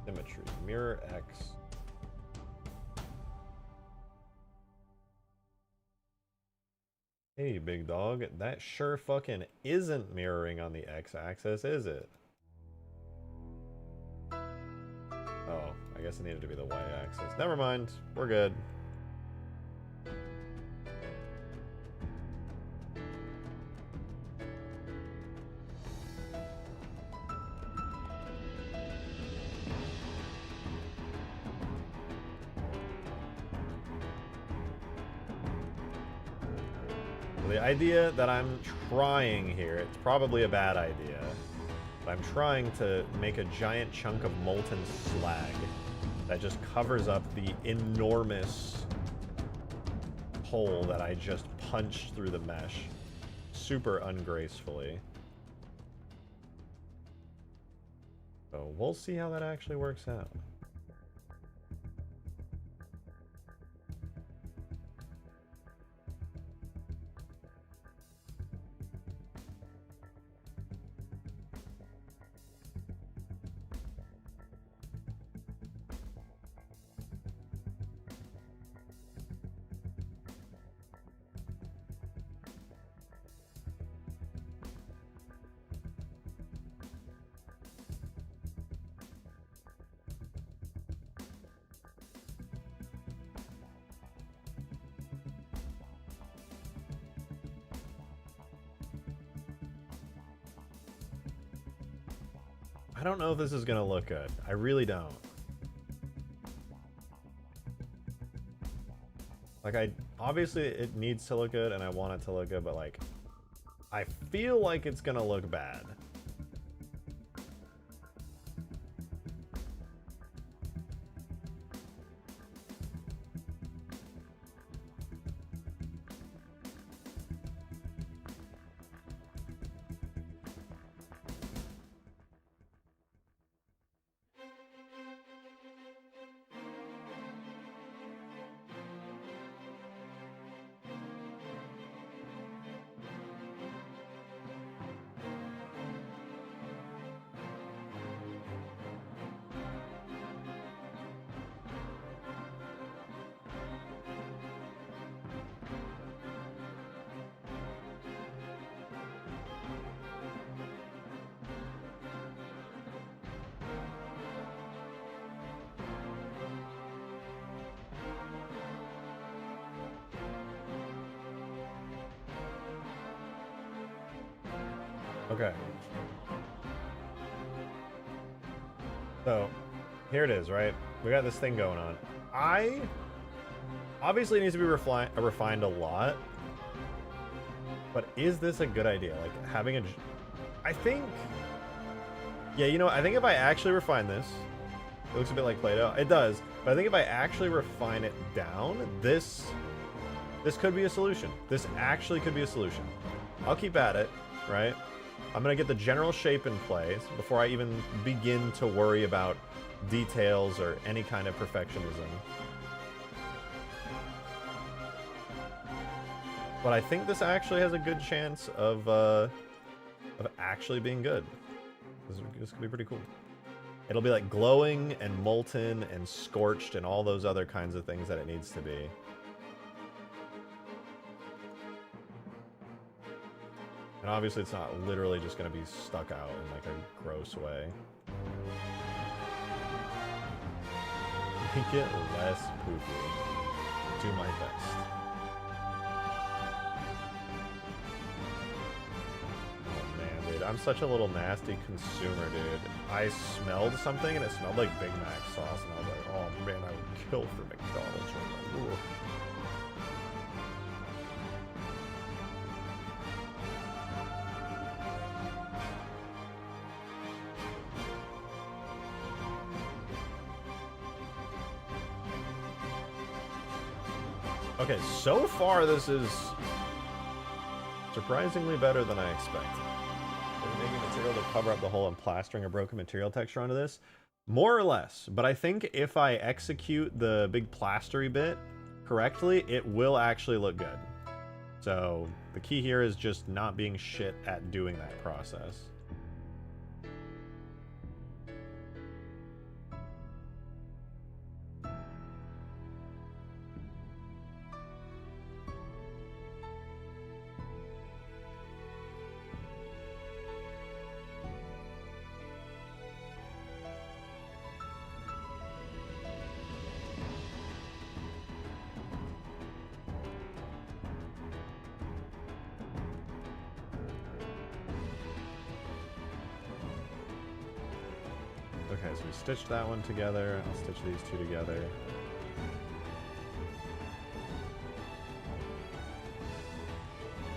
Symmetry. Mirror X. Hey, big dog. That sure fucking isn't mirroring on the x-axis, is it? Oh, I guess it needed to be the y-axis. Never mind. We're good. The idea that I'm trying here, it's probably a bad idea, but I'm trying to make a giant chunk of molten slag that just covers up the enormous hole that I just punched through the mesh super ungracefully. So we'll see how that actually works out. I don't know if this is gonna look good. I really don't. Like, obviously it needs to look good and I want it to look good, but like, I feel like it's gonna look bad. Okay. So, here it is, right? We got this thing going on. Obviously it needs to be refined a lot. But is this a good idea? Like, having I think... Yeah, you know, I think if I actually refine this... It looks a bit like Play-Doh. It does. But I think if I actually refine it down, this could be a solution. This actually could be a solution. I'll keep at it, right? I'm going to get the general shape in place before I even begin to worry about details or any kind of perfectionism. But I think this actually has a good chance of actually being good. This could be pretty cool. It'll be like glowing and molten and scorched and all those other kinds of things that it needs to be. And obviously it's not literally just going to be stuck out in like a gross way. Make it less poopy. Do my best. Oh man, dude. I'm such a little nasty consumer, dude. I smelled something and it smelled like Big Mac sauce and I was like, oh man, I would kill for McDonald's right now. Ooh. Okay, so far this is surprisingly better than I expected. Are we making material to cover up the hole and plastering a broken material texture onto this? More or less, but I think if I execute the big plastery bit correctly, it will actually look good. So the key here is just not being shit at doing that process. Okay, so we stitched that one together. I'll stitch these two together.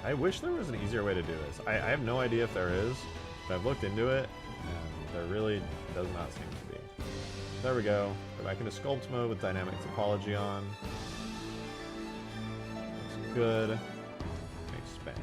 I wish there was an easier way to do this. I have no idea if there is, but I've looked into it, and there really does not seem to be. There we go. Go back into sculpt mode with dynamic topology on. Looks good. Expand.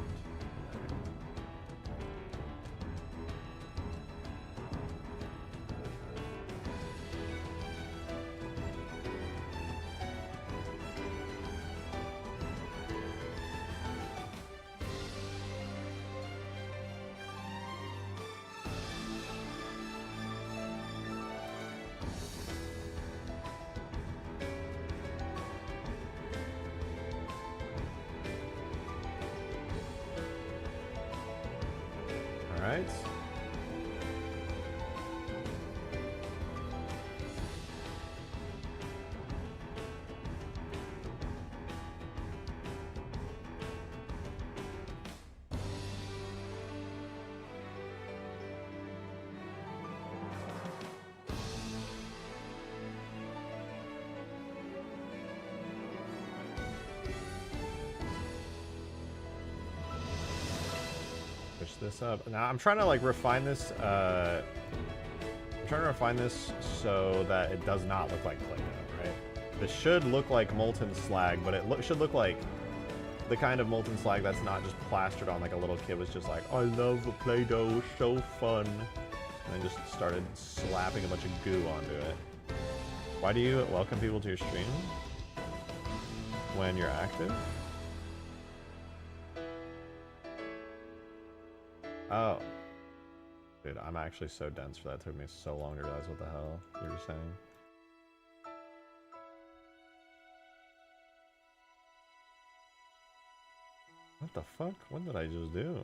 Alright. finish this up. Now I'm trying to like refine this. I'm trying to refine this so that it does not look like Play-Doh, right? This should look like molten slag, but it should look like the kind of molten slag that's not just plastered on like a little kid was just like, I love the Play-Doh, so fun. And then just started slapping a bunch of goo onto it. Why do you welcome people to your stream when you're active? Oh. Dude, I'm actually so dense for that. It took me so long to realize what the hell you were saying. What the fuck? What did I just do?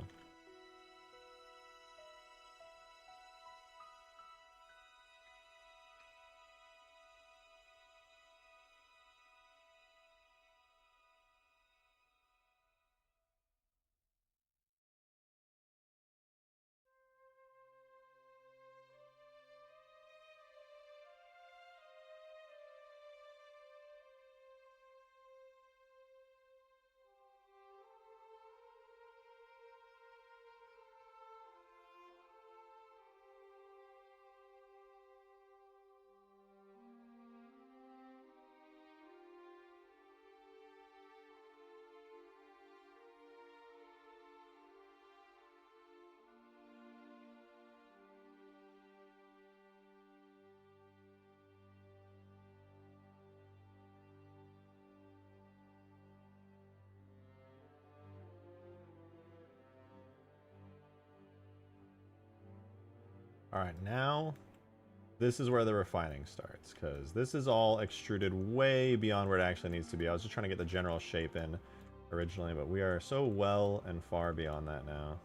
Alright, now this is where the refining starts, because this is all extruded way beyond where it actually needs to be. I was just trying to get the general shape in originally, but we are so well and far beyond that now.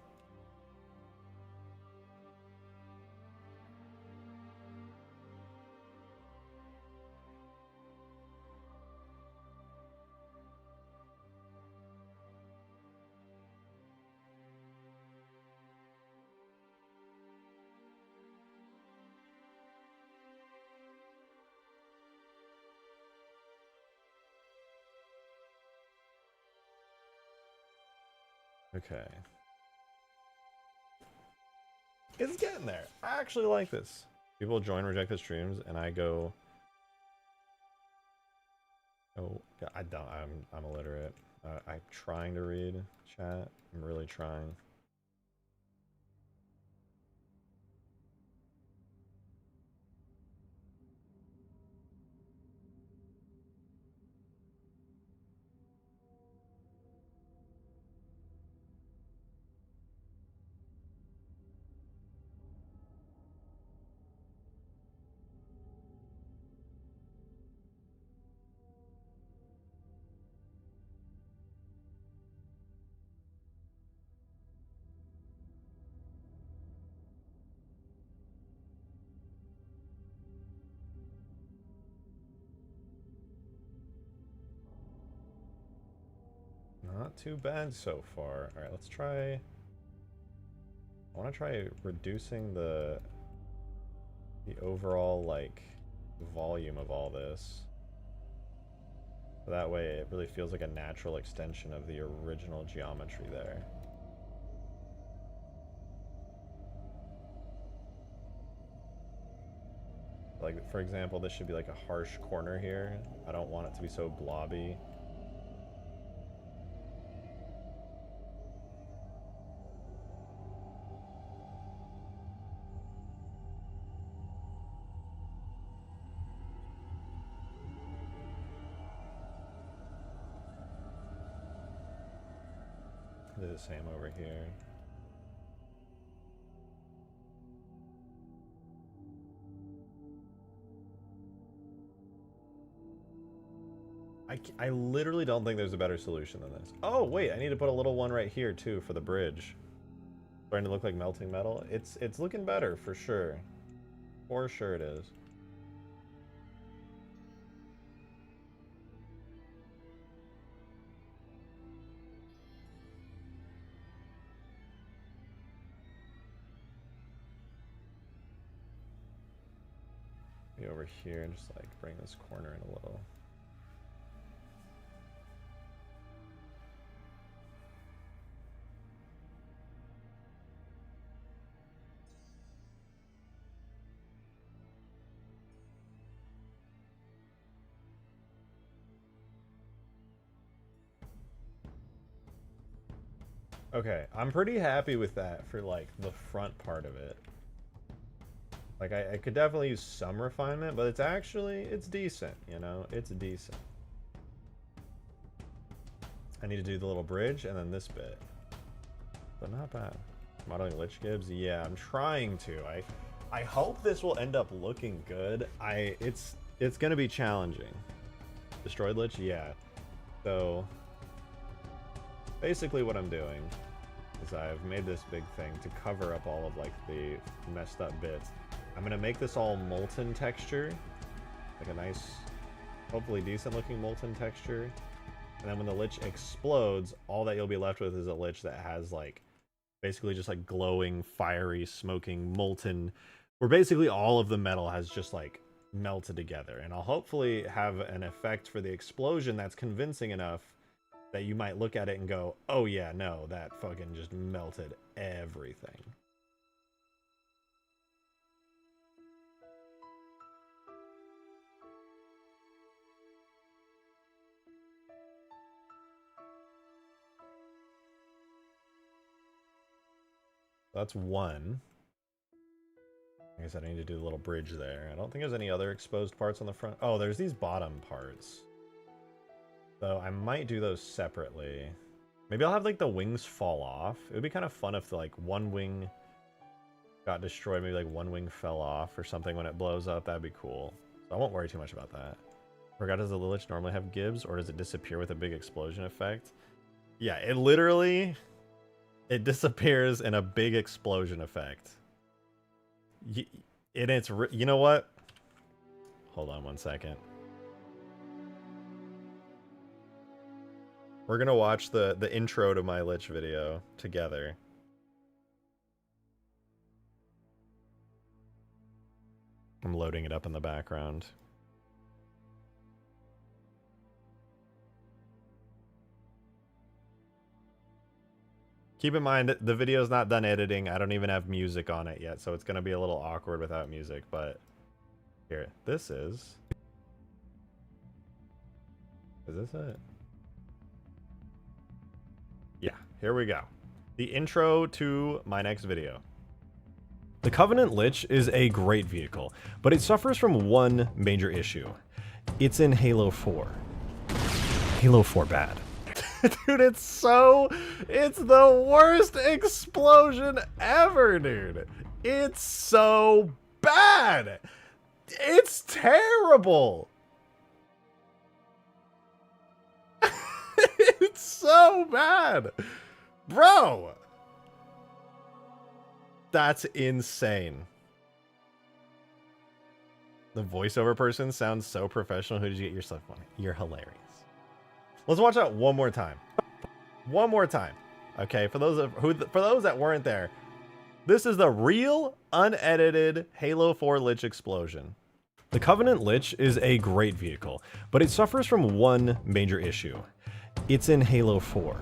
Okay. It's getting there. I actually like this. People join rejected streams and I go, oh, I don't, I'm illiterate. I'm trying to read chat. I'm really trying. Not too bad so far. Alright, let's try... I want to try reducing the overall, like, volume of all this. So that way it really feels like a natural extension of the original geometry there. Like, for example, this should be like a harsh corner here. I don't want it to be so blobby. Do the same over here. I literally don't think there's a better solution than this. Oh, wait, I need to put a little one right here, too, for the bridge. Starting to look like melting metal. It's looking better, for sure. For sure it is. Be over here and just, like, bring this corner in a little. Okay, I'm pretty happy with that for like the front part of it. Like I could definitely use some refinement, but it's decent, you know? It's decent. I need to do the little bridge and then this bit. But not bad. Modeling Lich Gibbs? Yeah, I'm trying to. I hope this will end up looking good. It's gonna be challenging. Destroyed Lich? Yeah. So basically what I'm doing is I've made this big thing to cover up all of like the messed up bits. I'm gonna make this all molten texture, like a nice, hopefully decent looking molten texture. And then when the Lich explodes, all that you'll be left with is a Lich that has like basically just like glowing, fiery, smoking, molten, where basically all of the metal has just like melted together. And I'll hopefully have an effect for the explosion that's convincing enough that you might look at it and go, oh yeah, no, that fucking just melted everything. That's one. I guess I need to do a little bridge there. I don't think there's any other exposed parts on the front. Oh, there's these bottom parts. So I might do those separately. Maybe I'll have like the wings fall off. It would be kind of fun if like one wing got destroyed. Maybe like one wing fell off or something when it blows up. That'd be cool. So I won't worry too much about that. Forgot, does the Lich normally have Gibbs or does it disappear with a big explosion effect? Yeah, it disappears in a big explosion effect. You know what? Hold on one second. We're gonna watch the intro to my Lich video together. I'm loading it up in the background. Keep in mind, the video's not done editing. I don't even have music on it yet, so it's going to be a little awkward without music, but here, this is this it? Yeah, here we go. The intro to my next video. The Covenant Lich is a great vehicle, but it suffers from one major issue. It's in Halo 4. Halo 4 bad. Dude, it's the worst explosion ever, dude. It's so bad. It's terrible. It's so bad. Bro. That's insane. The voiceover person sounds so professional. Who did you get yourself on? You're hilarious. Let's watch that one more time. One more time. Okay, for those that weren't there, this is the real, unedited Halo 4 Lich explosion. The Covenant Lich is a great vehicle, but it suffers from one major issue. It's in Halo 4.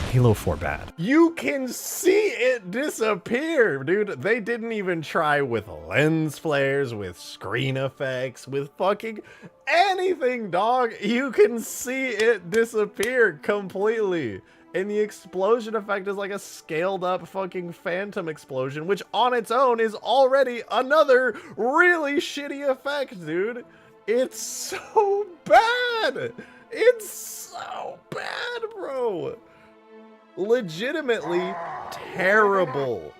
Halo 4 bad. You can see it disappear, dude. They didn't even try with lens flares, with screen effects, with fucking anything, dog. You can see it disappear completely. And the explosion effect is like a scaled up fucking phantom explosion, which on its own is already another really shitty effect, dude. It's so bad. It's so bad, bro. Legitimately terrible.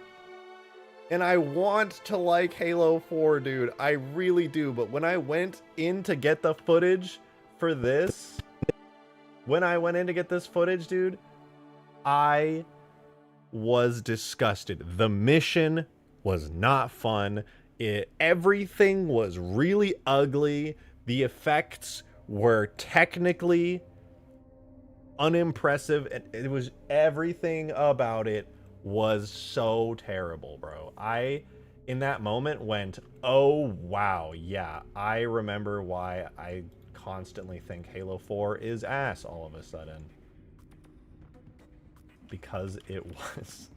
And I want to like Halo 4, dude. I really do. But when I went in to get the footage for this, dude, I was disgusted. The mission was not fun. Everything was really ugly. The effects were technically unimpressive. It was, everything about it was so terrible, bro. I in that moment went, oh wow, yeah, I remember why I constantly think Halo 4 is ass all of a sudden, because it was.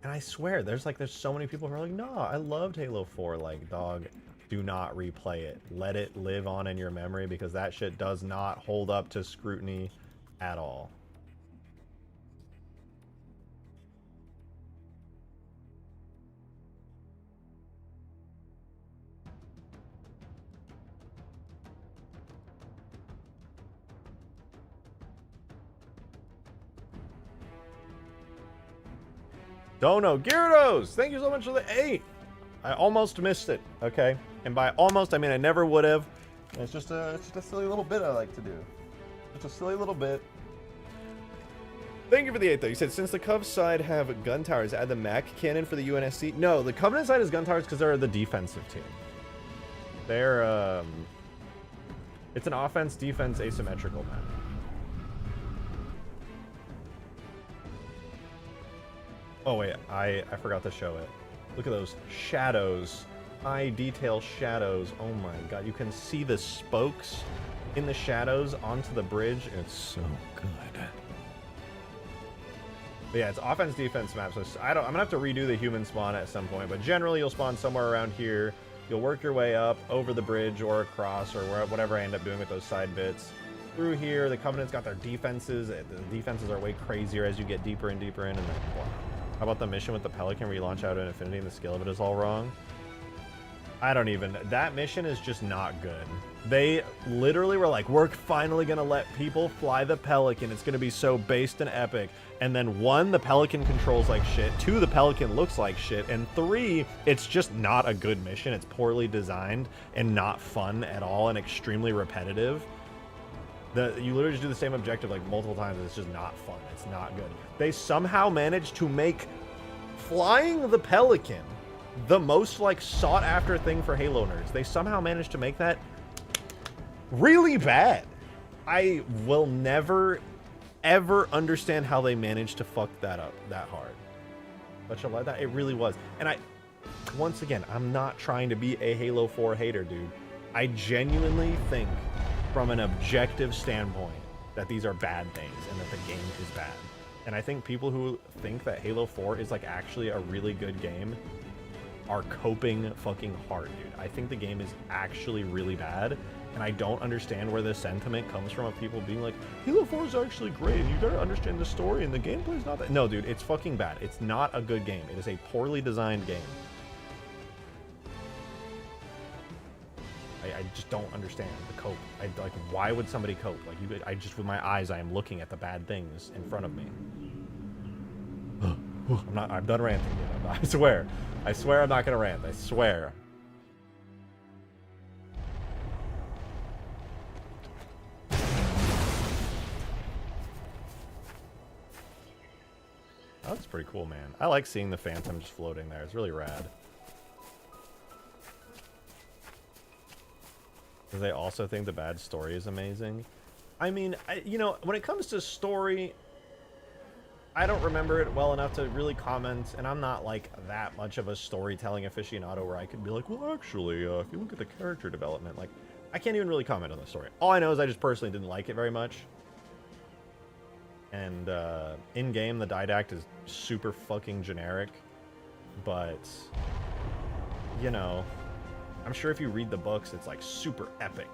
And I swear there's so many people who are like, no, I loved Halo 4. Like, dog, do not replay it. Let it live on in your memory, because that shit does not hold up to scrutiny at all. Dono, Gyarados, thank you so much for the 8. I almost missed it, okay? And by almost, I mean I never would have. It's just a silly little bit I like to do. It's a silly little bit. Thank you for the 8, though. You said, since the Cubs side have gun towers, add the Mac cannon for the UNSC. No, the Covenant side is gun towers because they're the defensive team. They're, it's an offense-defense asymmetrical map. Oh, wait, I forgot to show it. Look at those shadows. High detail shadows. Oh my god, you can see the spokes in the shadows onto the bridge. It's so good. But yeah, it's offense defense map. So I'm gonna have to redo the human spawn at some point, but generally you'll spawn somewhere around here. You'll work your way up over the bridge or across or whatever I end up doing with those side bits. Through here, the Covenant's got their defenses. The defenses are way crazier as you get deeper and deeper in. And then, wow. How about the mission with the Pelican where you launch out an Infinity and the skill of it is all wrong? I don't even... That mission is just not good. They literally were like, we're finally going to let people fly the Pelican. It's going to be so based and epic. And then 1, the Pelican controls like shit. 2, the Pelican looks like shit. And 3, it's just not a good mission. It's poorly designed and not fun at all and extremely repetitive. You literally just do the same objective like multiple times and it's just not fun. It's not good. They somehow managed to make flying the Pelican the most like sought after thing for Halo nerds. They somehow managed to make that really bad. I will never ever understand how they managed to fuck that up that hard. But you like that? It really was. And once again, I'm not trying to be a Halo 4 hater, dude. I genuinely think from an objective standpoint that these are bad things and that the game is bad. And I think people who think that Halo 4 is like actually a really good game are coping fucking hard, dude. I think the game is actually really bad, and I don't understand where the sentiment comes from of people being like, Halo 4 is actually great, and you gotta understand the story, and the gameplay is not that. No, dude, it's fucking bad. It's not a good game. It is a poorly designed game. I just don't understand the cope. Like, why would somebody cope? Like, I just, with my eyes, I am looking at the bad things in front of me. I'm done ranting, dude. I swear. I swear I'm not gonna rant. I swear. Oh, that's pretty cool, man. I like seeing the Phantom just floating there. It's really rad. Because they also think the bad story is amazing. I mean, you know, when it comes to story, I don't remember it well enough to really comment, and I'm not like that much of a storytelling aficionado where I could be like, well, actually, if you look at the character development, like, I can't even really comment on the story. All I know is I just personally didn't like it very much. And in-game, the didact is super fucking generic, but, you know, I'm sure if you read the books, it's like super epic.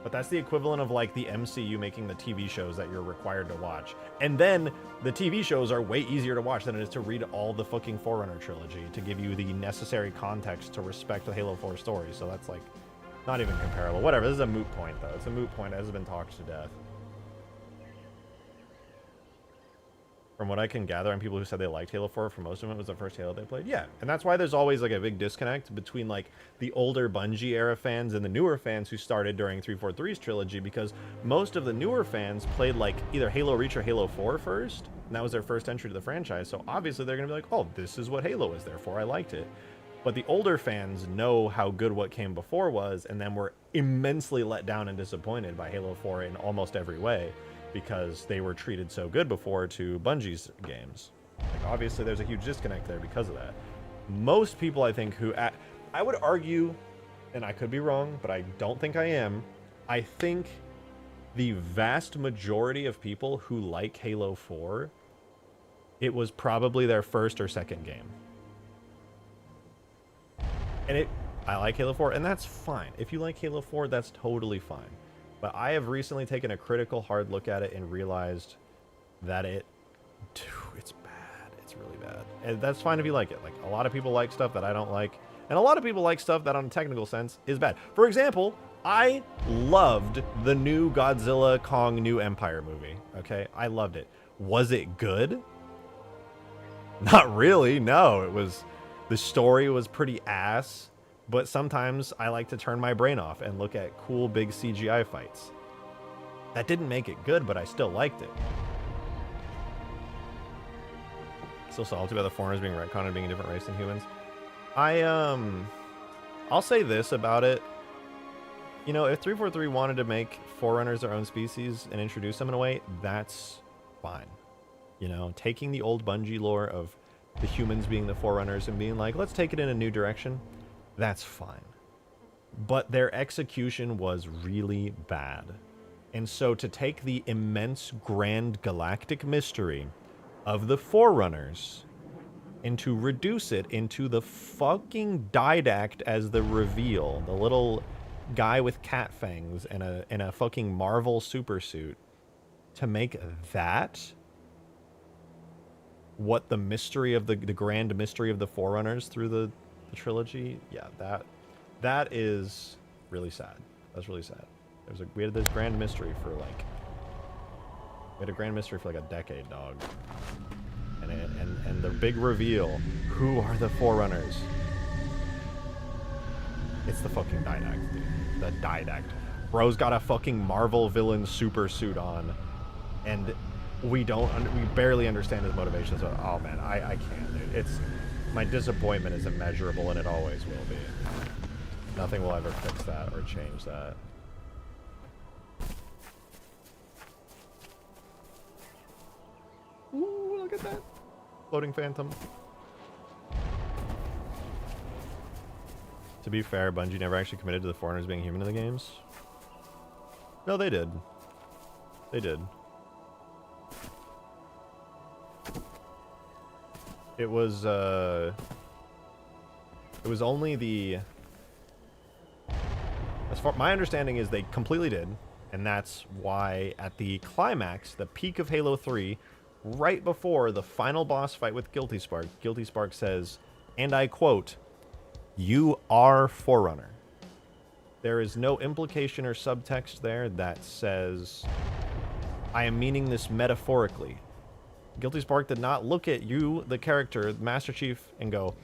But that's the equivalent of like the MCU making the TV shows that you're required to watch. And then the TV shows are way easier to watch than it is to read all the fucking Forerunner trilogy to give you the necessary context to respect the Halo 4 story. So that's like not even comparable. Whatever, this is a moot point though. It's a moot point as has been talked to death. From what I can gather on people who said they liked Halo 4, for most of them it was the first Halo they played. Yeah, and that's why there's always like a big disconnect between like the older Bungie era fans and the newer fans who started during 343's trilogy, because most of the newer fans played like either Halo Reach or Halo 4 first, and that was their first entry to the franchise, so obviously they're going to be like, oh, this is what Halo is there for, I liked it. But the older fans know how good what came before was, and then were immensely let down and disappointed by Halo 4 in almost every way, because they were treated so good before to Bungie's games. Like, obviously there's a huge disconnect there because of that. Most people, I think, who... I would argue, and I could be wrong, but I don't think I am, I think the vast majority of people who like Halo 4, it was probably their first or second game. And I like Halo 4, and that's fine. If you like Halo 4, that's totally fine. But I have recently taken a critical, hard look at it and realized that it's bad. It's really bad. And that's fine if you like it. Like, a lot of people like stuff that I don't like, and a lot of people like stuff that, on a technical sense, is bad. For example, I loved the new Godzilla Kong New Empire movie, okay? I loved it. Was it good? Not really, no. It was, the story was pretty ass, but sometimes I like to turn my brain off and look at cool big CGI fights. That didn't make it good, but I still liked it. Still salty about the foreigners being retconned and being a different race than humans. I'll say this about it. You know, if 343 wanted to make Forerunners their own species and introduce them in a way, that's fine. You know, taking the old Bungie lore of the humans being the Forerunners and being like, let's take it in a new direction, that's fine. But their execution was really bad. And so to take the immense grand galactic mystery of the Forerunners and to reduce it into the fucking didact as the reveal, the little guy with cat fangs and a fucking Marvel super suit, to make that what the mystery of the grand mystery of the Forerunners through the trilogy, yeah, that is really sad. That's really sad. We had this grand mystery for like, a decade, dog. And the big reveal, who are the Forerunners? It's the fucking didact, dude. The didact. Bro's got a fucking Marvel villain super suit on, and we barely understand his motivations. Oh man, I can't, dude. My disappointment is immeasurable, and it always will be. Nothing will ever fix that or change that. Ooh, look at that. Floating phantom. To be fair, Bungie never actually committed to the Foreigners being human in the games. No, they did. They did. It was only the... As far my understanding is they completely did, and that's why at the climax, the peak of Halo 3, right before the final boss fight with Guilty Spark says, and I quote, "You are Forerunner." There is no implication or subtext there that says, I am meaning this metaphorically. Guilty Spark did not look at you, the character, Master Chief, and go,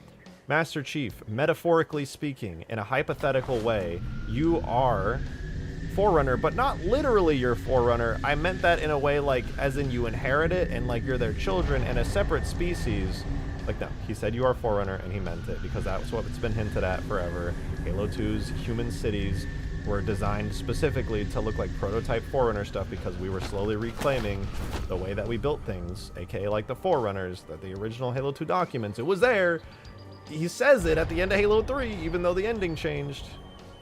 Master Chief, metaphorically speaking, in a hypothetical way, you are Forerunner, but not literally your Forerunner. I meant that in a way like, as in you inherit it, and like you're their children and a separate species. Like, no, he said you are Forerunner, and he meant it, because that's what it's been hinted at forever. Halo 2's human cities were designed specifically to look like prototype Forerunner stuff, because we were slowly reclaiming the way that we built things, aka like the Forerunners, that the original Halo 2 documents, it was there. He says it at the end of Halo 3, even though the ending changed.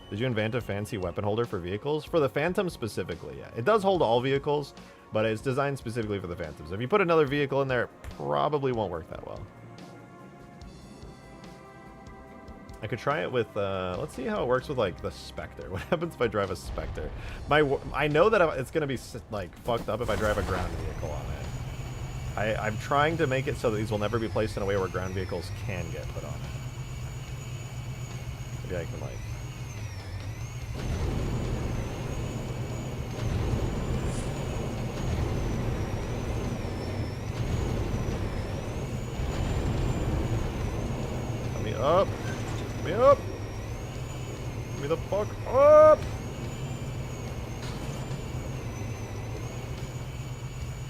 Did you invent a fancy weapon holder for vehicles? For the Phantom specifically, yeah. It does hold all vehicles, but it's designed specifically for the Phantoms. If you put another vehicle in there, it probably won't work that well. I could try it with, let's see how it works with, like, the Spectre. What happens if I drive a Spectre? I know that it's going to be, like, fucked up if I drive a ground vehicle on it. I'm trying to make it so that these will never be placed in a way where ground vehicles can get put on it. Maybe I can, like... Let me up! Let me up! Let me the fuck up!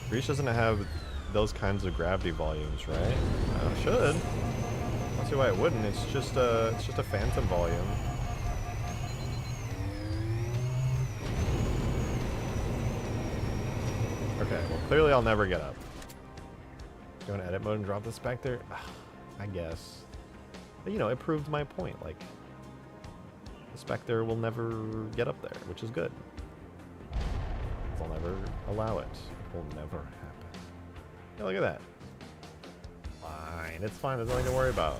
Breach doesn't have those kinds of gravity volumes, right? It should. I don't see why it wouldn't. It's just a Phantom volume. Okay, well clearly I'll never get up. Go in edit mode and drop the Spectre? I guess. But, you know, it proved my point. Like, the Spectre will never get up there, which is good. They'll never allow it. It will never happen. Yeah, look at that. Fine. It's fine. There's nothing to worry about.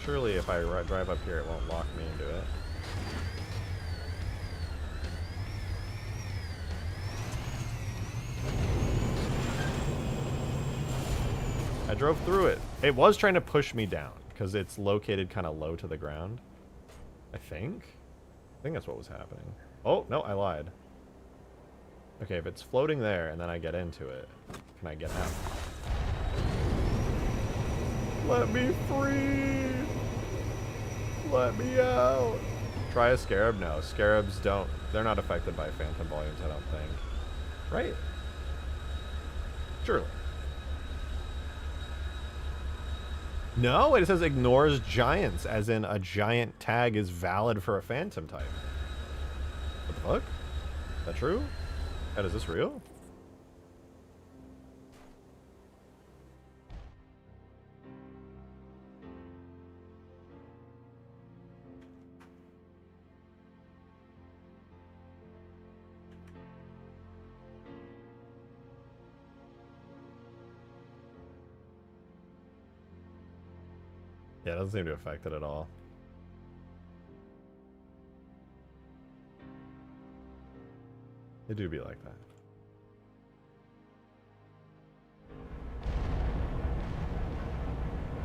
Surely if I drive up here, it won't lock me into it. I drove through it. It was trying to push me down because it's located kind of low to the ground. I think that's what was happening. Oh, no, I lied. Okay, if it's floating there and then I get into it, can I get out? Let me free. Let me out. Try a scarab? No, scarabs don't. They're not affected by phantom volumes, I don't think. Right? Surely. No, it says ignores giants, as in a giant tag is valid for a phantom type. What the fuck? Is that true? Ed, is this real? Yeah, it doesn't seem to affect it at all. It do be like that.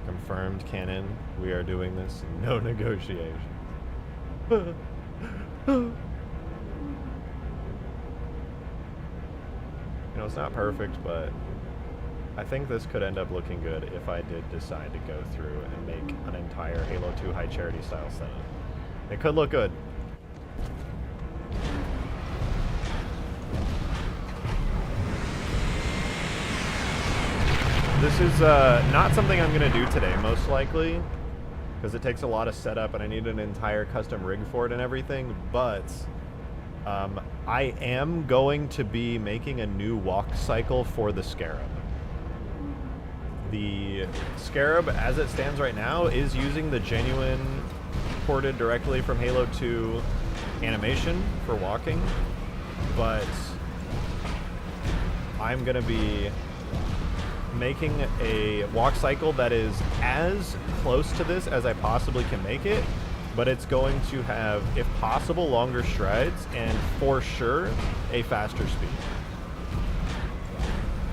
Confirmed canon. We are doing this. No negotiation. You know, it's not perfect, but I think this could end up looking good if I did decide to go through and make an entire Halo 2 High Charity style setup. It could look good. This is not something I'm going to do today, most likely, because it takes a lot of setup and I need an entire custom rig for it and everything, but I am going to be making a new walk cycle for the Scarab. The Scarab, as it stands right now, is using the genuine ported directly from Halo 2 animation for walking, but I'm going to be making a walk cycle that is as close to this as I possibly can make it, but it's going to have, if possible, longer strides and for sure a faster speed.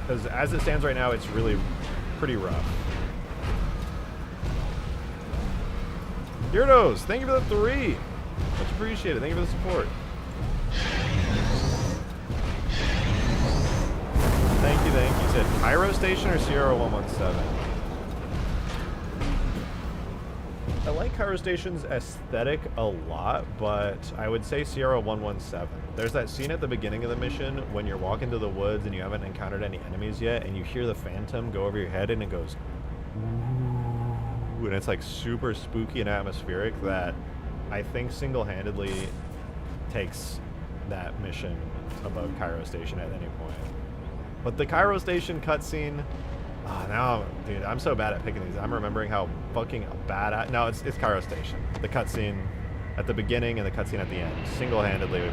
Because as it stands right now, it's really pretty rough. Gyarados, thank you for the 3. Much appreciated. Thank you for the support. Thank you, thank you. You said Cairo Station or Sierra 117? I like Cairo Station's aesthetic a lot, but I would say Sierra 117. There's that scene at the beginning of the mission when you're walking through the woods and you haven't encountered any enemies yet, and you hear the Phantom go over your head and it goes, ooh, and it's like super spooky and atmospheric that I think single-handedly takes that mission above Cairo Station at any point. But the Cairo Station cutscene, now, dude, I'm so bad at picking these. I'm remembering how fucking bad at. No, it's Cairo Station. The cutscene at the beginning and the cutscene at the end, single-handedly.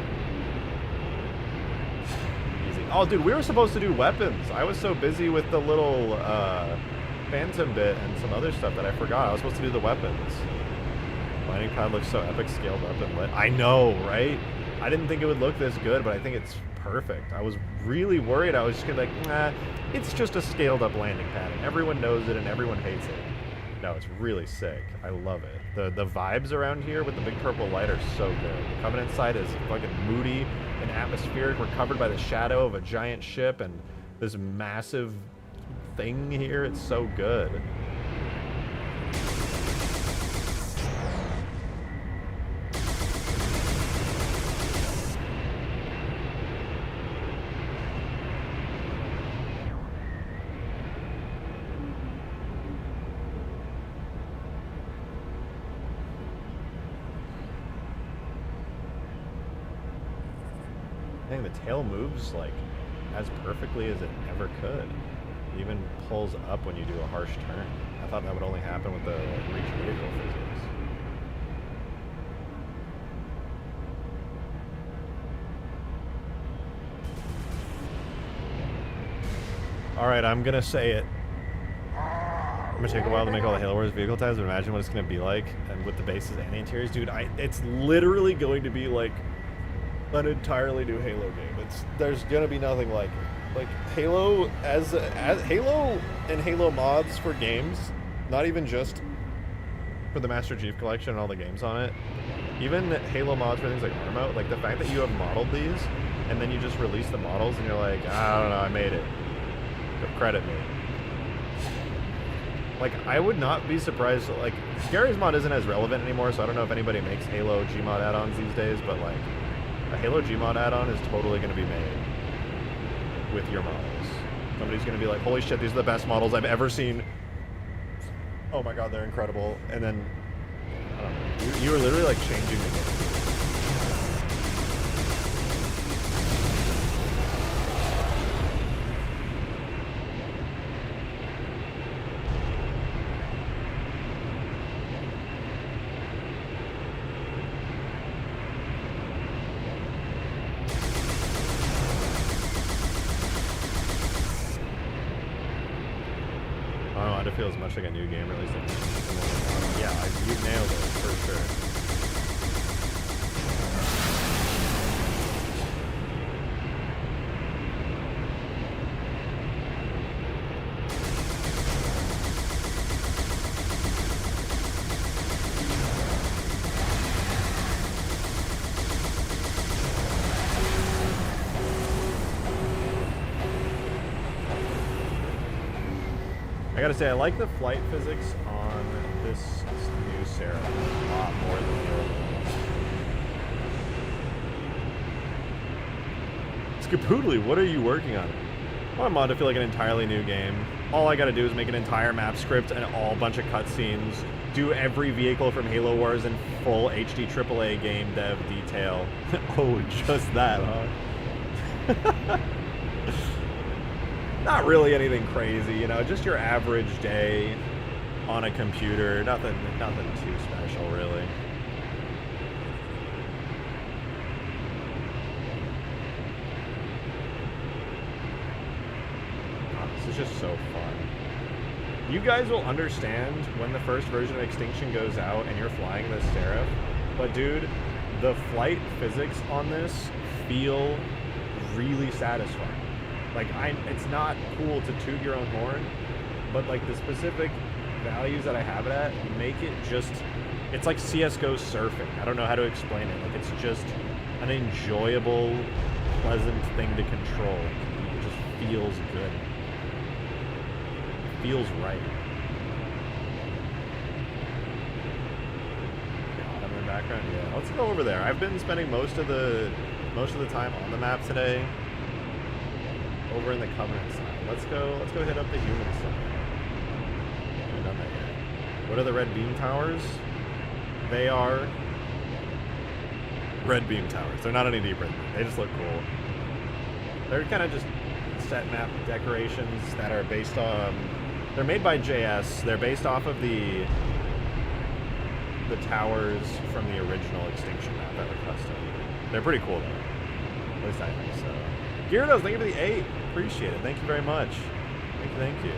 Easy. Oh, dude, we were supposed to do weapons. I was so busy with the little Phantom bit and some other stuff that I forgot. I was supposed to do the weapons. Mining pad looks so epic, scaled up and lit. I know, right? I didn't think it would look this good, but I think it's perfect. I was really worried. I was just gonna be like, nah, it's just a scaled up landing pad and everyone knows it and everyone hates it. No, it's really sick. I love it. The vibes around here with the big purple light are so good. The Covenant side is fucking moody and atmospheric. We're covered by the shadow of a giant ship and this massive thing here. It's so good. The tail moves like as perfectly as it ever could. It even pulls up when you do a harsh turn. I thought that would only happen with the reach vehicle physics. Alright, I'm gonna say it. I'm gonna take a while to make all the Halo Wars vehicle types, but imagine what it's gonna be like. And with the bases and interiors, dude, it's literally going to be like an entirely new Halo game. There's gonna be nothing like it. Like Halo as Halo and Halo mods for games, not even just for the Master Chief Collection and all the games on it. Even Halo mods for things like Arm Out, like the fact that you have modeled these and then you just release the models and you're like, I don't know, I made it. Credit me. Like, I would not be surprised, like, Gary's mod isn't as relevant anymore, so I don't know if anybody makes Halo Gmod add-ons these days, but, like, a Halo Gmod add-on is totally going to be made with your models. Somebody's going to be like, holy shit, these are the best models I've ever seen. Oh my god, they're incredible. And then, I don't know, you were literally, like, changing the game. It feels much like a new game released. Yeah, you nailed it for sure. I gotta say, I like the flight physics on this new Seraph a lot more than the old one. Skapoodly, what are you working on? I want mod to feel like an entirely new game. All I gotta do is make an entire map script and all bunch of cutscenes, do every vehicle from Halo Wars in full HD AAA game dev detail. Oh, just that, huh? Not really anything crazy, you know, just your average day on a computer. Nothing too special, really. Oh, this is just so fun. You guys will understand when the first version of Extinction goes out and you're flying this Seraph. But dude, the flight physics on this feel really satisfying. Like, it's not cool to toot your own horn, but like the specific values that I have it at make it just, it's like CSGO surfing. I don't know how to explain it. Like, it's just an enjoyable, pleasant thing to control. It just feels good. It feels right. God, I'm in the background. Yeah, let's go over there. I've been spending most of the time on the map today. Over in the Covenant side. Let's go hit up the human side. I haven't done that yet. What are the red beam towers? They are red beam towers. They're not any deeper than that. They just look cool. They're kind of just set map decorations that are based on, they're made by JS. They're based off of the towers from the original Extinction map that were custom. They're pretty cool though. At least I think so. Gyarados, thank you for the 8. Appreciate it. Thank you very much. Thank you.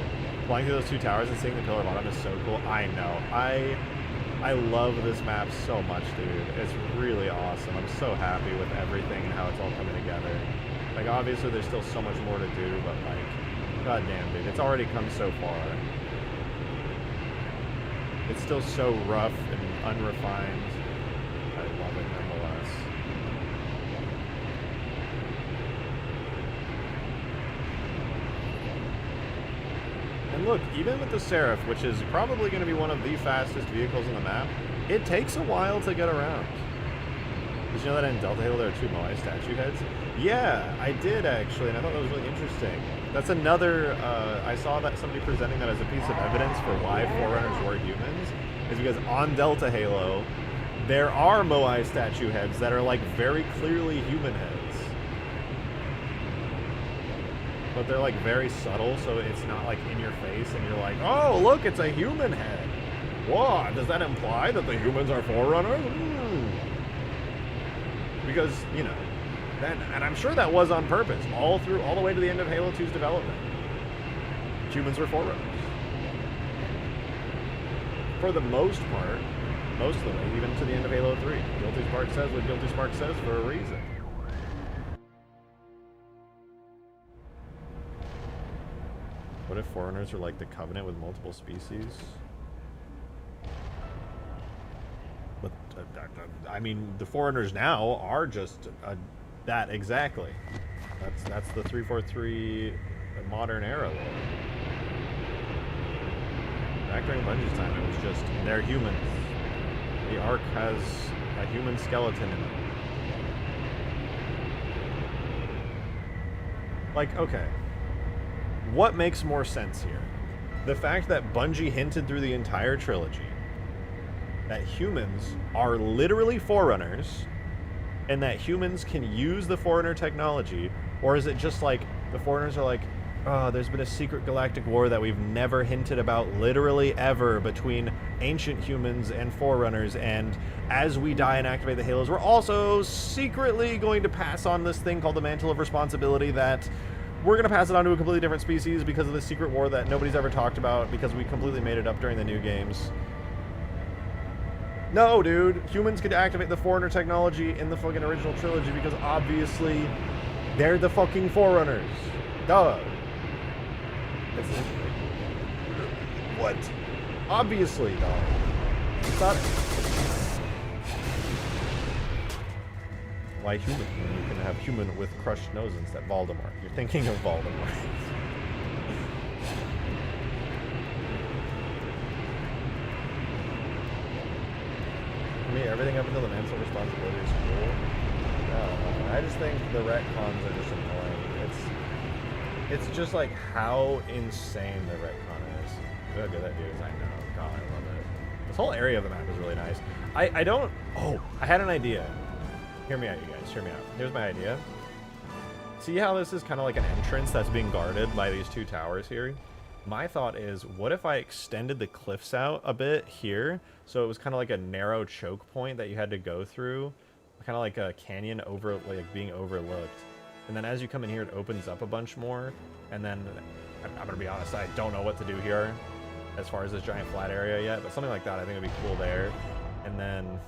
Flying through those two towers and seeing the pillar bottom is so cool. I know. I love this map so much, dude. It's really awesome. I'm so happy with everything and how it's all coming together. Like, obviously, there's still so much more to do, but, like, goddamn, dude. It's already come so far. It's still so rough and unrefined. I love it nonetheless. And look, even with the Seraph, which is probably going to be one of the fastest vehicles on the map, it takes a while to get around. Did you know that in Delta Halo there are 2 Moai statue heads? Yeah, I did actually, and I thought that was really interesting. That's another, I saw that somebody presenting that as a piece of evidence for why Forerunners were humans, is because on Delta Halo, there are Moai statue heads that are like very clearly human heads. But they're like very subtle, so it's not like in your face and you're like, oh, look, it's a human head. What? Does that imply that the humans are Forerunners? Because, you know, then, and I'm sure that was on purpose, all the way to the end of Halo 2's development. Humans were Forerunners. For the most part, most of the way, even to the end of Halo 3. Guilty Spark says what Guilty Spark says for a reason. What if Forerunners are like the Covenant with multiple species? But I mean, the Forerunners now are just that exactly. That's the 343 modern era lore. Back during Bungie's time, it was just, they're humans. The Ark has a human skeleton in it. Like, okay. What makes more sense here? The fact that Bungie hinted through the entire trilogy that humans are literally Forerunners, and that humans can use the Forerunner technology, or is it just like the Forerunners are like, oh, there's been a secret galactic war that we've never hinted about literally ever between ancient humans and Forerunners, and as we die and activate the Halos, we're also secretly going to pass on this thing called the Mantle of Responsibility that we're going to pass it on to a completely different species because of the secret war that nobody's ever talked about because we completely made it up during the new games. No, dude. Humans could activate the Forerunner technology in the fucking original trilogy because obviously they're the fucking Forerunners. Duh. What? Obviously, dog. It's not... Why human? When you can have human with crushed nose instead. Voldemort. You're thinking of Voldemort. Me, everything up until the Mantle Responsibility is cool. No, I just think the retcons are just annoying. It's just like how insane the retcon is. Look how good that dude is. I know. God, I love it. This whole area of the map is really nice. I don't... Oh, I had an idea. Hear me out, you guys. Hear me out. Here's my idea. See how this is kind of like an entrance that's being guarded by these two towers here? My thought is, what if I extended the cliffs out a bit here, so it was kind of like a narrow choke point that you had to go through, kind of like a canyon over, like being overlooked. And then as you come in here, it opens up a bunch more. And then, I'm gonna be honest, I don't know what to do here as far as this giant flat area yet, but something like that I think would be cool there. And then,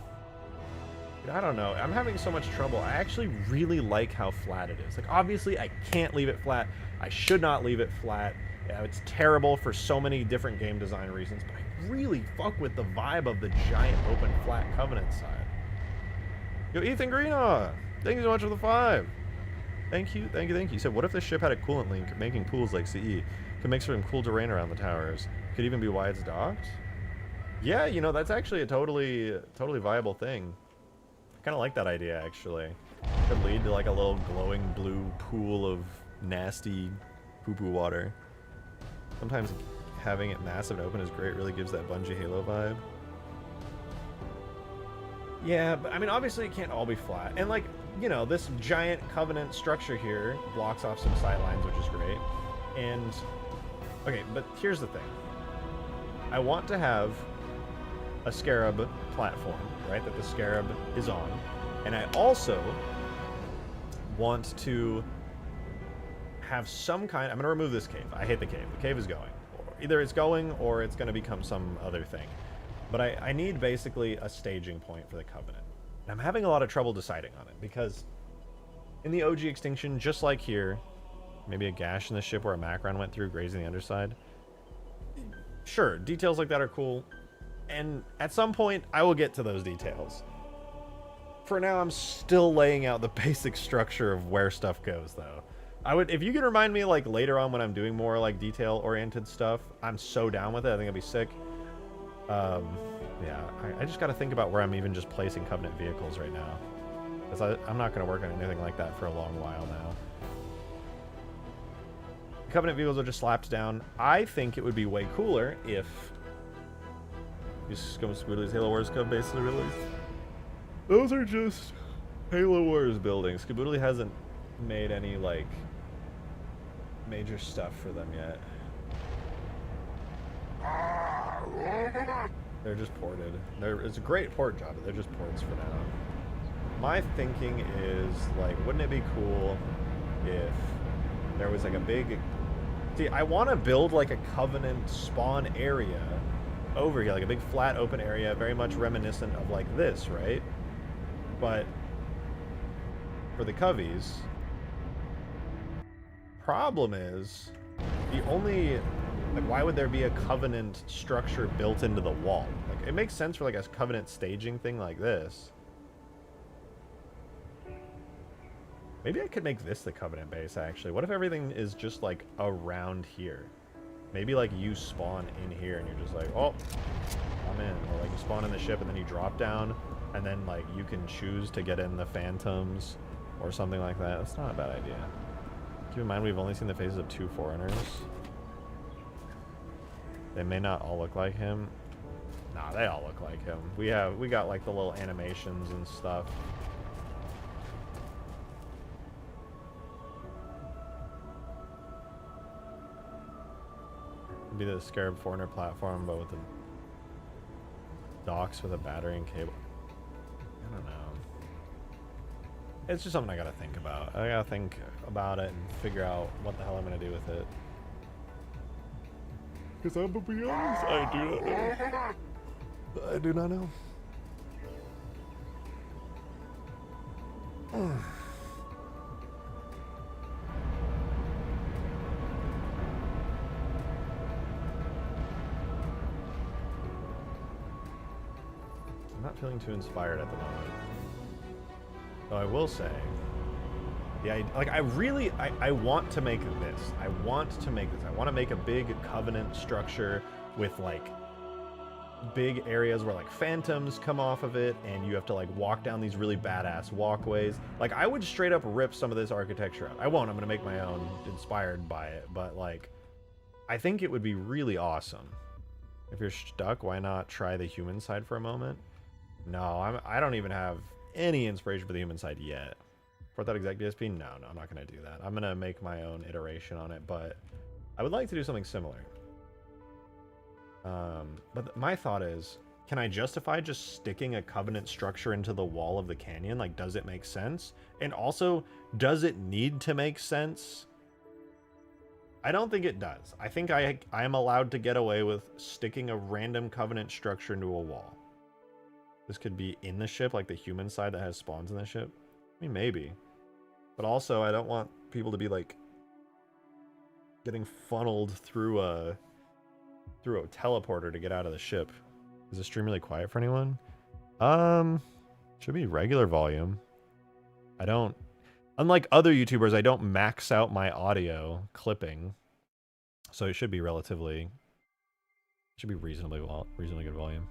I don't know, I'm having so much trouble. I actually really like how flat it is. Like, obviously, I can't leave it flat. I should not leave it flat. Yeah, it's terrible for so many different game design reasons, but I really fuck with the vibe of the giant open flat Covenant side. Yo, Ethan Greena, thank you so much for the 5. Thank you, thank you, thank you. You said, what if the ship had a coolant link making pools like CE? Could make some cool terrain around the towers. Could even be why it's docked? Yeah, you know, that's actually a totally viable thing. I kind of like that idea, actually. Could lead to like a little glowing blue pool of nasty poo-poo water. Sometimes having it massive and open is great, really gives that Bungie Halo vibe. Yeah, but I mean, obviously it can't all be flat. And like, you know, this giant Covenant structure here blocks off some sight lines, which is great. And, okay, but here's the thing. I want to have a Scarab platform, right, that the Scarab is on. And I also want to have some kind... I'm going to remove this cave. I hate the cave. The cave is going. Either it's going or it's going to become some other thing. But I need basically a staging point for the Covenant. And I'm having a lot of trouble deciding on it because in the OG Extinction, just like here, maybe a gash in the ship where a Macron went through grazing the underside. Sure, details like that are cool. And at some point, I will get to those details. For now, I'm still laying out the basic structure of where stuff goes, though. I would, if you could remind me, like, later on when I'm doing more, like, detail-oriented stuff, I'm so down with it. I think it'd be sick. Yeah, I just got to think about where I'm even just placing Covenant vehicles right now. Because I'm not going to work on anything like that for a long while now. Covenant vehicles are just slapped down. I think it would be way cooler if Scum Squiddly's Halo Wars Cub basically released. Those are just Halo Wars buildings. Squiddly hasn't made any, like, major stuff for them yet. They're just ported. It's a great port job, but they're just ports for now. My thinking is, like, wouldn't it be cool if there was, like, a big... See, I want to build, like, a Covenant spawn area over here, like a big flat open area, very much reminiscent of, like, this, right? But for the Covies, problem is, the only... Like, why would there be a Covenant structure built into the wall? Like, it makes sense for, like, a Covenant staging thing like this. Maybe I could make this the Covenant base, actually. What if everything is just, like, around here? Maybe like you spawn in here and you're just like, oh, I'm in. Or like you spawn in the ship and then you drop down and then like you can choose to get in the phantoms or something like that. That's not a bad idea. Keep in mind we've only seen the faces of 2 foreigners. They may not all look like him. Nah, they all look like him. We got like the little animations and stuff. Be the Scarab foreigner platform, but with the docks with a battery and cable. I don't know. It's just something I gotta think about. I gotta think about it and figure out what the hell I'm gonna do with it. Because I'm gonna be honest, I do not know. I do not know. I'm not feeling too inspired at the moment. Though I will say, yeah, like I want to make this. I want to make this. I want to make a big covenant structure with like big areas where like phantoms come off of it and you have to like walk down these really badass walkways. Like I would straight up rip some of this architecture out. I won't, I'm gonna make my own inspired by it, but like I think it would be really awesome. If you're stuck, why not try the human side for a moment? No, I don't even have any inspiration for the human side yet. For that exact DSP? No, I'm not gonna do that. I'm gonna make my own iteration on it, but I would like to do something similar. But my thought is, can I justify just sticking a covenant structure into the wall of the canyon? Like, does it make sense? And also, does it need to make sense? I don't think it does. I think I am allowed to get away with sticking a random covenant structure into a wall. This could be in the ship, like the human side that has spawns in the ship. I mean, maybe. But also, I don't want people to be, like, getting funneled through a teleporter to get out of the ship. Is the stream really quiet for anyone? Should be regular volume. I don't... Unlike other YouTubers, I don't max out my audio clipping. So it should be relatively... Should be reasonably good volume.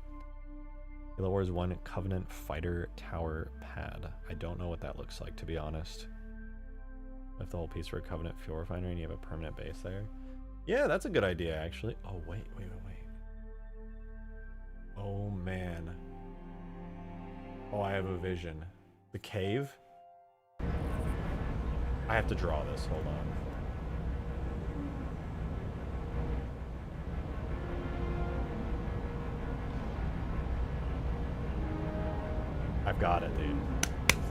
Halo Wars 1 Covenant Fighter Tower Pad. I don't know what that looks like, to be honest. If the whole piece for a Covenant fuel refinery and you have a permanent base there. Yeah, that's a good idea, actually. Oh, wait. Oh, man. Oh, I have a vision. The cave? I have to draw this. Hold on. I've got it, dude.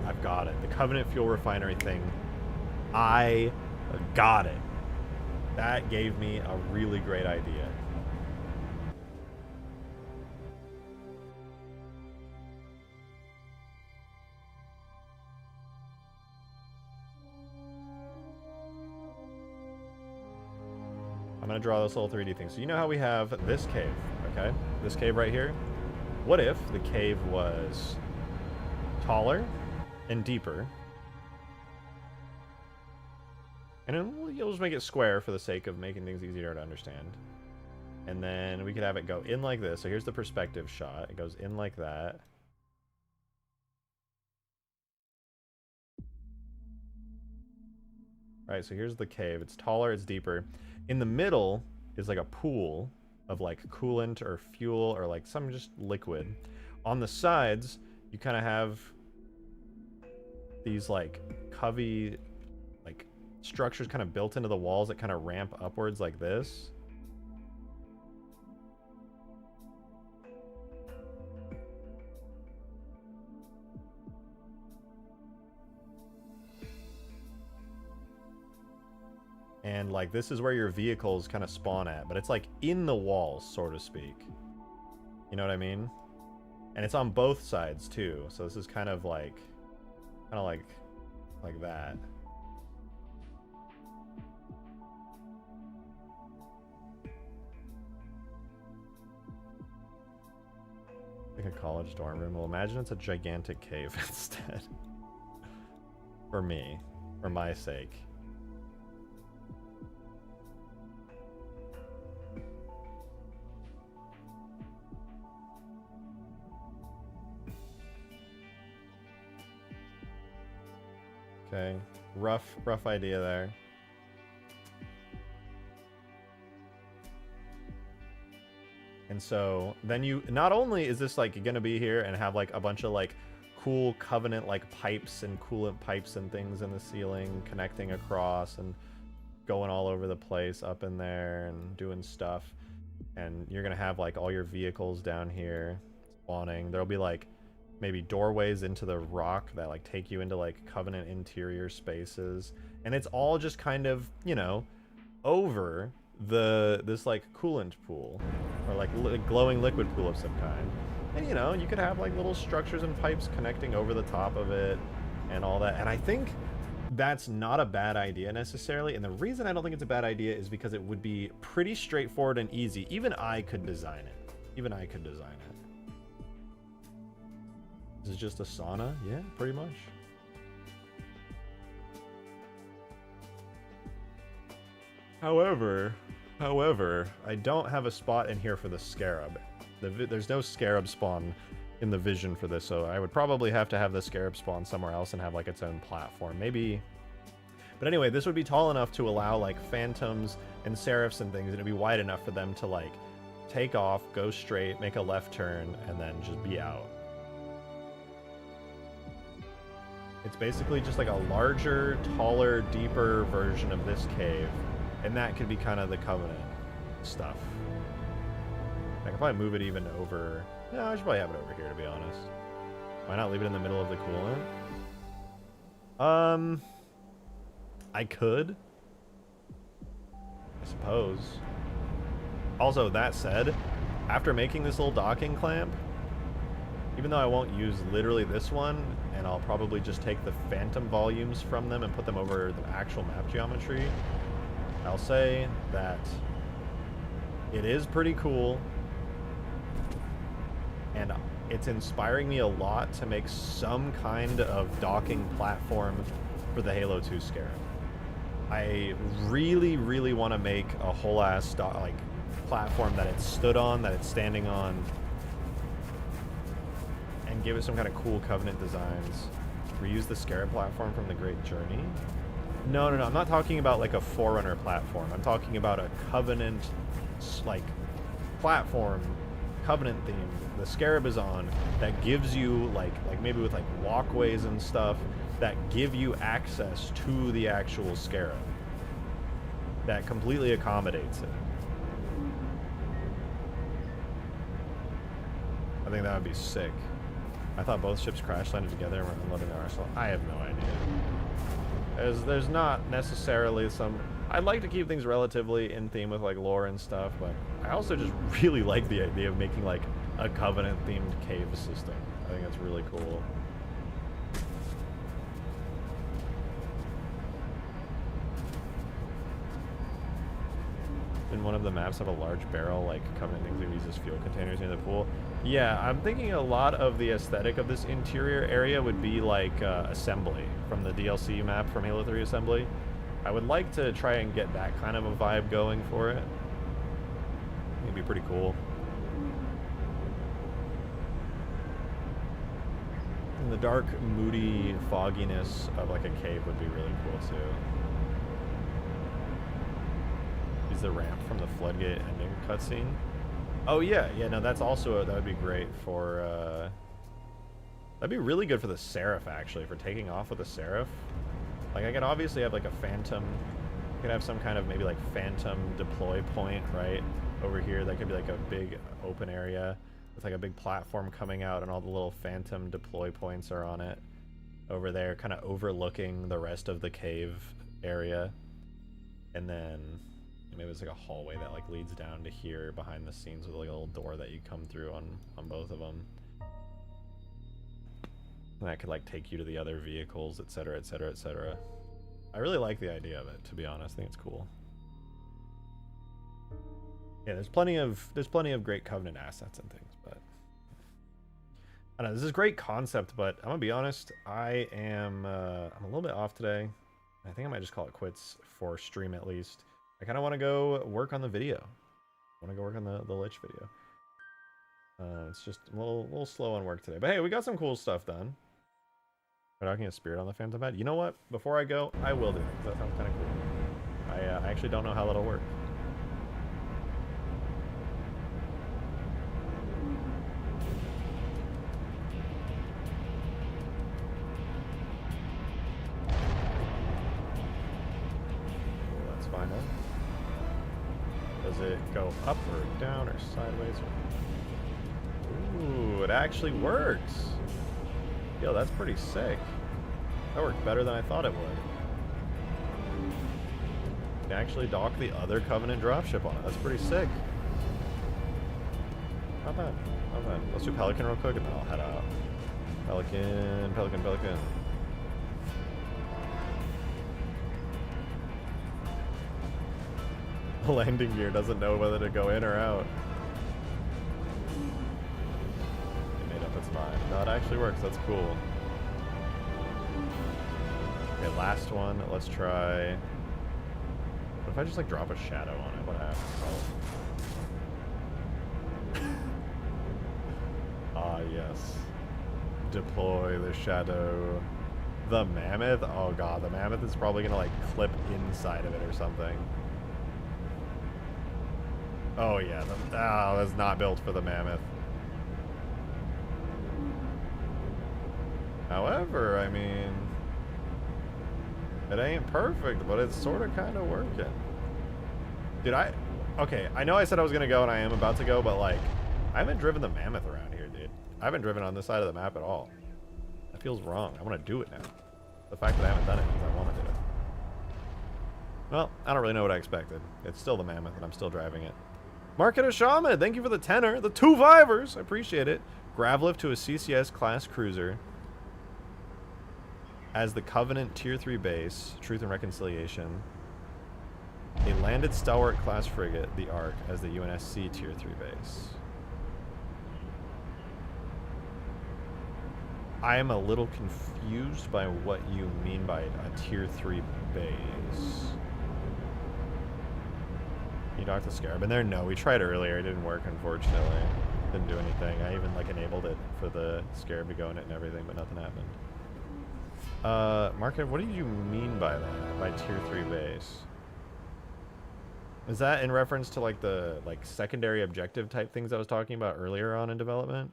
I've got it. The Covenant fuel refinery thing. I got it. That gave me a really great idea. I'm gonna draw this little 3D thing. So you know how we have this cave, okay? This cave right here? What if the cave was taller and deeper? And then you'll just make it square for the sake of making things easier to understand. And then we could have it go in like this. So here's the perspective shot. It goes in like that. Right, so here's the cave. It's taller, it's deeper. In the middle is like a pool of like coolant or fuel or like some just liquid. On the sides, you kind of have these like covey like structures kind of built into the walls that kind of ramp upwards like this. And like this is where your vehicles kind of spawn at, but it's like in the walls, so to speak. You know what I mean? And it's on both sides too. So this is kind of like that. Like a college dorm room. Well, imagine it's a gigantic cave instead. For me, for my sake. Okay. Rough idea there. And so then you, not only is this like gonna be here and have like a bunch of like cool Covenant like pipes and coolant pipes and things in the ceiling connecting across and going all over the place up in there and doing stuff. And you're gonna have like all your vehicles down here spawning. There'll be like maybe doorways into the rock that like take you into like Covenant interior spaces. And it's all just kind of, you know, over this like coolant pool or like glowing liquid pool of some kind. And you know, you could have like little structures and pipes connecting over the top of it and all that. And I think that's not a bad idea necessarily. And the reason I don't think it's a bad idea is because it would be pretty straightforward and easy. Even I could design it. Even I could design it. This is just a sauna? Yeah, pretty much. However, I don't have a spot in here for the scarab. There's no scarab spawn in the vision for this, so I would probably have to have the scarab spawn somewhere else and have like its own platform. Maybe. But anyway, this would be tall enough to allow like phantoms and seraphs and things, and it'd be wide enough for them to like take off, go straight, make a left turn, and then just be out. It's basically just like a larger, taller, deeper version of this cave. And that could be kind of the Covenant stuff. I could probably move it even over. No, I should probably have it over here, to be honest. Why not leave it in the middle of the coolant? I could. I suppose. Also, that said, after making this little docking clamp, even though I won't use literally this one, and I'll probably just take the phantom volumes from them and put them over the actual map geometry, I'll say that it is pretty cool, and it's inspiring me a lot to make some kind of docking platform for the Halo 2 Scarab. I really, really want to make a whole ass like platform that it's stood on, that it's standing on, and give it some kind of cool Covenant designs. Reuse the Scarab platform from the Great Journey. No, I'm not talking about like a Forerunner platform. I'm talking about a Covenant like platform, Covenant theme. The Scarab is on that gives you like maybe with like walkways and stuff that give you access to the actual Scarab. That completely accommodates it. I think that would be sick. I thought both ships crash landed together and were unloading their arsenal. I have no idea. There's not necessarily some... I'd like to keep things relatively in theme with like lore and stuff, but I also just really like the idea of making like a Covenant-themed cave system. I think that's really cool. In one of the maps have a large barrel like Covenant things that use as fuel containers near the pool. Yeah, I'm thinking a lot of the aesthetic of this interior area would be like Assembly from the DLC map from Halo 3 Assembly. I would like to try and get that kind of a vibe going for it. It'd be pretty cool. And the dark, moody fogginess of like a cave would be really cool too. Use the ramp from the Floodgate ending cutscene. Oh yeah, no, that's also that would be great for. That'd be really good for the Seraph actually, for taking off with the Seraph. Like I could obviously have like a Phantom. I could have some kind of maybe like Phantom deploy point right over here. That could be like a big open area with like a big platform coming out, and all the little Phantom deploy points are on it over there, kind of overlooking the rest of the cave area. And then maybe it's like a hallway that like leads down to here behind the scenes with like a little door that you come through on both of them. And that could like take you to the other vehicles, etc., etc., etc. I really like the idea of it, to be honest. I think it's cool. Yeah, there's plenty of great Covenant assets and things, but I don't know, this is a great concept, but I'm gonna be honest, I'm a little bit off today. I think I might just call it quits for stream at least. I kind of want to go work on the video. I want to go work on the Lich video. It's just a little slow on work today. But hey, we got some cool stuff done. Docking a spirit on the Phantom Pad. You know what? Before I go, I will do it. That sounds kind of cool. I actually don't know how that'll work. Let's find out. Does it go up or down or sideways? Ooh, it actually works. Yo, that's pretty sick. That worked better than I thought it would. You can actually dock the other Covenant dropship on it. That's pretty sick. Not bad. Not bad. Let's do Pelican real quick and then I'll head out. Pelican, Pelican, Pelican. The landing gear doesn't know whether to go in or out. It made up its mind. No, it actually works. That's cool. Okay, last one. Let's try... What if I just, like, drop a shadow on it? What happens? Oh. Ah, yes. Deploy the shadow. The mammoth? Oh, God. The mammoth is probably going to, like, clip inside of it or something. Oh, yeah. That's not built for the mammoth. However, I mean... It ain't perfect, but it's sort of kind of working. Dude, okay, I know I said I was going to go and I am about to go, but, like, I haven't driven the mammoth around here, dude. I haven't driven on this side of the map at all. That feels wrong. I want to do it now. The fact that I haven't done it means I want to do it. Well, I don't really know what I expected. It's still the mammoth, and I'm still driving it. Market a Shaman, thank you for the tenor. The 2 Vivers, I appreciate it. Gravlift to a CCS class cruiser. As the Covenant Tier 3 base, Truth and Reconciliation. A landed Stalwart class frigate, the Ark, as the UNSC Tier 3 base. I am a little confused by what you mean by a Tier 3 base. You docked the Scarab in there? No, we tried earlier. It didn't work, unfortunately. Didn't do anything. I even, like, enabled it for the Scarab to go in it and everything, but nothing happened. Market, what do you mean by that? By Tier 3 base? Is that in reference to, like, the, like, secondary objective type things I was talking about earlier on in development?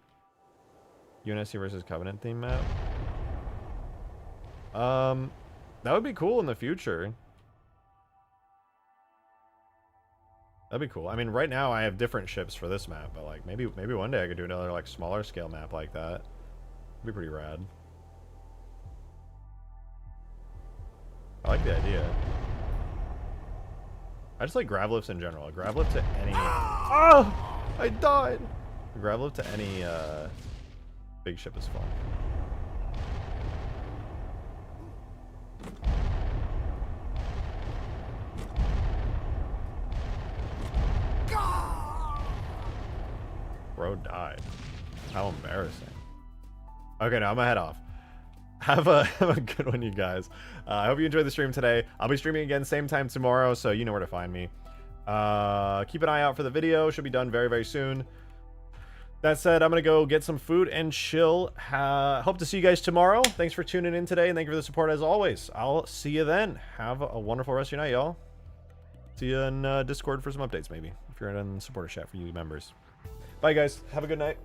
UNSC versus Covenant theme map? That would be cool in the future. That'd be cool. I mean, right now I have different ships for this map, but, like, maybe one day I could do another, like, smaller scale map like that. It'd be pretty rad. I like the idea. I just like Gravlifts in general. A Gravlift to any... Oh! I died! A Gravlift to any big ship is fun. Bro died. How embarrassing. Okay, now I'm gonna head off. Have a good one, you guys. I hope you enjoyed the stream today. I'll be streaming again same time tomorrow, so you know where to find me. Keep an eye out for the video. Should be done very, very soon. That said, I'm going to go get some food and chill. Hope to see you guys tomorrow. Thanks for tuning in today, and thank you for the support as always. I'll see you then. Have a wonderful rest of your night, y'all. See you in Discord for some updates, maybe, if you're in supporter chat for you members. Bye, guys. Have a good night.